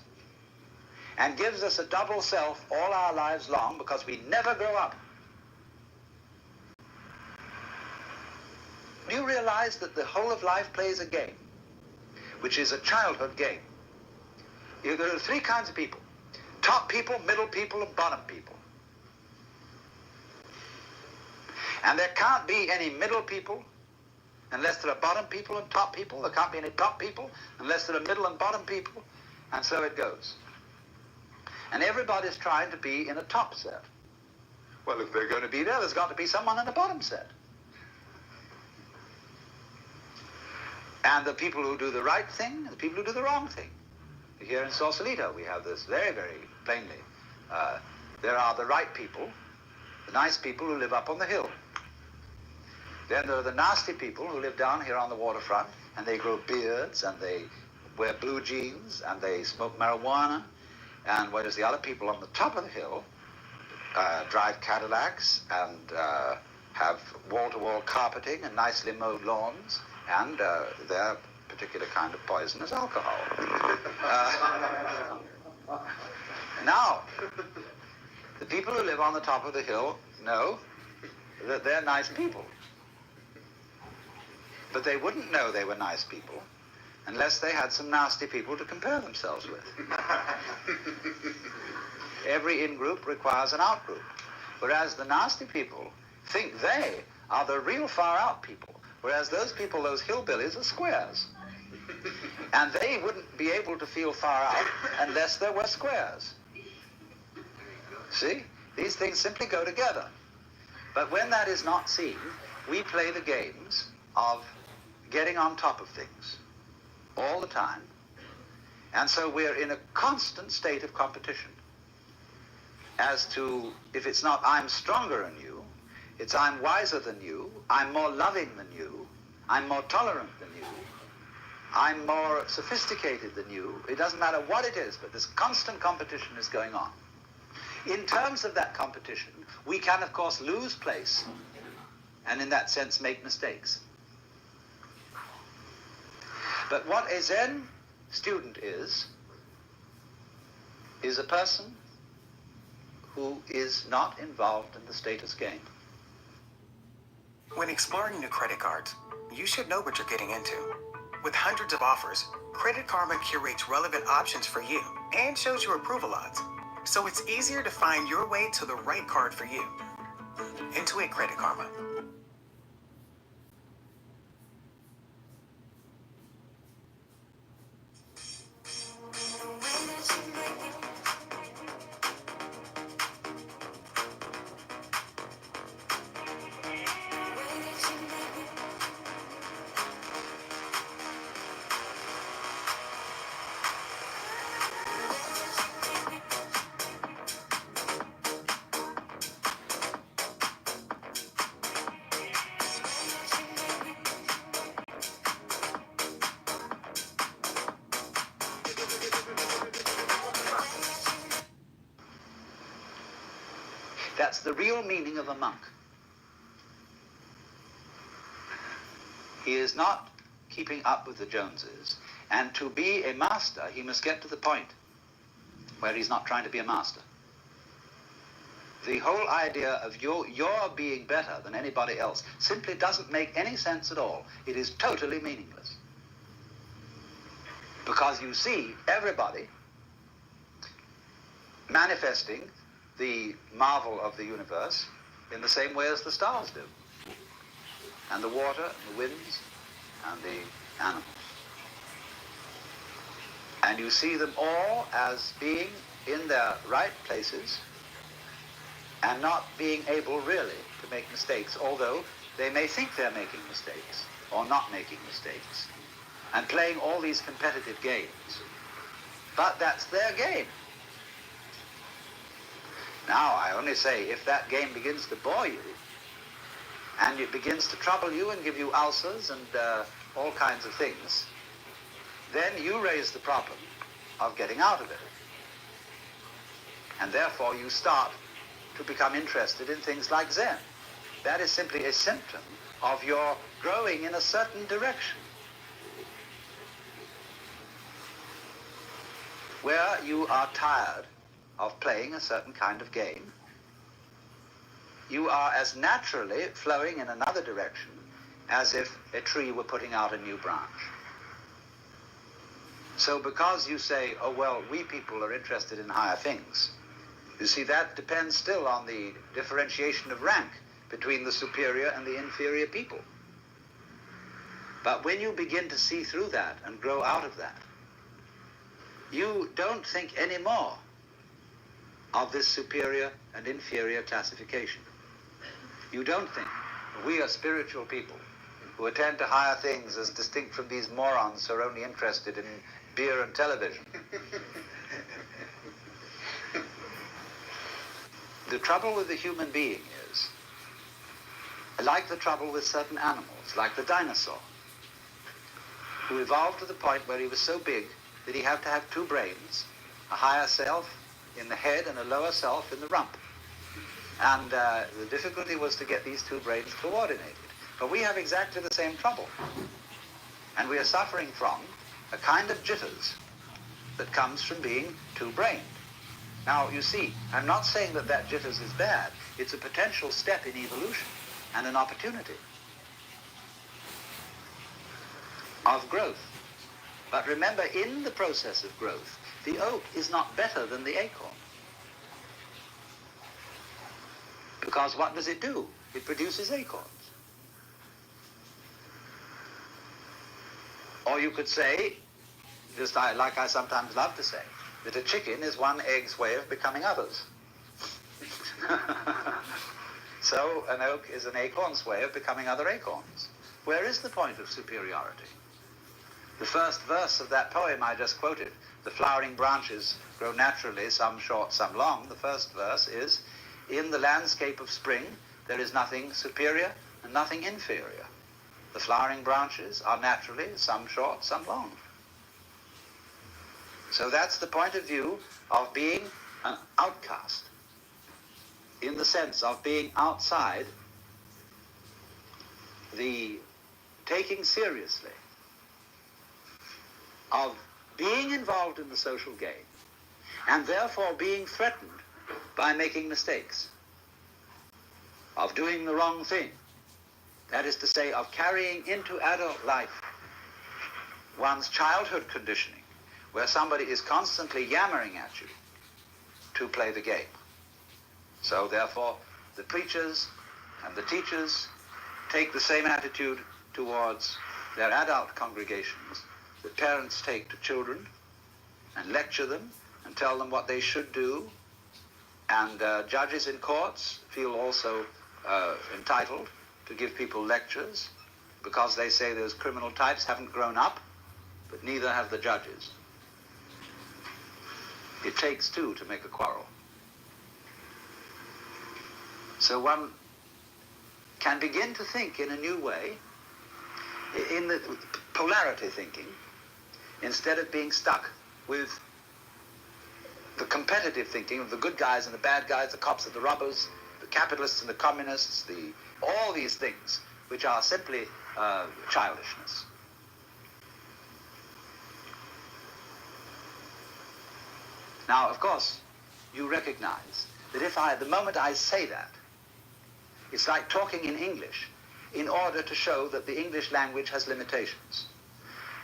and gives us a double self all our lives long because we never grow up. Do you realize that the whole of life plays a game, which is a childhood game? There are three kinds of people: top people, middle people, and bottom people. And there can't be any middle people unless there are bottom people and top people. There can't be any top people unless there are middle and bottom people. And so it goes. And everybody's trying to be in a top set. Well, if they're going to be there, there's got to be someone in the bottom set. And the people who do the right thing and the people who do the wrong thing. Here in Sausalito, we have this very, very plainly. There are the right people, the nice people who live up on the hill. Then there are the nasty people who live down here on the waterfront, and they grow beards, and they wear blue jeans, and they smoke marijuana. And whereas the other people on the top of the hill drive Cadillacs and have wall-to-wall carpeting and nicely mowed lawns, and their particular kind of poison is alcohol. Now, the people who live on the top of the hill know that they're nice people. But they wouldn't know they were nice people unless they had some nasty people to compare themselves with. Every in-group requires an out-group, whereas the nasty people think they are the real far-out people, whereas those people, those hillbillies, are squares. And they wouldn't be able to feel far out unless there were squares. See? These things simply go together. But when that is not seen, we play the games of getting on top of things all the time. And so we're in a constant state of competition as to, if it's not I'm stronger than you, it's I'm wiser than you, I'm more loving than you, I'm more tolerant than you, I'm more sophisticated than you. It doesn't matter what it is, but this constant competition is going on. In terms of that competition, we can, of course, lose place and in that sense make mistakes. But what a Zen student is a person who is not involved in the status game. When exploring new credit cards, you should know what you're getting into. With hundreds of offers, Credit Karma curates relevant options for you and shows you approval odds, so it's easier to find your way to the right card for you. Intuit Credit Karma. That's the real meaning of a monk. He is not keeping up with the Joneses. And to be a master, he must get to the point where he's not trying to be a master. The whole idea of your being better than anybody else simply doesn't make any sense at all. It is totally meaningless. Because you see everybody manifesting the marvel of the universe in the same way as the stars do, and the water, and the winds, and the animals. And you see them all as being in their right places and not being able really to make mistakes, although they may think they're making mistakes or not making mistakes, and playing all these competitive games. But that's their game. Now, I only say, if that game begins to bore you, and it begins to trouble you and give you ulcers and all kinds of things, then you raise the problem of getting out of it. And therefore you start to become interested in things like Zen. That is simply a symptom of your growing in a certain direction, where you are tired of playing a certain kind of game. You are as naturally flowing in another direction as if a tree were putting out a new branch. So because you say, oh, well, we people are interested in higher things, you see, that depends still on the differentiation of rank between the superior and the inferior people. But when you begin to see through that and grow out of that, you don't think anymore of this superior and inferior classification. You don't think we are spiritual people who attend to higher things as distinct from these morons who are only interested in beer and television. The trouble with the human being is, like the trouble with certain animals, like the dinosaur, who evolved to the point where he was so big that he had to have two brains, a higher self in the head and a lower self in the rump. And the difficulty was to get these two brains coordinated. But we have exactly the same trouble. And we are suffering from a kind of jitters that comes from being two-brained. Now, you see, I'm not saying that that jitters is bad. It's a potential step in evolution and an opportunity of growth. But remember, in the process of growth, the oak is not better than the acorn. Because what does it do? It produces acorns. Or you could say, just like I sometimes love to say, that a chicken is one egg's way of becoming others. So an oak is an acorn's way of becoming other acorns. Where is the point of superiority? The first verse of that poem I just quoted, the flowering branches grow naturally, some short, some long. The first verse is, in the landscape of spring, there is nothing superior and nothing inferior. The flowering branches are naturally, some short, some long. So that's the point of view of being an outcast, in the sense of being outside the taking seriously of being involved in the social game, and therefore being threatened by making mistakes, of doing the wrong thing. That is to say, of carrying into adult life one's childhood conditioning, where somebody is constantly yammering at you to play the game. So therefore, the preachers and the teachers take the same attitude towards their adult congregations that parents take to children, and lecture them and tell them what they should do. And judges in courts feel also entitled to give people lectures, because they say those criminal types haven't grown up, but neither have the judges. It takes two to make a quarrel. So one can begin to think in a new way, in the polarity thinking, instead of being stuck with the competitive thinking of the good guys and the bad guys, the cops and the robbers, capitalists and the communists, all these things, which are simply childishness. Now, of course, you recognize that the moment I say that, it's like talking in English in order to show that the English language has limitations.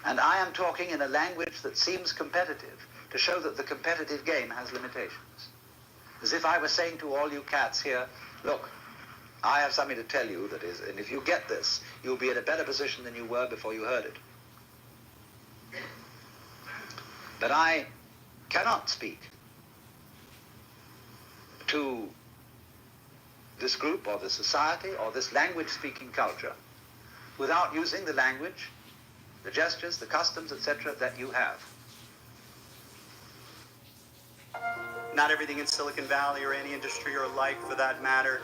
And I am talking in a language that seems competitive to show that the competitive game has limitations. As if I were saying to all you cats here, look, I have something to tell you that is, and if you get this, you'll be in a better position than you were before you heard it. But I cannot speak to this group or this society or this language-speaking culture without using the language, the gestures, the customs, etc. that you have. Not everything in Silicon Valley or any industry or life for that matter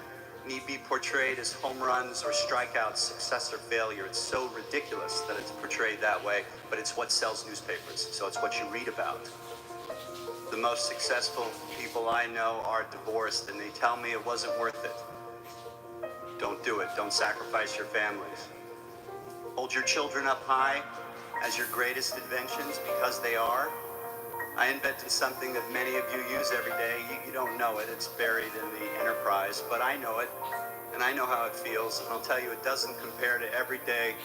need be portrayed as home runs or strikeouts, success or failure. It's so ridiculous that it's portrayed that way, but it's what sells newspapers, so it's what you read about. The most successful people I know are divorced, and they tell me it wasn't worth it. Don't do it. Don't sacrifice your families. Hold your children up high as your greatest inventions, because they are. I invented something that many of you use every day. You don't know it. It's buried in the enterprise, but I know it, and I know how it feels, and I'll tell you it doesn't compare to every day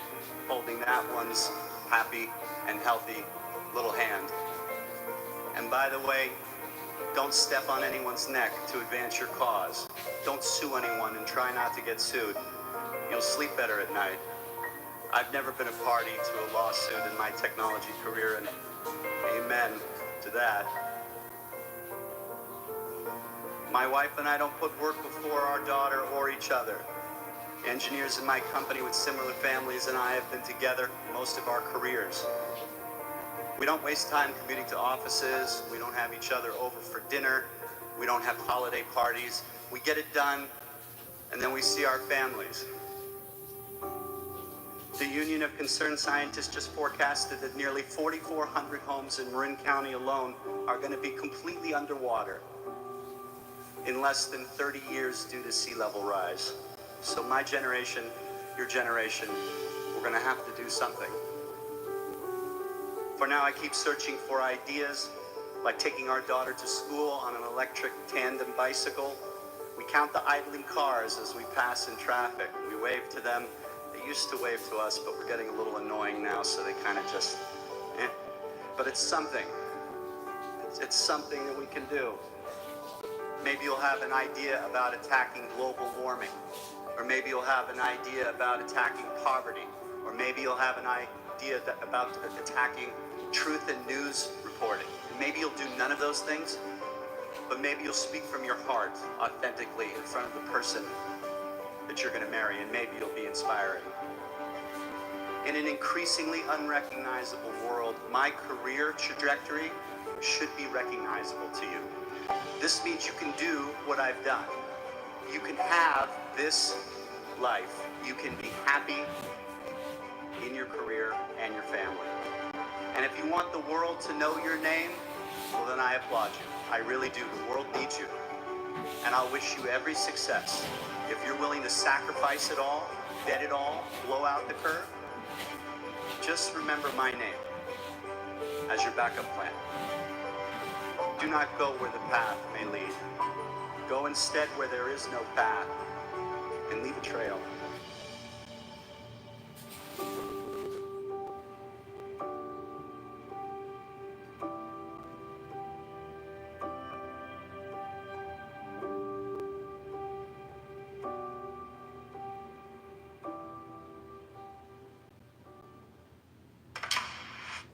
holding that one's happy and healthy little hand. And by the way, don't step on anyone's neck to advance your cause. Don't sue anyone and try not to get sued. You'll sleep better at night. I've never been a party to a lawsuit in my technology career, and amen to that. My wife and I don't put work before our daughter or each other. Engineers in my company with similar families and I have been together most of our careers. We don't waste time commuting to offices. We don't have each other over for dinner. We don't have holiday parties. We get it done, and then we see our families. The Union of Concerned Scientists just forecasted that nearly 4,400 homes in Marin County alone are going to be completely underwater in less than 30 years due to sea level rise. So my generation, your generation, we're going to have to do something. For now, I keep searching for ideas, like taking our daughter to school on an electric tandem bicycle. We count the idling cars as we pass in traffic. We wave to them. They used to wave to us, but we're getting a little annoying now, so they kind of just, But it's something. It's something that we can do. Maybe you'll have an idea about attacking global warming, or maybe you'll have an idea about attacking poverty, or maybe you'll have an idea about attacking truth and news reporting. Maybe you'll do none of those things, but maybe you'll speak from your heart authentically in front of the person that you're going to marry, and maybe you'll be inspiring. In an increasingly unrecognizable world, my career trajectory should be recognizable to you. This means you can do what I've done. You can have this life. You can be happy in your career and your family. And if you want the world to know your name, well, then I applaud you. I really do. The world needs you. And I'll wish you every success. If you're willing to sacrifice it all, bet it all, blow out the curve, just remember my name as your backup plan. Do not go where the path may lead. Go instead where there is no path, and leave a trail.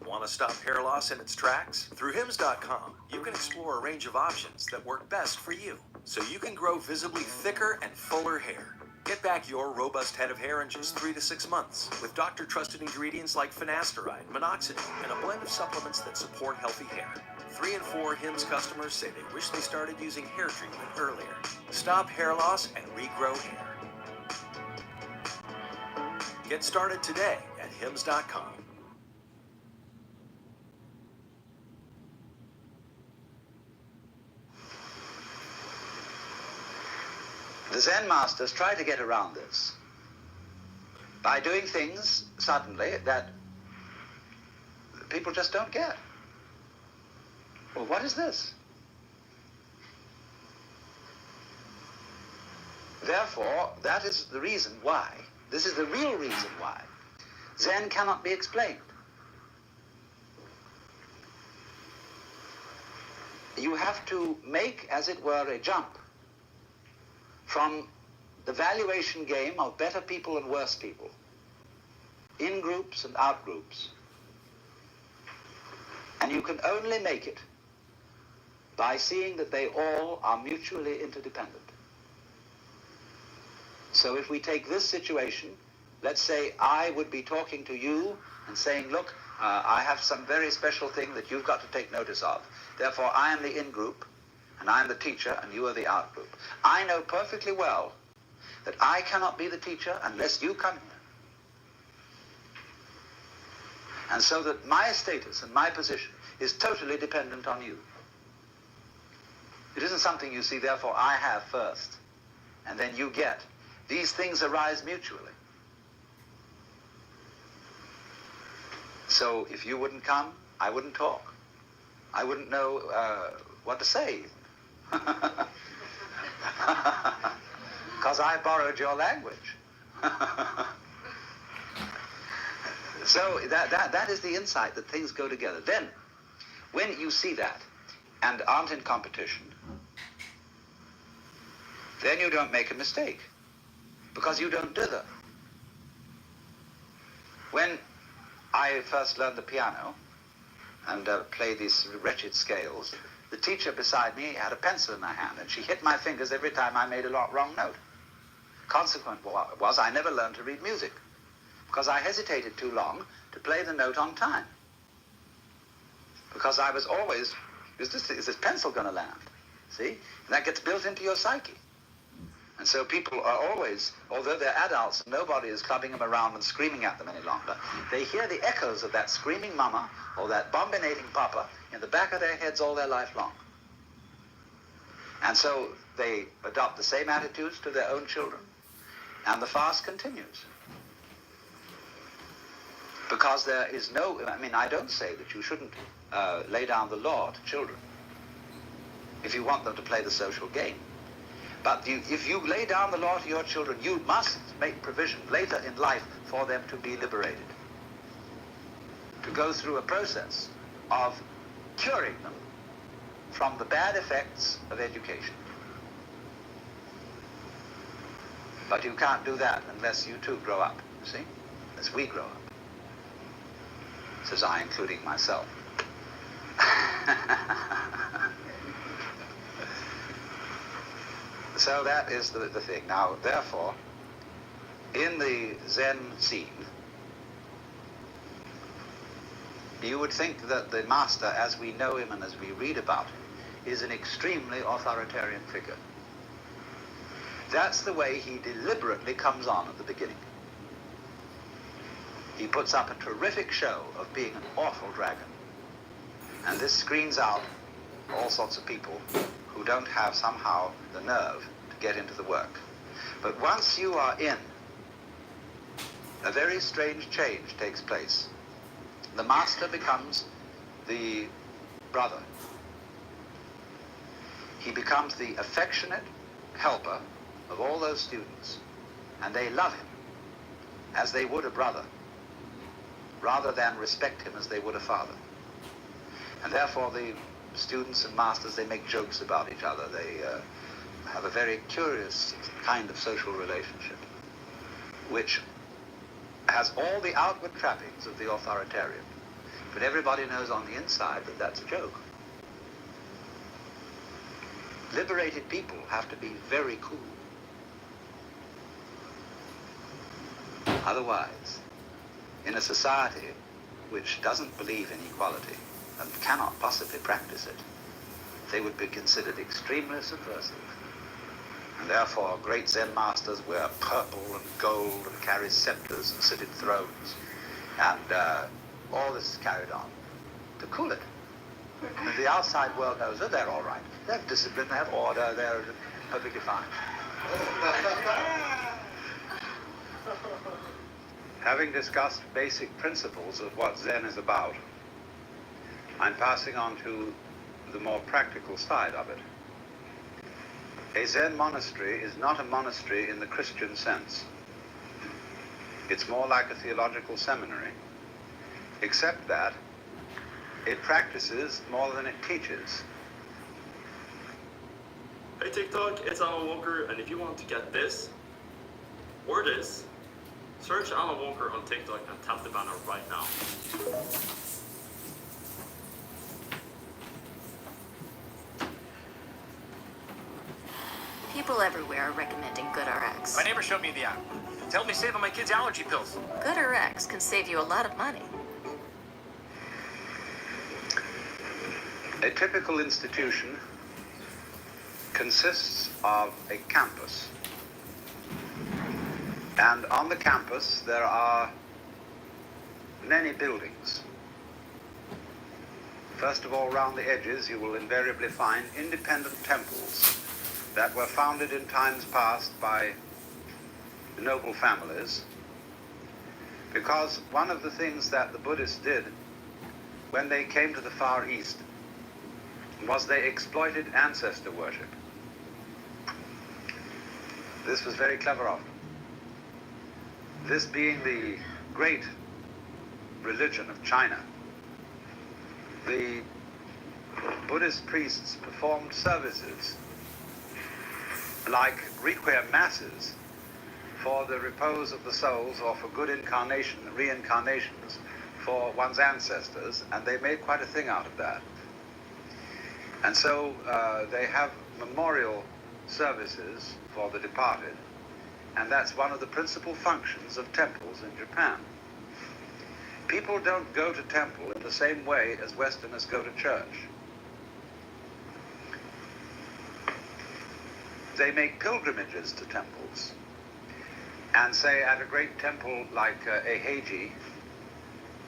Want to stop hair loss in its tracks? Through Hims.com, you can explore a range of options that work best for you, so you can grow visibly thicker and fuller hair. Get back your robust head of hair in just 3 to 6 months with doctor-trusted ingredients like finasteride, minoxidil, and a blend of supplements that support healthy hair. 3 in 4 Hims customers say they wish they started using hair treatment earlier. Stop hair loss and regrow hair. Get started today at Hims.com. The Zen masters try to get around this by doing things suddenly that people just don't get. Well, what is this? Therefore, that is the reason why, this is the real reason why, Zen cannot be explained. You have to make, as it were, a jump from the valuation game of better people and worse people, in groups and out groups. And you can only make it by seeing that they all are mutually interdependent. So if we take this situation, let's say I would be talking to you and saying, look, I have some very special thing that you've got to take notice of. Therefore, I am the in-group, and I am the teacher, and you are the out-group. I know perfectly well that I cannot be the teacher unless you come here. And so that my status and my position is totally dependent on you. It isn't something you see, therefore I have first, and then you get. These things arise mutually. So if you wouldn't come, I wouldn't talk. I wouldn't know what to say. Because I borrowed your language. So that is the insight that things go together. Then, when you see that and aren't in competition, then you don't make a mistake, because you don't dither. When I first learned the piano and played these wretched scales, the teacher beside me had a pencil in her hand, and she hit my fingers every time I made a wrong note. Consequent was I never learned to read music, because I hesitated too long to play the note on time. Because I was always, is this pencil going to land? See? And that gets built into your psyche. And so people are always, although they're adults, nobody is clubbing them around and screaming at them any longer. They hear the echoes of that screaming mama or that bombinating papa in the back of their heads all their life long. And so they adopt the same attitudes to their own children, and the fast continues. Because there is no, I don't say that you shouldn't lay down the law to children if you want them to play the social game. But if you lay down the law to your children, you must make provision later in life for them to be liberated, to go through a process of curing them from the bad effects of education. But you can't do that unless you too grow up, you see? Unless we grow up. Says I, including myself. So that is the thing. Now, therefore, in the Zen scene, you would think that the master, as we know him and as we read about him, is an extremely authoritarian figure. That's the way he deliberately comes on at the beginning. He puts up a terrific show of being an awful dragon. And this screens out all sorts of people who don't have somehow the nerve to get into the work. But once you are in, a very strange change takes place. The master becomes the brother. He becomes the affectionate helper of all those students, and they love him as they would a brother, rather than respect him as they would a father. And therefore the students and masters, they make jokes about each other. They have a very curious kind of social relationship, which has all the outward trappings of the authoritarian. But everybody knows on the inside that that's a joke. Liberated people have to be very cool. Otherwise, in a society which doesn't believe in equality and cannot possibly practice it, they would be considered extremely subversive. And therefore, great Zen masters wear purple and gold and carry scepters and sit in thrones. And all this is carried on to cool it. And the outside world knows that they're all right. They have discipline, they have order, they're perfectly fine. Having discussed basic principles of what Zen is about, I'm passing on to the more practical side of it. A Zen monastery is not a monastery in the Christian sense. It's more like a theological seminary, except that it practices more than it teaches. Hey TikTok, it's Alan Walker, and if you want to get this, or this, search Alan Walker on TikTok and tap the banner right now. People everywhere are recommending GoodRx. My neighbor showed me the app. It helped me save on my kids' allergy pills. GoodRx can save you a lot of money. A typical institution consists of a campus. And on the campus there are many buildings. First of all, round the edges you will invariably find independent temples that were founded in times past by noble families, because one of the things that the Buddhists did when they came to the Far East was they exploited ancestor worship. This was very clever of them. This being the great religion of China, the Buddhist priests performed services like requiem masses for the repose of the souls or for good reincarnations for one's ancestors, and they made quite a thing out of that. And so they have memorial services for the departed, and that's one of the principal functions of temples in Japan. People don't go to temple in the same way as Westerners go to church. They make pilgrimages to temples, and say at a great temple like Eiheiji,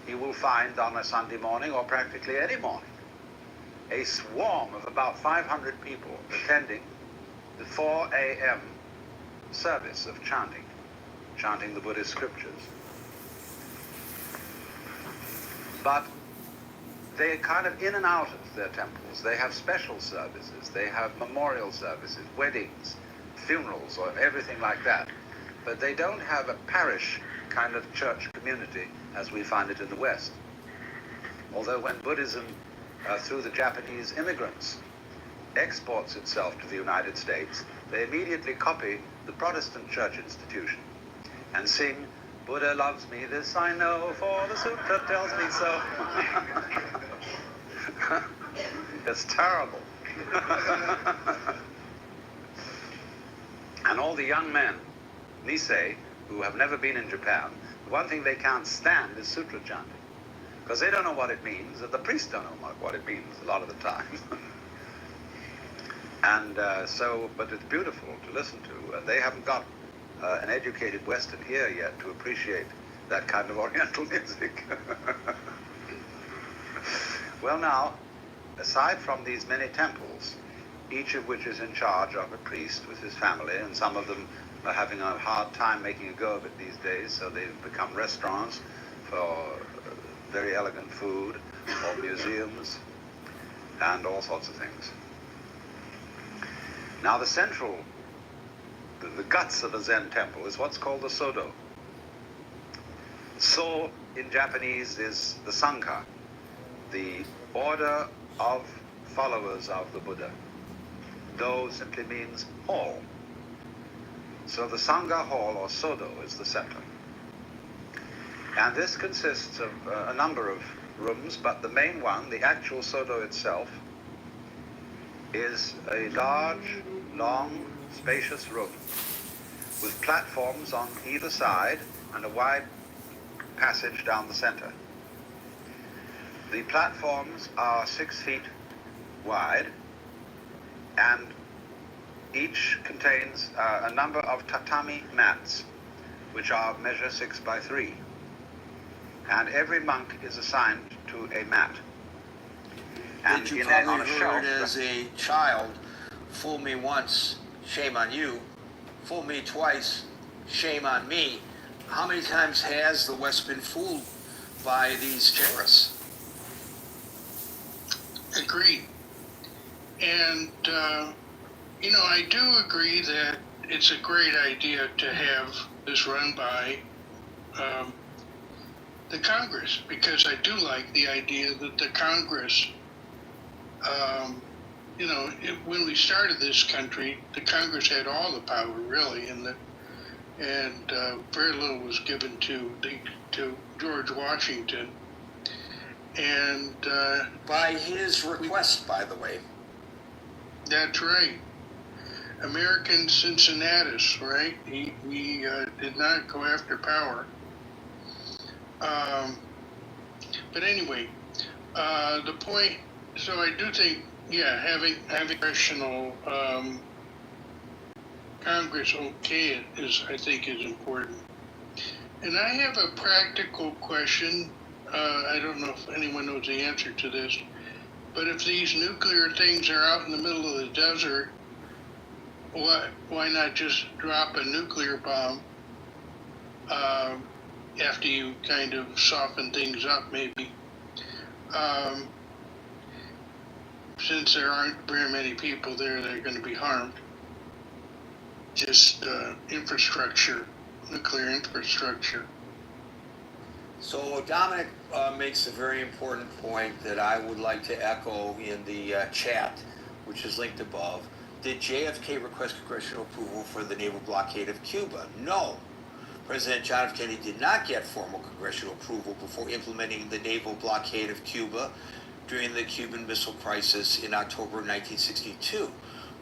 you will find on a Sunday morning, or practically any morning, a swarm of about 500 people attending the 4 a.m. service of chanting the Buddhist scriptures. But they're kind of in and out of their temples. They have special services, they have memorial services, weddings, funerals, or everything like that. But they don't have a parish kind of church community as we find it in the West. Although when Buddhism, through the Japanese immigrants, exports itself to the United States, they immediately copy the Protestant church institution and sing, "Buddha loves me, this I know, for the sutra tells me so." It's terrible. And all the young men, Nisei, who have never been in Japan, the one thing they can't stand is sutra chanting, because they don't know what it means, and the priests don't know what it means a lot of the time. And but it's beautiful to listen to. They haven't got an educated Western ear yet to appreciate that kind of Oriental music. Well now, aside from these many temples, each of which is in charge of a priest with his family, and some of them are having a hard time making a go of it these days, so they've become restaurants for very elegant food, or museums, and all sorts of things. Now the central, the guts of a Zen temple is what's called the Sodo. So in Japanese is the Sangha, the order of followers of the Buddha. Do simply means hall. So the Sangha hall, or Sodo, is the center. And this consists of a number of rooms, but the main one, the actual Sodo itself, is a large, long, spacious room with platforms on either side and a wide passage down the center. The platforms are 6 feet wide, and each contains a number of tatami mats, which are measure 6 by 3. And every monk is assigned to a mat. And That you on probably a heard shelf, as a child, "Fool me once, shame on you." fool me twice, shame on me. How many times has the West been fooled by these terrorists? Agreed. And, I do agree that it's a great idea to have this run by the Congress, because I do like the idea that the Congress, when we started this country, the Congress had all the power, really, and very little was given to George Washington. And by his request, by the way. That's right. American Cincinnatus, right? He did not go after power. But anyway, the point. So I do think, having congressional Congress okay it is, I think, is important. And I have a practical question. I don't know if anyone knows the answer to this, but if these nuclear things are out in the middle of the desert, why not just drop a nuclear bomb after you kind of soften things up, maybe? Since there aren't very many people there that are going to be harmed. Just infrastructure, nuclear infrastructure. So Dominic makes a very important point that I would like to echo in the chat, which is linked above. Did JFK request congressional approval for the naval blockade of Cuba? No. President John F. Kennedy did not get formal congressional approval before implementing the naval blockade of Cuba during the Cuban Missile Crisis in October 1962.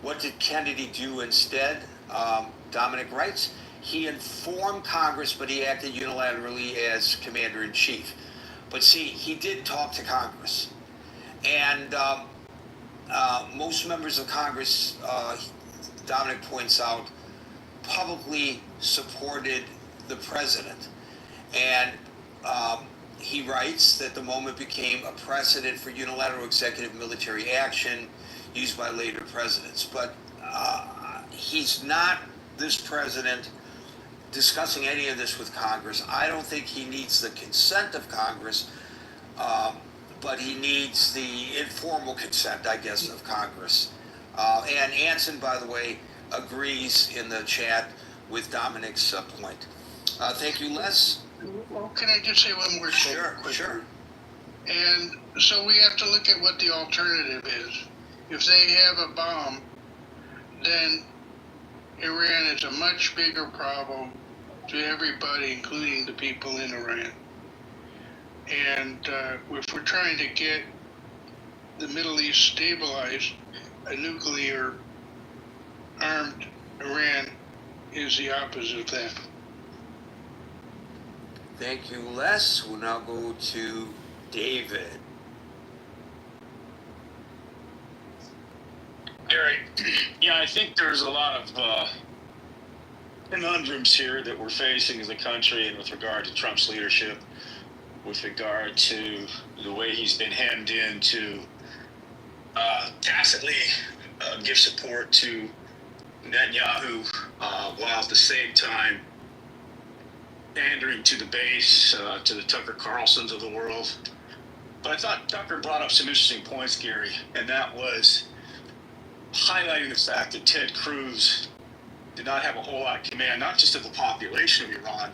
What did Kennedy do instead? Dominic writes, he informed Congress, but he acted unilaterally as commander-in-chief. But see, he did talk to Congress. And most members of Congress, Dominic points out, publicly supported the president. And he writes that the moment became a precedent for unilateral executive military action used by later presidents. But he's not, this president, discussing any of this with Congress. I don't think he needs the consent of Congress, but he needs the informal consent, I guess, of Congress. And Anson, by the way, agrees in the chat with Dominic's point. Thank you, Les. Well, can I just say one more thing? Sure. And so we have to look at what the alternative is. If they have a bomb, then Iran is a much bigger problem to everybody, including the people in Iran. And if we're trying to get the Middle East stabilized, a nuclear armed Iran is the opposite of that. Thank you, Les. We'll now go to David. Gary, I think there's a lot of conundrums here that we're facing as a country, and with regard to Trump's leadership, with regard to the way he's been hemmed in to tacitly give support to Netanyahu, while at the same time pandering to the base, to the Tucker Carlsons of the world. But I thought Tucker brought up some interesting points, Gary, and that was highlighting the fact that Ted Cruz did not have a whole lot of command, not just of the population of Iran,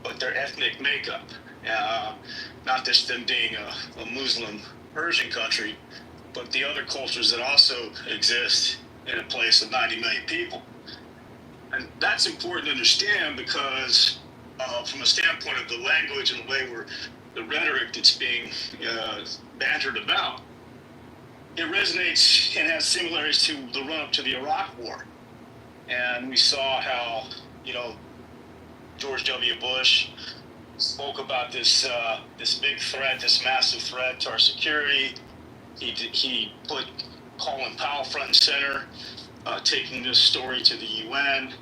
but their ethnic makeup. Not just them being a Muslim Persian country, but the other cultures that also exist in a place of 90 million people. And that's important to understand because from a standpoint of the language and the way the rhetoric that's being bantered about, it resonates and has similarities to the run-up to the Iraq War. And we saw how, George W. Bush spoke about this big threat, this massive threat to our security. He put Colin Powell front and center, taking this story to the UN.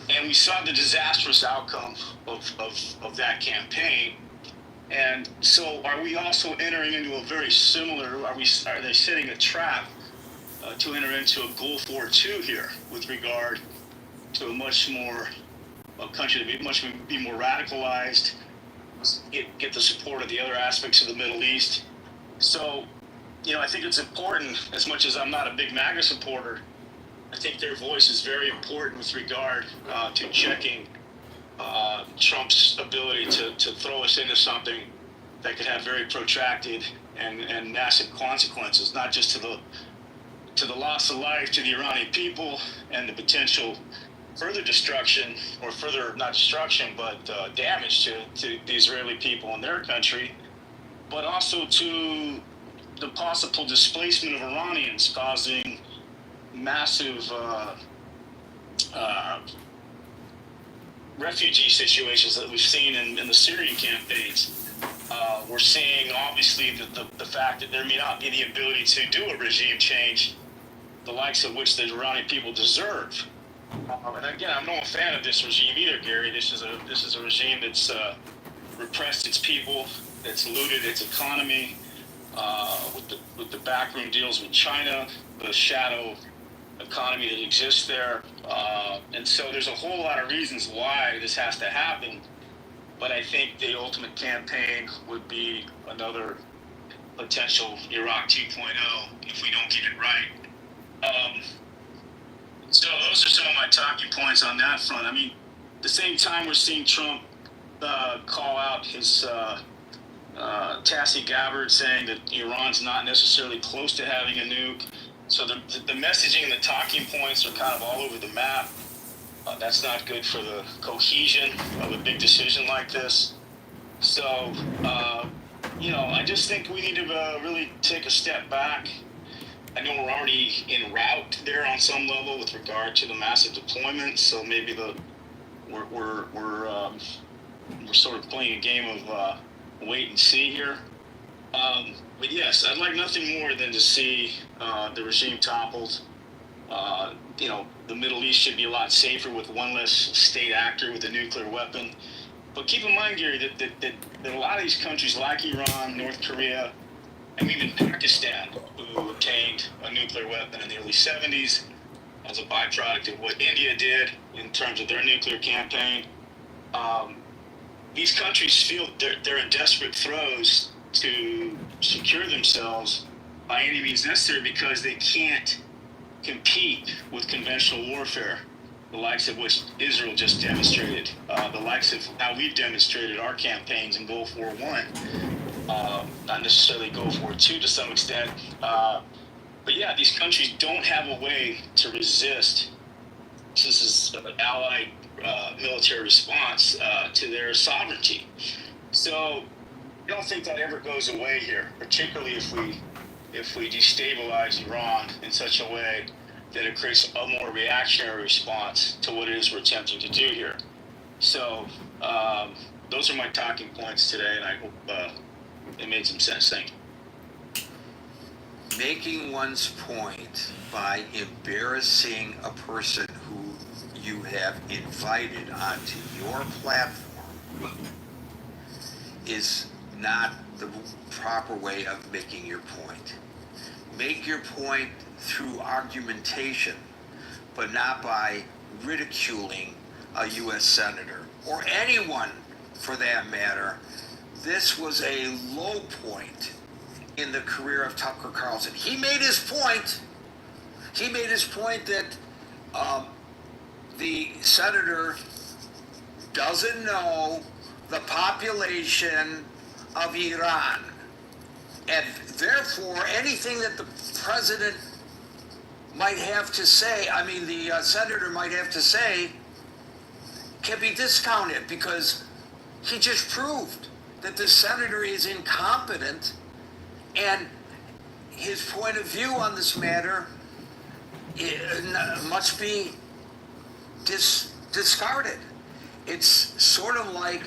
And we saw the disastrous outcome of that campaign. And so are we also entering into a very similar, are they setting a trap to enter into a Gulf War II here with regard to a much more a country to be more radicalized, get the support of the other aspects of the Middle East. So, I think it's important. As much as I'm not a big MAGA supporter, I think their voice is very important with regard to checking Trump's ability to throw us into something that could have very protracted and massive consequences, not just to the loss of life to the Iranian people and the potential further destruction, or further, not destruction, but damage to the Israeli people and their country, but also to the possible displacement of Iranians, causing massive refugee situations that we've seen in the Syrian campaigns. We're seeing, obviously, the fact that there may not be the ability to do a regime change, the likes of which the Iranian people deserve. And again, I'm no fan of this regime either, Gary. This is a regime that's repressed its people, that's looted its economy, with the backroom deals with China, the shadow economy that exists there, and so there's a whole lot of reasons why this has to happen. But I think the ultimate campaign would be another potential Iraq 2.0 if we don't get it right. So those are some of my talking points on that front. I mean, at the same time, we're seeing Trump call out his Tassie Gabbard, saying that Iran's not necessarily close to having a nuke. So the messaging and the talking points are kind of all over the map. That's not good for the cohesion of a big decision like this. So, I just think we need to really take a step back. I know we're already en route there on some level with regard to the massive deployment. So maybe we're sort of playing a game of wait and see here. But yes, I'd like nothing more than to see the regime toppled. The Middle East should be a lot safer with one less state actor with a nuclear weapon. But keep in mind, Gary, that a lot of these countries like Iran, North Korea, and even Pakistan, who obtained a nuclear weapon in the early 70s as a byproduct of what India did in terms of their nuclear campaign, these countries feel they're in desperate throes to secure themselves by any means necessary, because they can't compete with conventional warfare, the likes of which Israel just demonstrated, the likes of how we've demonstrated our campaigns in Gulf War I, not necessarily Gulf War II to some extent. But yeah, these countries don't have a way to resist. This is an allied military response to their sovereignty. So I don't think that ever goes away here, particularly if we destabilize Iran in such a way that it creates a more reactionary response to what it is we're attempting to do here. So those are my talking points today, and I hope it made some sense. Thank you. Making one's point by embarrassing a person who you have invited onto your platform is not the proper way of making your point. Make your point through argumentation, but not by ridiculing a U.S. senator, or anyone for that matter. This was a low point in the career of Tucker Carlson. He made his point. He made his point that the senator doesn't know the population of Iran. And therefore, anything that the president might have to say, the senator might have to say, can be discounted, because he just proved that the senator is incompetent, and his point of view on this matter must be discarded. It's sort of like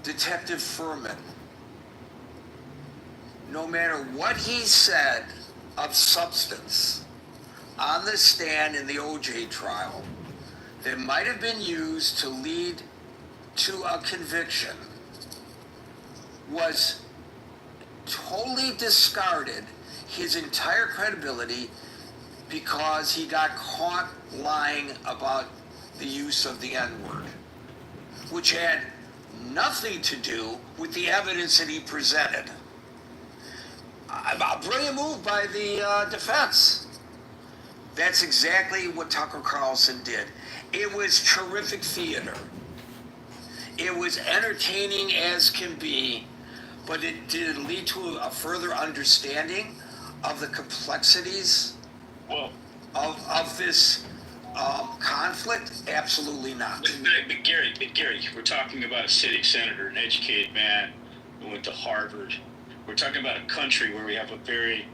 Detective Furman. No matter what he said of substance on the stand in the OJ trial that might have been used to lead to a conviction, was totally discarded. His entire credibility because he got caught lying about the use of the N-word, which had nothing to do with the evidence that he presented. A brilliant move by the defense. That's exactly what Tucker Carlson did. It was terrific theater. It was entertaining as can be, but did it lead to a further understanding of the complexities of this conflict? Absolutely not. But Gary, we're talking about a sitting senator, an educated man who went to Harvard. We're talking about a country where we have a very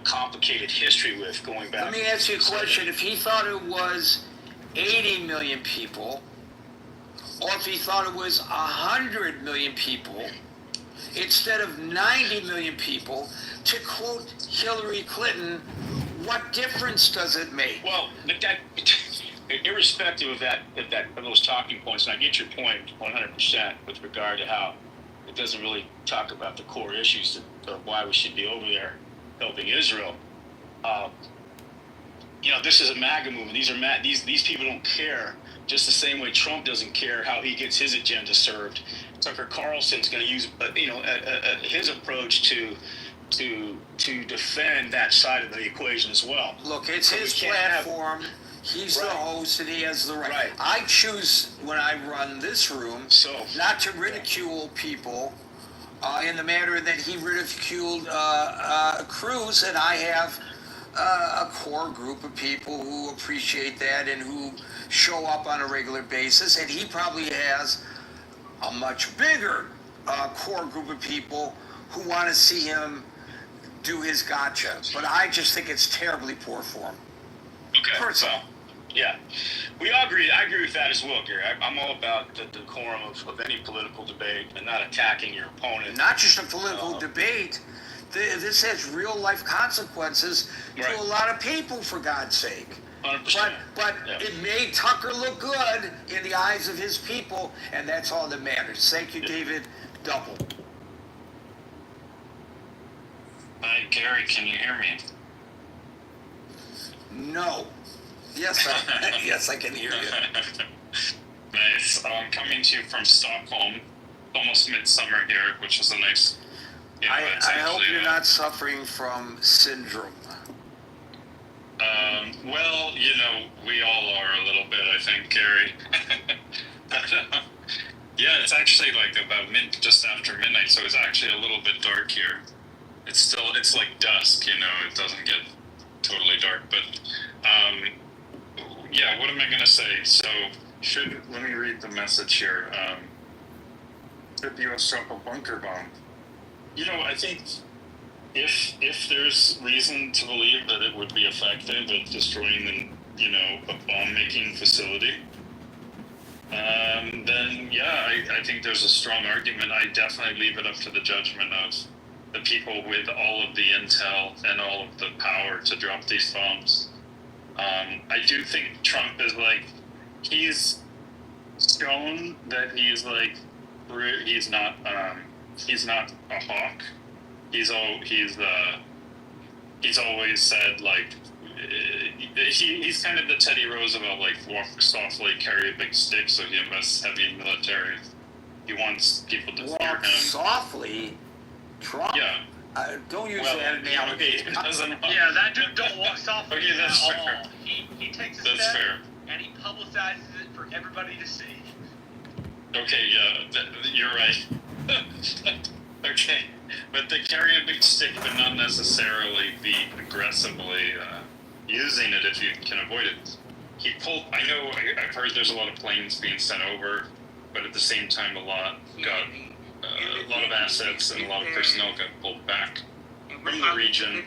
complicated history with going back. Let me ask you a question. If he thought it was 80 million people, or if he thought it was 100 million people, instead of 90 million people, to quote Hillary Clinton, what difference does it make? Well, but that, irrespective of of those talking points, and I get your point 100% with regard to how it doesn't really talk about the core issues of why we should be over there helping Israel. This is a MAGA movement. These people don't care. Just the same way Trump doesn't care how he gets his agenda served. Tucker Carlson's going to use his approach to defend that side of the equation as well. Look, it's his platform. He's the host, and he has the right. I choose, when I run this room, not to ridicule people in the manner that he ridiculed Cruz, and I have a core group of people who appreciate that and who show up on a regular basis, and he probably has a much bigger core group of people who want to see him do his gotcha. But I just think it's terribly poor form. Okay. Personal. Yeah, we all agree. I agree with that as well, Gary. I'm all about the decorum of any political debate and not attacking your opponent. Not just a political debate. This has real life consequences to a lot of people, for God's sake. 100%. But it made Tucker look good in the eyes of his people, and that's all that matters. Thank you, David. Double. Hi, Gary, can you hear me? No. Yes, yes, I can hear you. Nice. I'm coming to you from Stockholm. Almost midsummer here, which is a nice... I hope you're not suffering from syndrome. Well, we all are a little bit, I think, Gary. But, yeah, it's actually like about just after midnight, so it's actually a little bit dark here. It's like dusk, it doesn't get totally dark, but, yeah, what am I going to say? So, let me read the message here. Should the U.S. drop a bunker bomb? I think if there's reason to believe that it would be effective at destroying a bomb-making facility, then yeah, I think there's a strong argument. I definitely leave it up to the judgment of the people with all of the intel and all of the power to drop these bombs. I do think Trump is he's shown that he's not a hawk. He's always said he's kind of the Teddy Roosevelt, walk softly, carry a big stick, so he invests heavy in military. He wants people to fear him. Softly, Trump. Yeah. Don't use that analogy. That dude don't walk softly at all. Fair. He takes a step and he publicizes it for everybody to see. Okay, yeah, you're right. Okay, but they carry a big stick, but not necessarily be aggressively using it if you can avoid it. I've heard there's a lot of planes being sent over, but at the same time, a lot of assets and a lot of personnel got pulled back from the region.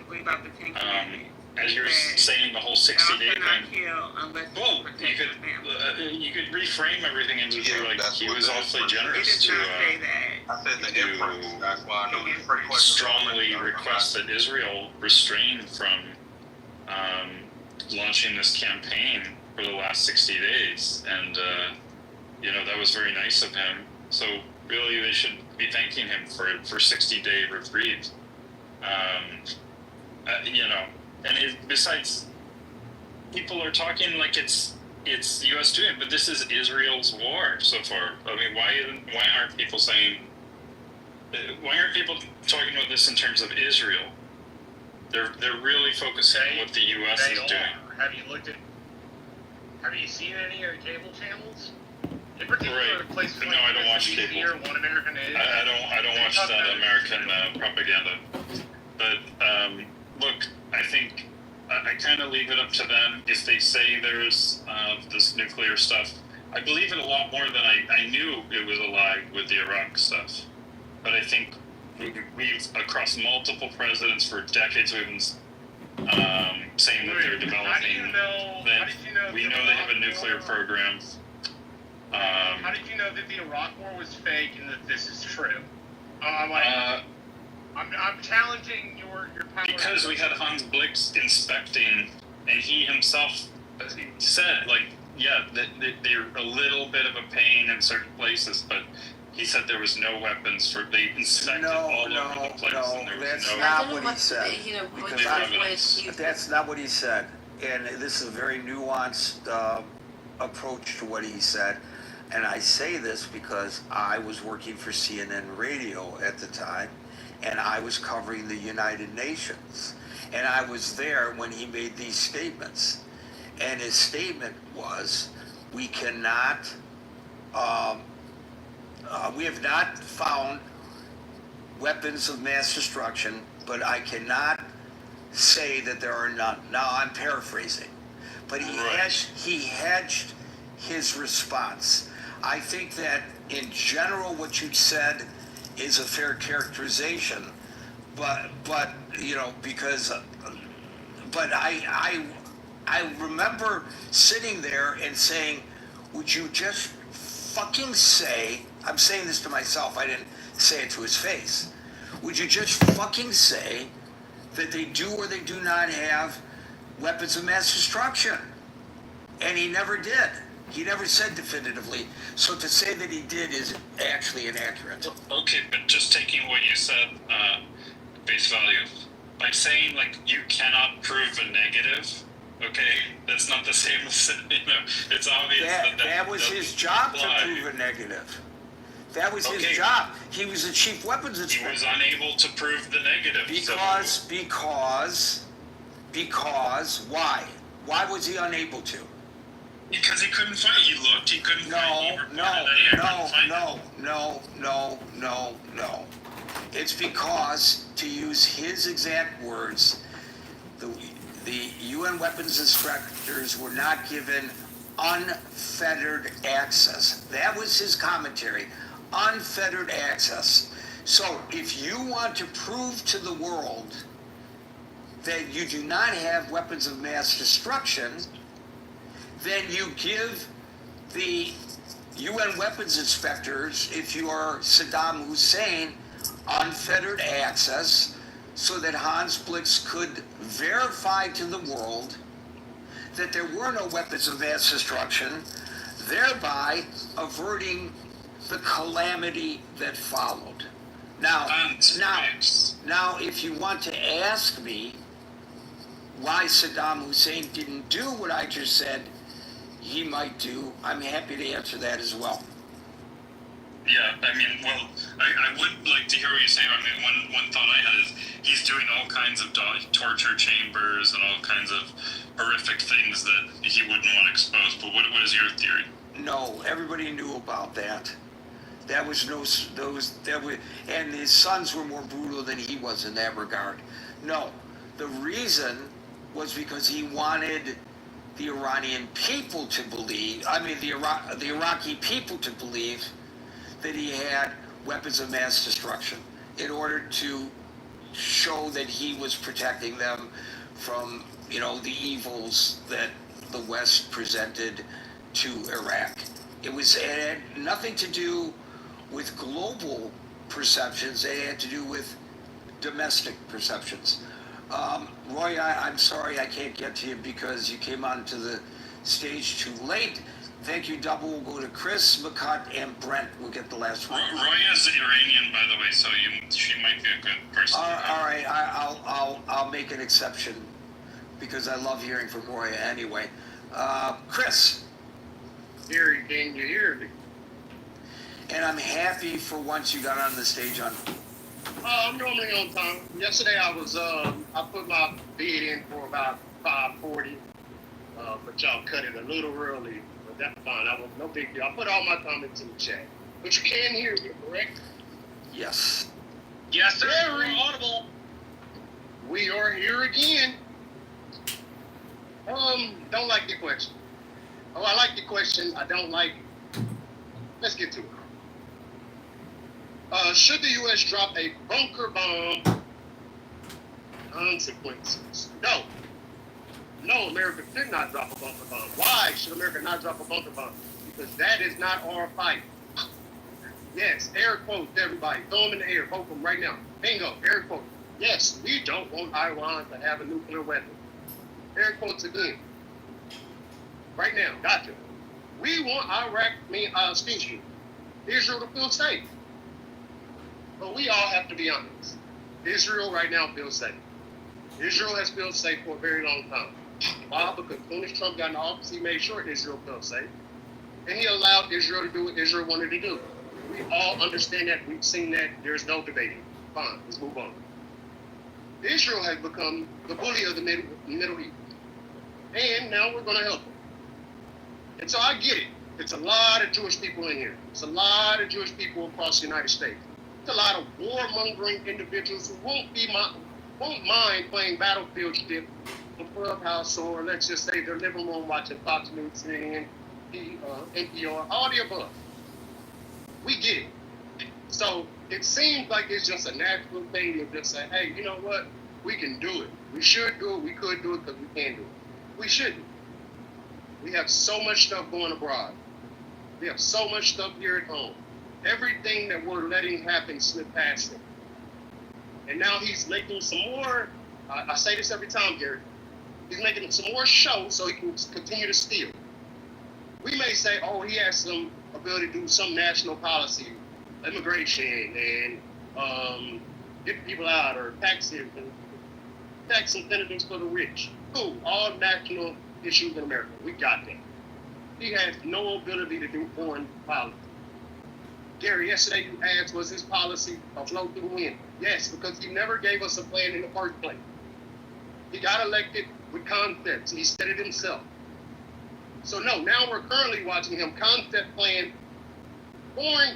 As you're saying, the whole 60-day thing. Well, you could reframe everything into he was awfully generous to strongly request that Israel refrain from launching this campaign for the last 60 days, and that was very nice of him. So really, they should be thanking him for 60-day reprieve. And besides people are talking like it's the U.S. doing it, but this is Israel's war so far. I mean, why aren't people saying? Why aren't people talking about this in terms of Israel? They're really focusing on what the U.S. is doing. Have you seen any of the cable channels? In particular, Right. places No, like I don't watch NBC cable. or One American News. I don't watch that American propaganda. But look, I think I kind of leave it up to them. If they say there's this nuclear stuff, I believe it a lot more than I knew it was a lie with the Iraq stuff. But I think we've across multiple presidents for decades, we've been saying that they're developing. How did you know we know they have a nuclear program. How did you know that the Iraq War was fake and that this is true? I'm challenging your power. Because we had Hans Blix inspecting, and he himself said, like, yeah, they're a little bit of a pain in certain places, but he said there was no weapons for. They inspected all over the place, and there was that's no. not what he said. Because That's not what he said, and this is a very nuanced approach to what he said. And I say this because I was working for CNN Radio at the time, and I was covering the United Nations, and I was there when he made these statements. And his statement was, we cannot, we have not found weapons of mass destruction, but I cannot say that there are none. Now, I'm paraphrasing, but he hedged his response. I think that in general what you said is a fair characterization, but you know, because but I remember sitting there and saying, would you just fucking say, I'm saying this to myself, I didn't say it to his face, would you just fucking say that they do or they do not have weapons of mass destruction? And he never did. He never said definitively. So to say that he did is actually inaccurate. Okay, but just taking what you said, face value, by saying, like, you cannot prove a negative, okay, that's not the same as, you know, it's obvious that was his job to prove a negative. That was his job. He was the chief weapons inspector. He was unable to prove the negative. Because, why? Why was he unable to? Because he couldn't find it. He looked, he couldn't find it. No. It's because, to use his exact words, the UN weapons inspectors were not given unfettered access. That was his commentary, unfettered access. So if you want to prove to the world that you do not have weapons of mass destruction, then you give the UN weapons inspectors, if you are Saddam Hussein, unfettered access so that Hans Blix could verify to the world that there were no weapons of mass destruction, thereby averting the calamity that followed. Now, if you want to ask me why Saddam Hussein didn't do what I just said he might do, I'm happy to answer that as well. Yeah, I mean, well, I would like to hear what you're saying. I mean, one thought I had is he's doing all kinds of torture chambers and all kinds of horrific things that he wouldn't want exposed. But what is your theory? No, everybody knew about that. That was and his sons were more brutal than he was in that regard. No, the reason was because he wanted the Iranian people to believe, the Iraqi people to believe that he had weapons of mass destruction in order to show that he was protecting them from, the evils that the West presented to Iraq. It had nothing to do with global perceptions. It had to do with domestic perceptions. Roy, I'm sorry I can't get to you because you came onto the stage too late. Thank you, Double. We'll go to Chris, McCutt, and Brent. We'll get the last one. Roy is Iranian, by the way, so she might be a good person. All right, I'll make an exception. because I love hearing from Roy anyway. Chris. Gary, can you hear me? And I'm happy for once you got on the stage on. I'm normally on time. Yesterday I was I put my bid in for about 5:40, but y'all cut it a little early. But that's fine. I was no big deal. I put all my comments in the chat. But you can hear me, correct? Yes. Yes, sir. We're audible. We are here again. Don't like the question. Oh, I like the question. I don't like it. Let's get to it. Should the U.S. drop a bunker bomb? Consequences. No. No, America should not drop a bunker bomb. Why should America not drop a bunker bomb? Because that is not our fight. Yes, air quotes, everybody. Throw them in the air. Vote them right now. Bingo, air quotes. Yes, we don't want Iran to have a nuclear weapon. Air quotes again. Right now, gotcha. We want Israel to feel safe. But we all have to be honest. Israel right now feels safe. Israel has felt safe for a very long time. Why? Because when Trump got in office, he made sure Israel felt safe. And he allowed Israel to do what Israel wanted to do. We all understand that. We've seen that. There's no debating. Fine, let's move on. Israel has become the bully of the Middle East. And now we're going to help them. And so I get it. It's a lot of Jewish people in here. It's a lot of Jewish people across the United States. It's a lot of warmongering individuals who won't mind playing Battlefield Ship on Clubhouse, or let's just say their living room watching Fox News, CNN, NPR, all the above. We get it. So it seems like it's just a natural thing to just say, hey, you know what? We can do it. We should do it. We could do it because we can do it. We shouldn't. We have so much stuff going abroad. We have so much stuff here at home. Everything that we're letting happen slip past him. And now he's making some more, I say this every time, Gary, he's making some more show so he can continue to steal. We may say, oh, he has some ability to do some national policy, immigration, and get people out, or tax incentives for the rich. Cool, all national issues in America. We got that. He has no ability to do foreign policy. Gary, yesterday you asked, was his policy a flow through the wind? Yes, because he never gave us a plan in the first place. He got elected with concepts. He said it himself. So no, now we're currently watching him concept plan foreign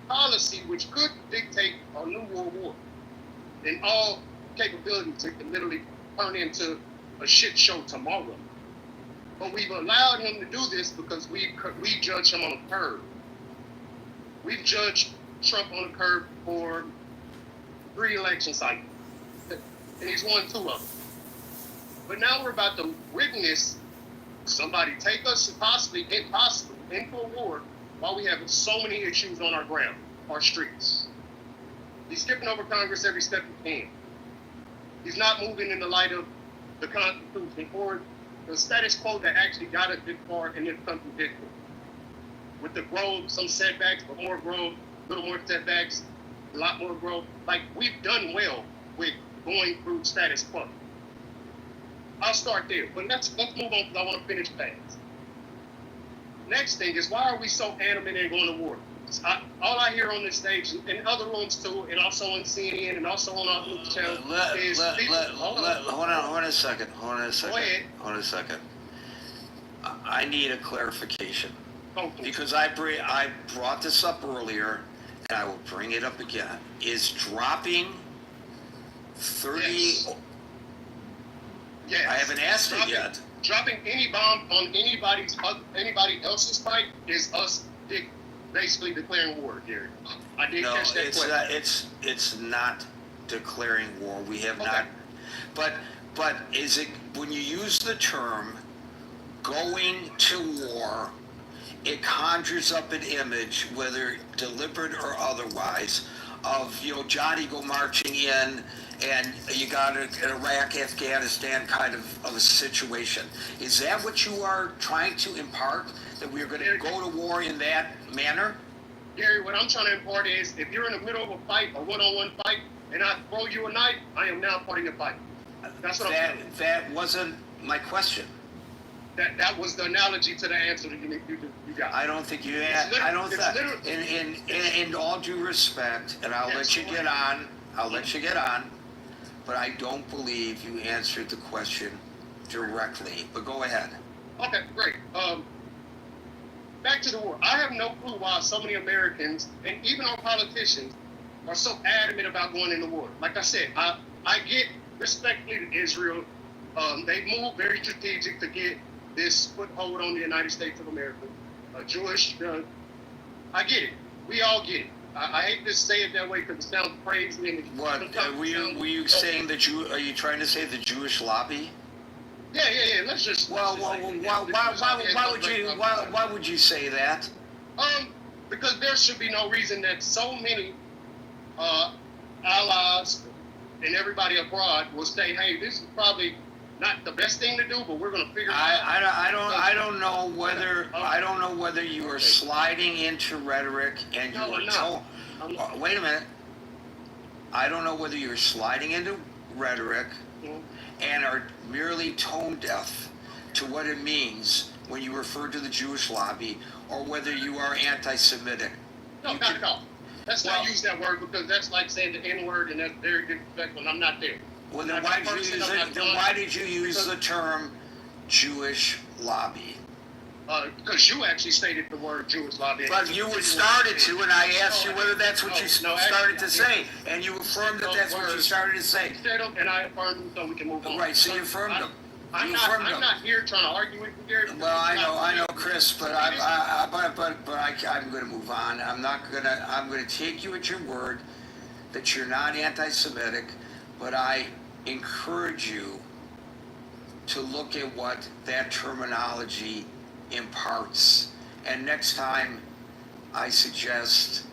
policy, which could dictate a new world war. And all capabilities it can literally turn into a shit show tomorrow. But we've allowed him to do this because we judge him on a curve. We've judged Trump on a curve for 3 election cycles, and he's won 2 of them. But now we're about to witness somebody take us possibly into a war while we have so many issues on our ground, our streets. He's skipping over Congress every step he can. He's not moving in the light of the Constitution or the status quo that actually got us this far in this country's history. With the growth, some setbacks, but more growth, a little more setbacks, a lot more growth. Like, we've done well with going through status quo. I'll start there, but let's move on because I want to finish fast. Next thing is, why are we so animated in going to war? All I hear on this stage, in other rooms too, and also on CNN, and also on our news channel, is hold on a second. Go ahead. Hold on a second. I need a clarification. Because I brought this up earlier, and I will bring it up again. Is dropping 30... Yes. I haven't asked it yet. Dropping any bomb on anybody else's fight is us basically declaring war, Gary. I did catch that question. It's not declaring war. We have not. But is it, when you use the term going to war, it conjures up an image, whether deliberate or otherwise, of, Johnny go marching in, and you got an Iraq, Afghanistan kind of a situation. Is that what you are trying to impart, that we are going to go to war in that manner? Gary, what I'm trying to impart is, if you're in the middle of a fight, a one-on-one fight, and I throw you a knife, I am now parting the fight. That's what I'm saying. That wasn't my question. That was the analogy to the answer that you got. I don't think you had. I don't think. In all due respect, and I'll let you get on. I'll let you get on. But I don't believe you answered the question directly. But go ahead. Okay, great. Back to the war. I have no clue why so many Americans, and even our politicians, are so adamant about going in the war. Like I said, I get respectfully to Israel. They moved very strategic to get this foothold on the United States of America. Jewish, I get it. We all get it. I hate to say it that way because it sounds crazy. And what were you saying that you are you trying to say the Jewish lobby? Yeah. Let's just. Why would you say that? Because there should be no reason that so many allies and everybody abroad will say, "Hey, this is probably not the best thing to do, but we're going to figure it out." I don't know whether you are sliding into rhetoric and you are told. Wait a minute. I don't know whether you're sliding into rhetoric and are merely tone deaf to what it means when you refer to the Jewish lobby, or whether you are anti-Semitic. No, not at all. Let's not use that word because that's like saying the N-word, and that's very disrespectful, and I'm not there. Well, then why did you use the term Jewish lobby? Because you actually stated the word Jewish lobby. But you started to, and I asked you whether that's what you started to say, and you affirmed that that's what you started to say. And I affirmed them so we can move on. Right, so you affirmed them. I'm not here trying to argue with you, Gary. Well, I know, Chris, but I'm going to move on. I'm going to take you at your word that you're not anti-Semitic, but I encourage you to look at what that terminology imparts. And next time, I suggest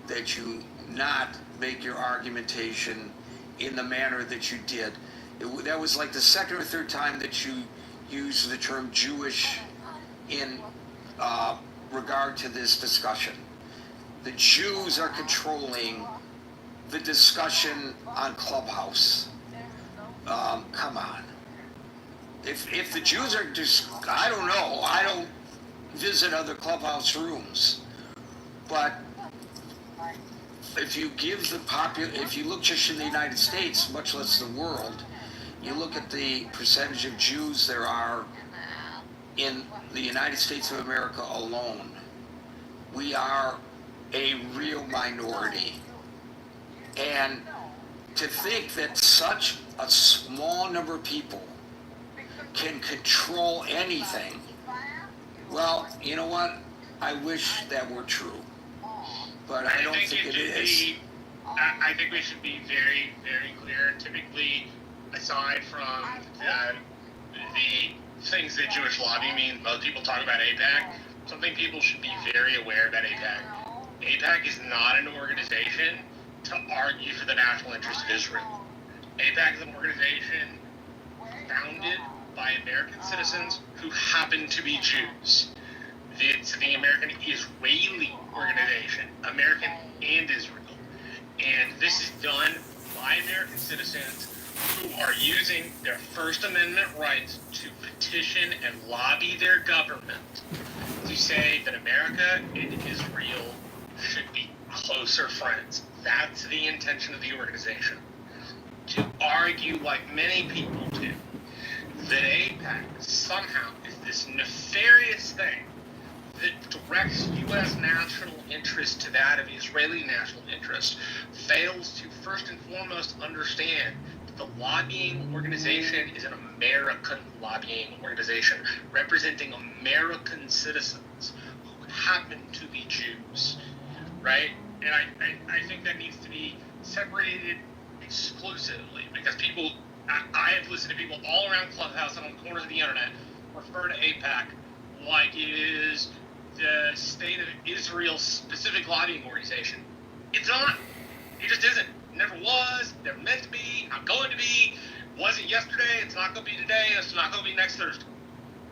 that you not make your argumentation in the manner that you did. That was like the second or third time that you used the term Jewish in regard to this discussion. The Jews are controlling the discussion on Clubhouse. Come on. If the Jews are just, I don't know, I don't visit other Clubhouse rooms, but if you give if you look just in the United States, much less the world, you look at the percentage of Jews there are in the United States of America alone, we are a real minority. And to think that such a small number of people can control anything, well, you know what? I wish that were true. But I don't think it is. I think we should be very, very clear. Typically, aside from the things that Jewish lobby means, most people talk about AIPAC. Something people should be very aware about AIPAC. AIPAC is not an organization to argue for the national interest of Israel. AIPAC is an organization founded by American citizens who happen to be Jews. It's the American Israeli organization, American and Israel. And this is done by American citizens who are using their First Amendment rights to petition and lobby their government to say that America and Israel should be closer friends. That's the intention of the organization. To argue, like many people do, that AIPAC somehow is this nefarious thing that directs U.S. national interest to that of Israeli national interest fails to first and foremost understand that the lobbying organization is an American lobbying organization representing American citizens who happen to be Jews, right? And I think that needs to be separated exclusively because people, I have listened to people all around Clubhouse and on the corners of the internet refer to AIPAC like it is the State of Israel's specific lobbying organization. It's not. It just isn't. It never was. Never meant to be. Not going to be. Wasn't yesterday. It's not going to be today. It's not going to be next Thursday.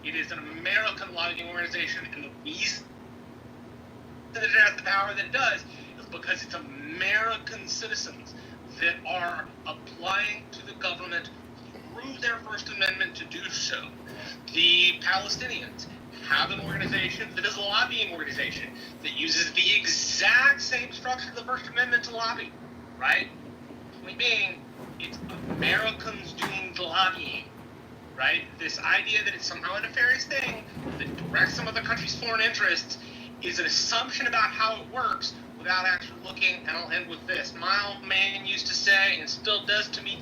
It is an American lobbying organization, and the reason that it has the power that it does is because it's American citizens that are applying to the government through their First Amendment to do the Palestinians have an organization that is a lobbying organization that uses the exact same structure of the First Amendment to lobby, right? Point being, it's Americans doing the lobbying, right? This idea that it's somehow a nefarious thing that directs some other country's foreign interests is an assumption about how it works without actually looking, and I'll end with this. My old man used to say, and still does to me.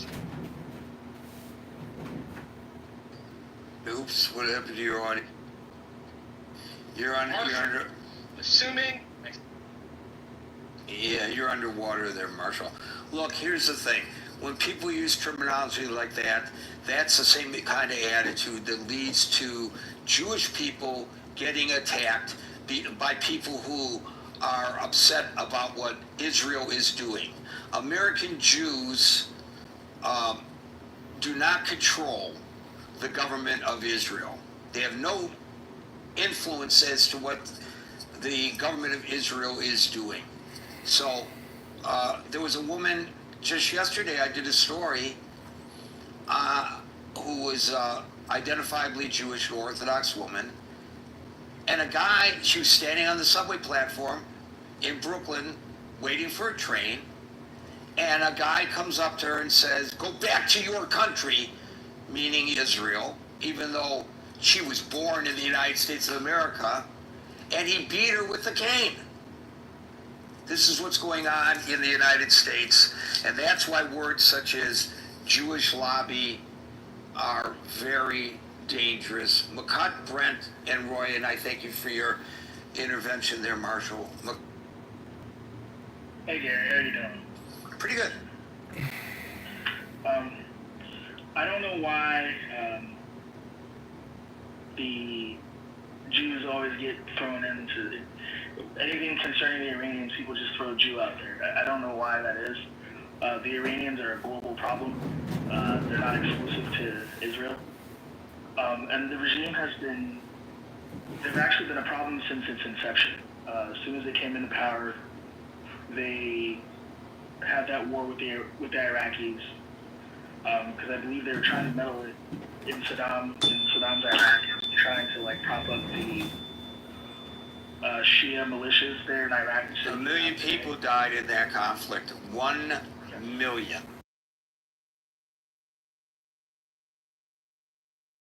Oops, what happened to your audio? You're under. Assuming. Yeah, you're underwater there, Marshall. Look, here's the thing. When people use terminology like that, that's the same kind of attitude that leads to Jewish people getting attacked by people who are upset about what Israel is doing. American Jews do not control the government of Israel. They have no influence as to what the government of Israel is doing. So there was a woman just yesterday, I did a story, who was identifiably Jewish, an Orthodox woman, and a guy, she was standing on the subway platform in Brooklyn waiting for a train, and a guy comes up to her and says, "Go back to your country," meaning Israel, even though she was born in the United States of America, and he beat her with a cane. This is what's going on in the United States, and that's why words such as Jewish lobby are very dangerous. McCut, Brent, and Roy, and I thank you for your intervention there, Marshall. Hey Gary, how you doing? Pretty good. I don't know why the Jews always get thrown into anything concerning the Iranians. People just throw Jew out there. I don't know why that is. The Iranians are a global problem. They're not exclusive to Israel. And the regime they've actually been a problem since its inception. As soon as they came into power, they had that war with the Iraqis, because I believe they were trying to meddle in Saddam's Iraq, trying to like prop up the Shia militias there in Iraq. A million people died in that conflict. 1 million.